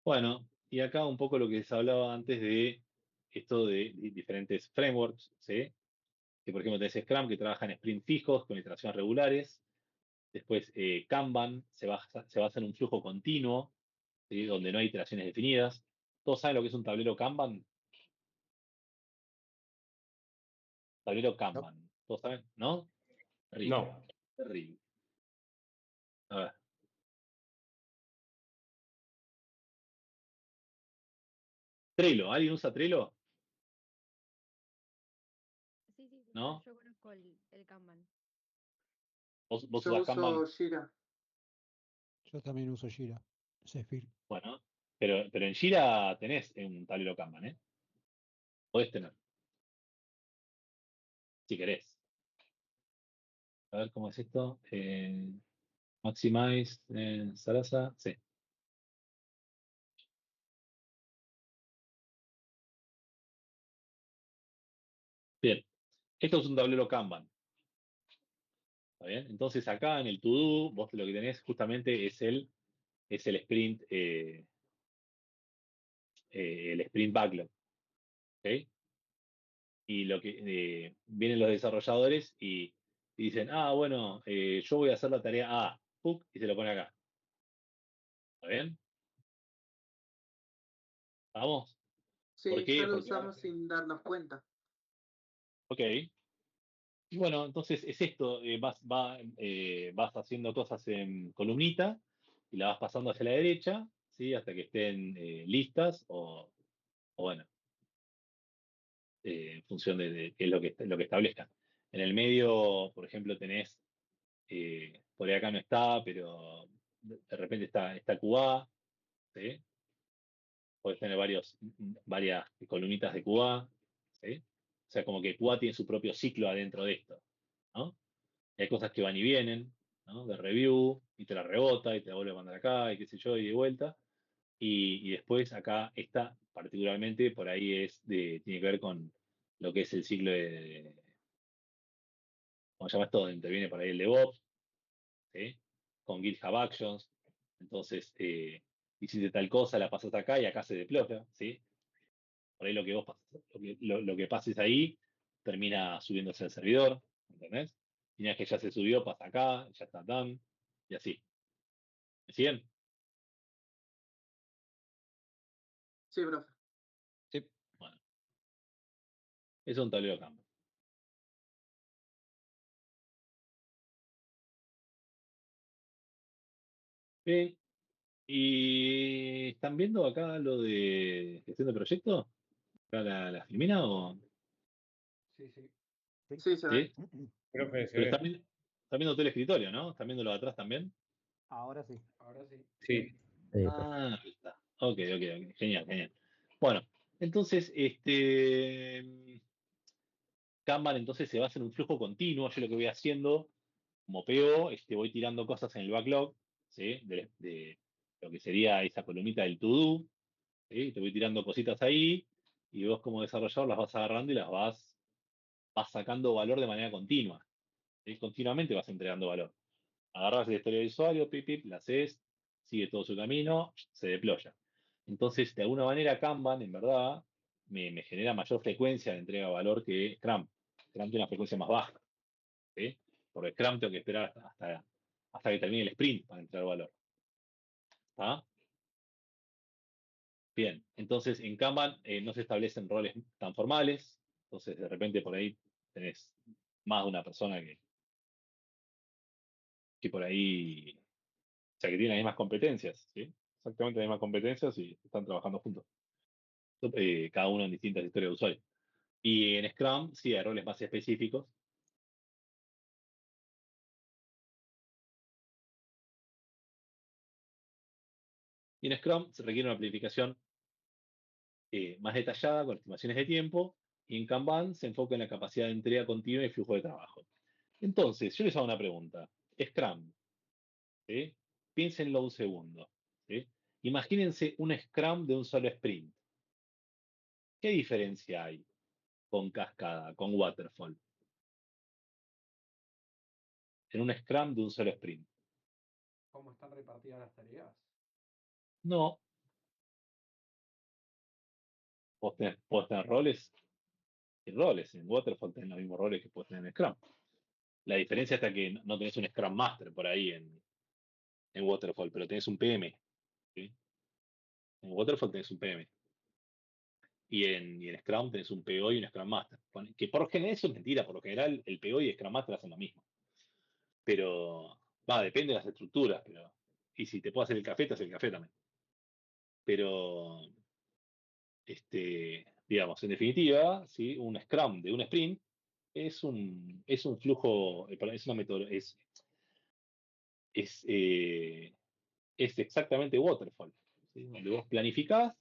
A: Bueno, y acá un poco lo que se hablaba antes de esto de diferentes frameworks, ¿sí? Que por ejemplo tenés Scrum que trabaja en sprint fijos con iteraciones regulares. Después Kanban se basa en un flujo continuo, ¿sí? Donde no hay iteraciones definidas. ¿Todos saben lo que es un tablero Kanban? Tablero Kanban. ¿Todos saben? ¿No? Terrible.
Q: No.
A: Terrible. A ver. Trello. ¿Alguien usa Trello?
B: Sí, sí,
A: ¿No?
B: yo conozco el Kanban.
A: ¿Vos
L: Yo
A: usás Kanban?
L: uso Jira.
E: Yo también uso Jira. Zephyr.
A: Bueno, pero en Jira tenés un tablero Kanban, ¿eh? Podés tener, si querés. A ver cómo es esto. Maximize, Sarasa, sí. Bien, esto es un tablero Kanban. ¿Está bien? Entonces acá en el to-do, vos lo que tenés justamente es el sprint, el sprint backlog. ¿Ok? Y lo que vienen los desarrolladores y dicen, bueno, yo voy a hacer la tarea A, ¡puc! Y se lo pone acá. ¿Está bien? ¿Vamos? ¿Por
L: Sí, ya
A: qué?
L: lo
A: Porque,
L: usamos sin darnos cuenta.
A: ok. Y bueno, entonces es esto, vas haciendo cosas en columnita y la vas pasando hacia la derecha, ¿sí? Hasta que estén listas o bueno, en función de qué es lo que establezcan. En el medio, por ejemplo, tenés, por ahí acá no está, pero de repente está QA, ¿sí? Puedes tener varias columnitas de QA, ¿sí? O sea, como que QA tiene su propio ciclo adentro de esto, ¿no? Hay cosas que van y vienen, ¿no? De review, y te la rebota, y te la vuelve a mandar acá, y qué sé yo, y de vuelta. Y después acá esta, particularmente, por ahí tiene que ver con lo que es el ciclo ¿cómo se llama esto? Donde interviene por ahí el DevOps, ¿sí? Con GitHub Actions. Entonces, hiciste tal cosa, la pasas acá y acá se deploya, ¿sí? Por ahí lo que vos lo que pases ahí termina subiéndose al servidor, ¿entendés? Y una vez que ya se subió, pasa acá, ya está done, y así. ¿Me siguen?
L: Sí, profe.
C: Sí.
A: Bueno, eso es un tablero Kanban. Bien. ¿Y están viendo acá lo de gestión de proyectos? ¿Acá la Filmina o...?
E: Sí, sí.
L: Sí, se ve.
A: ¿Sí?
Q: Profe, se
A: Pero
Q: ve.
A: están viendo todo el escritorio, ¿no? ¿Están viendo lo de atrás también?
E: Ahora sí. Ahora sí.
Q: Sí.
F: Sí, profe.
A: Ah, ahí está. Ok. Genial, genial. Bueno, entonces, Kanban entonces se basa en un flujo continuo. Yo lo que voy haciendo, como PO, voy tirando cosas en el backlog, ¿sí? De lo que sería esa columnita del to-do, ¿sí? Te voy tirando cositas ahí, y vos como desarrollador las vas agarrando y las vas sacando valor de manera continua, ¿sí? Continuamente vas entregando valor. Agarras la historia del usuario, pip, la haces, sigue todo su camino, se deploya. Entonces, de alguna manera, Kanban, en verdad, me genera mayor frecuencia de entrega de valor que Scrum. Scrum tiene una frecuencia más baja, ¿sí? Porque Scrum tengo que esperar hasta que termine el sprint para entregar valor. ¿Está? Bien, entonces en Kanban no se establecen roles tan formales, entonces de repente por ahí tenés más de una persona que por ahí, o sea, que tiene las mismas competencias, ¿sí? Exactamente las mismas competencias y están trabajando juntos. Cada uno en distintas historias de usuario. Y en Scrum sí hay roles más específicos. Y en Scrum se requiere una planificación más detallada con estimaciones de tiempo. Y en Kanban se enfoca en la capacidad de entrega continua y flujo de trabajo. Entonces, yo les hago una pregunta. Scrum, ¿sí? Piénsenlo un segundo, ¿sí? Imagínense un Scrum de un solo sprint. ¿Qué diferencia hay con cascada, con waterfall? En un Scrum de un solo sprint.
E: ¿Cómo están repartidas las tareas?
A: No, podés tener roles y roles. En waterfall tenés los mismos roles que podés tener en Scrum. La diferencia está que no tenés un Scrum Master por ahí en waterfall, pero tenés un PM, ¿sí? En waterfall tenés un PM. Y en Scrum tenés un PO y un Scrum Master. Que por lo general eso es mentira, por lo general el PO y el Scrum Master hacen lo mismo. Pero, depende de las estructuras, pero. Y si te puedo hacer el café, te hace el café también. Pero, digamos, en definitiva, ¿sí? Un Scrum de un sprint es un flujo, es una metodología, es, eh, es exactamente waterfall, ¿sí? Donde vos planificás,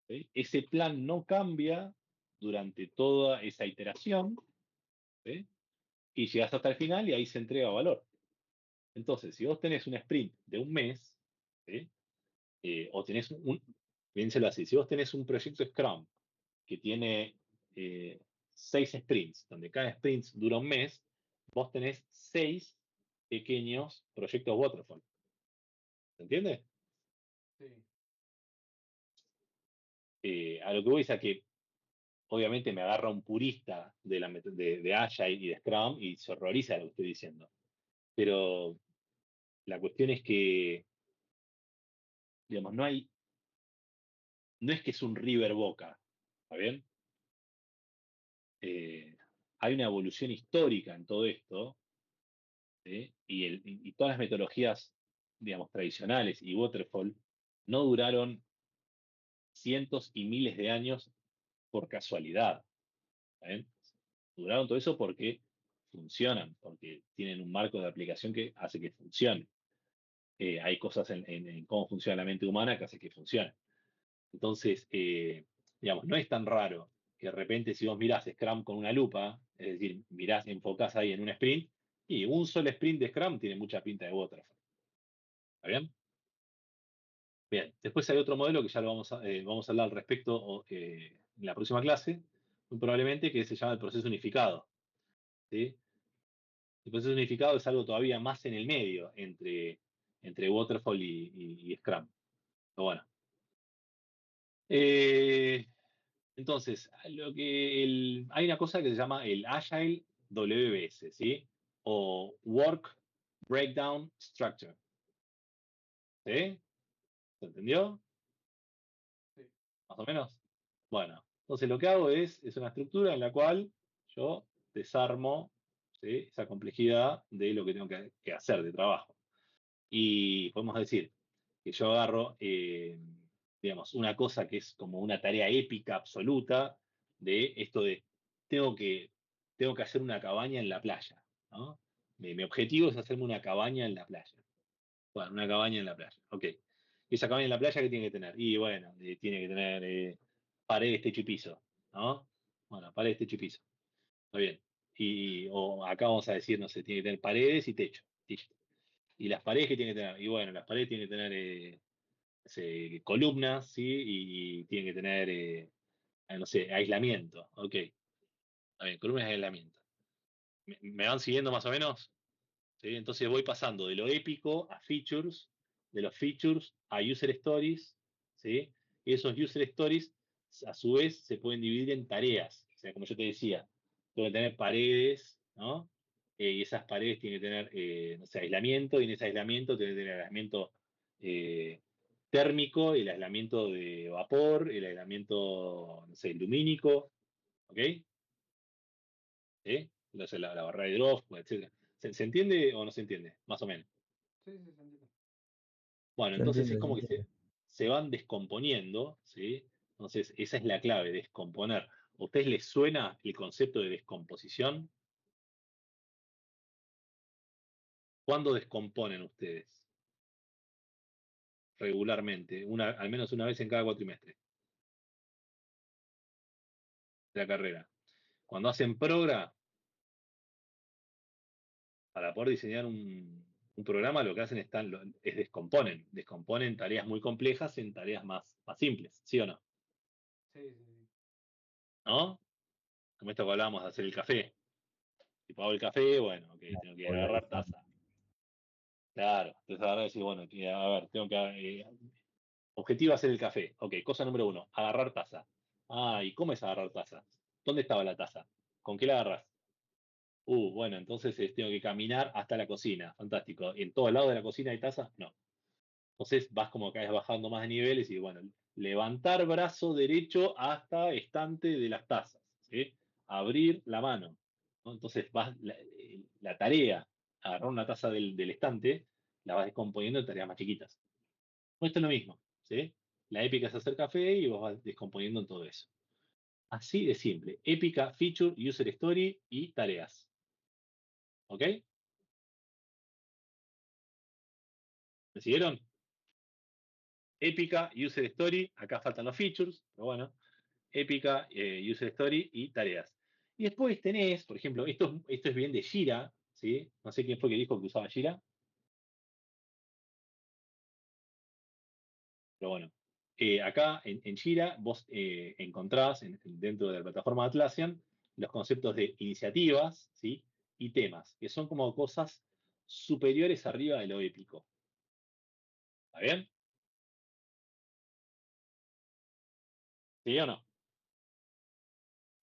A: ¿sí? Ese plan no cambia durante toda esa iteración, ¿sí? Y llegás hasta el final y ahí se entrega valor. Entonces, si vos tenés un sprint de un mes, ¿sí? O tenés piénselo así, si vos tenés un proyecto Scrum que tiene 6 sprints, donde cada sprint dura un mes, vos tenés 6 pequeños proyectos waterfall. ¿Se entiende?
E: Sí.
A: A lo que voy es a que obviamente me agarra un purista de Agile y de Scrum y se horroriza de lo que estoy diciendo. Pero la cuestión es que, digamos, no es que es un River Boca, ¿está bien? Hay una evolución histórica en todo esto, ¿sí? Y todas las metodologías, digamos, tradicionales y waterfall no duraron cientos y miles de años por casualidad, ¿está bien? Duraron todo eso porque funcionan, porque tienen un marco de aplicación que hace que funcione. Hay cosas en cómo funciona la mente humana que hace que funcione. Entonces, digamos, no es tan raro que de repente si vos mirás Scrum con una lupa, es decir, enfocás ahí en un sprint, y un solo sprint de Scrum tiene mucha pinta de waterfall. ¿Está bien? Bien, después hay otro modelo que ya lo vamos a hablar al respecto en la próxima clase, muy probablemente, que se llama el proceso unificado, ¿sí? El proceso unificado es algo todavía más en el medio entre waterfall y Scrum. Pero bueno. Entonces, hay una cosa que se llama el Agile WBS, ¿sí? O Work Breakdown Structure. ¿Sí? ¿Se entendió? Más o menos. Bueno, entonces lo que hago es una estructura en la cual yo desarmo, ¿sí?, esa complejidad de lo que tengo que hacer de trabajo. Y podemos decir que yo agarro, digamos, una cosa que es como una tarea épica absoluta de esto de tengo que, tengo que hacer una cabaña en la playa, ¿no? Mi objetivo es hacerme una cabaña en la playa. Bueno, una cabaña en la playa, ok. ¿Y esa cabaña en la playa qué tiene que tener? Y bueno, tiene que tener paredes, techo y piso, ¿no? Bueno, paredes, techo y piso. Está bien. O acá vamos a decir, no sé, tiene que tener paredes y techo. Listo. ¿Y las paredes qué tiene que tener? Y bueno, las paredes tienen que tener columnas, ¿sí? Y tienen que tener, no sé, aislamiento. Ok. Está bien, columnas y aislamiento. ¿Me van siguiendo más o menos? ¿Sí? Entonces voy pasando de lo épico a features, de los features a user stories, ¿sí? Y esos user stories, a su vez, se pueden dividir en tareas. O sea, como yo te decía, pueden tener paredes, ¿no? Y esas paredes tienen que tener, no sé, aislamiento, y en ese aislamiento tienen que tener aislamiento eh, térmico, el aislamiento de vapor, el aislamiento, no sé, lumínico, ¿ok? ¿Sí? Entonces la barrera de hidrógeno, etc. ¿Se entiende o no se entiende? Más o menos.
E: Sí, sí, se entiende.
A: Bueno,
F: Se
A: entonces es
F: entiende, se
A: como que
F: entiende.
A: se van descomponiendo, ¿sí? Entonces, esa es la clave, descomponer. ¿A ustedes les suena el concepto de descomposición? ¿Cuándo descomponen ustedes? Regularmente, al menos una vez en cada cuatrimestre de la carrera. Cuando hacen progra, para poder diseñar un programa, lo que hacen es descomponen tareas muy complejas en tareas más simples, ¿sí o no?
E: Sí, sí, sí.
A: ¿No? Como esto que hablábamos de hacer el café. Si hago el café, bueno, ok, tengo que agarrar
F: Polarizando.
A: taza. Claro, entonces agarrar y decir, bueno, a ver, tengo que. Objetivo hacer el café. Ok, cosa número 1, agarrar taza. Ah, ¿y cómo es agarrar taza? ¿Dónde estaba la taza? ¿Con qué la agarras? Bueno, entonces tengo que caminar hasta la cocina. Fantástico. ¿En todos lados de la cocina hay taza? No. Entonces vas como cada vez bajando más de niveles y bueno, levantar brazo derecho hasta estante de las tazas, ¿sí? Abrir la mano, ¿no? Entonces vas, la tarea, agarrar una taza del estante, la vas descomponiendo en tareas más chiquitas. Pues esto es lo mismo, ¿sí? La épica es hacer café y vos vas descomponiendo en todo eso. Así de simple. Épica, feature, user story y tareas. ¿Ok? ¿Me siguieron? Épica, user story, acá faltan los features, pero bueno. Épica, user story y tareas. Y después tenés, por ejemplo, esto es bien de Jira, ¿sí? No sé quién fue que dijo que usaba Jira, pero bueno. Acá en Jira vos encontrás dentro de la plataforma de Atlassian los conceptos de iniciativas, ¿sí? Y temas, que son como cosas superiores arriba de lo épico. ¿Está bien? ¿Sí o no?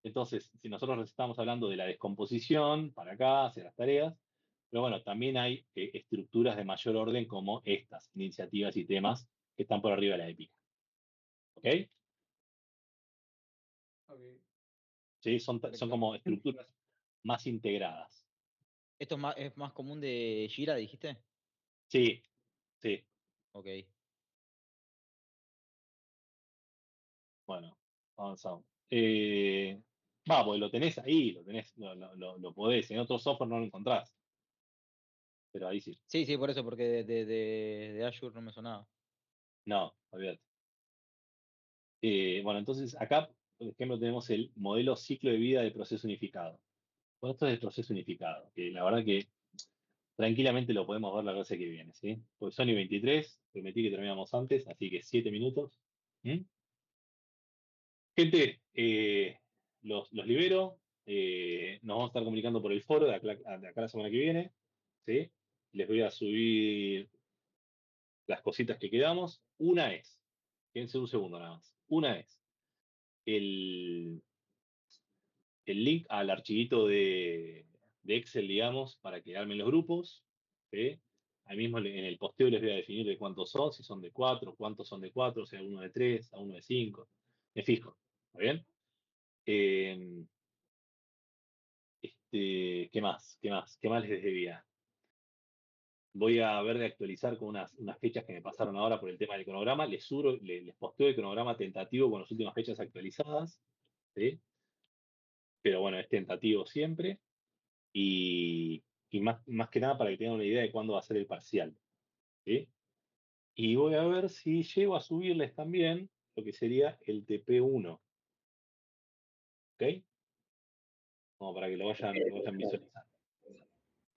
A: Entonces, si nosotros estamos hablando de la descomposición, para acá, hacia las tareas, pero bueno, también hay estructuras de mayor orden como estas, iniciativas y temas que están por arriba de la épica. ¿Ok?
E: Ok.
A: ¿Sí? Son
C: Perfecto.
A: como estructuras más integradas.
C: ¿Esto es más común de Jira, dijiste?
A: Sí, sí.
C: Ok.
A: Bueno, avanzamos. Pues lo tenés ahí, lo podés. En otro software no lo encontrás. Pero ahí sí.
C: Sí, sí, por eso, porque de Azure no me sonaba.
A: No, olvídate. Bueno, entonces acá, por ejemplo, tenemos el modelo ciclo de vida de proceso unificado. Bueno, esto es el proceso unificado, que la verdad que tranquilamente lo podemos ver la clase que viene, ¿sí? Pues Sony 23, prometí que terminamos antes, así que 7 minutos. ¿Mm? Gente, los libero. Nos vamos a estar comunicando por el foro de acá la semana que viene, ¿sí? Les voy a subir las cositas que quedamos. Una es, quédense un segundo nada más. Una es el link al archivito de Excel, digamos, para que armen los grupos. ¿Sí? Ahí mismo en el posteo les voy a definir de cuántos son, si son de 4, cuántos son de 4, si hay uno de 3, a uno de 5. Me fijo. ¿Está bien? ¿Qué más? ¿Qué más les debía? Voy a ver de actualizar con unas fechas que me pasaron ahora por el tema del cronograma. Les posteo el cronograma tentativo con las últimas fechas actualizadas. ¿Sí? Pero bueno, es tentativo siempre. Y más que nada para que tengan una idea de cuándo va a ser el parcial. ¿Sí? Y voy a ver si llego a subirles también lo que sería el TP1. ¿Ok? Como para que lo vayan visualizando.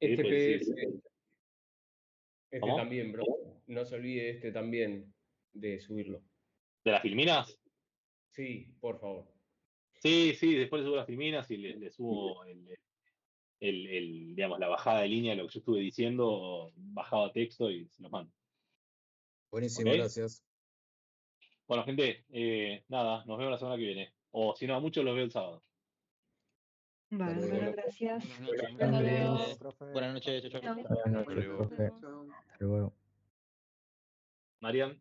A: ¿Sí? Pues
Q: Este
A: ¿Cómo?
Q: también, bro. No se olvide este también de subirlo.
A: ¿De las filminas?
Q: Sí, por favor.
A: Sí, después le subo las filminas y le subo digamos, la bajada de línea, lo que yo estuve diciendo, bajado a texto y se los mando.
R: Buenísimo,
A: ¿Ok?
R: gracias.
A: Bueno, gente, nada, nos vemos la semana que viene. O si no, a muchos los veo el sábado.
P: Bárbaro, gracias.
C: Buenas noches, chau, chau.
F: Buenas noches, profe. Hasta luego.
A: Marian.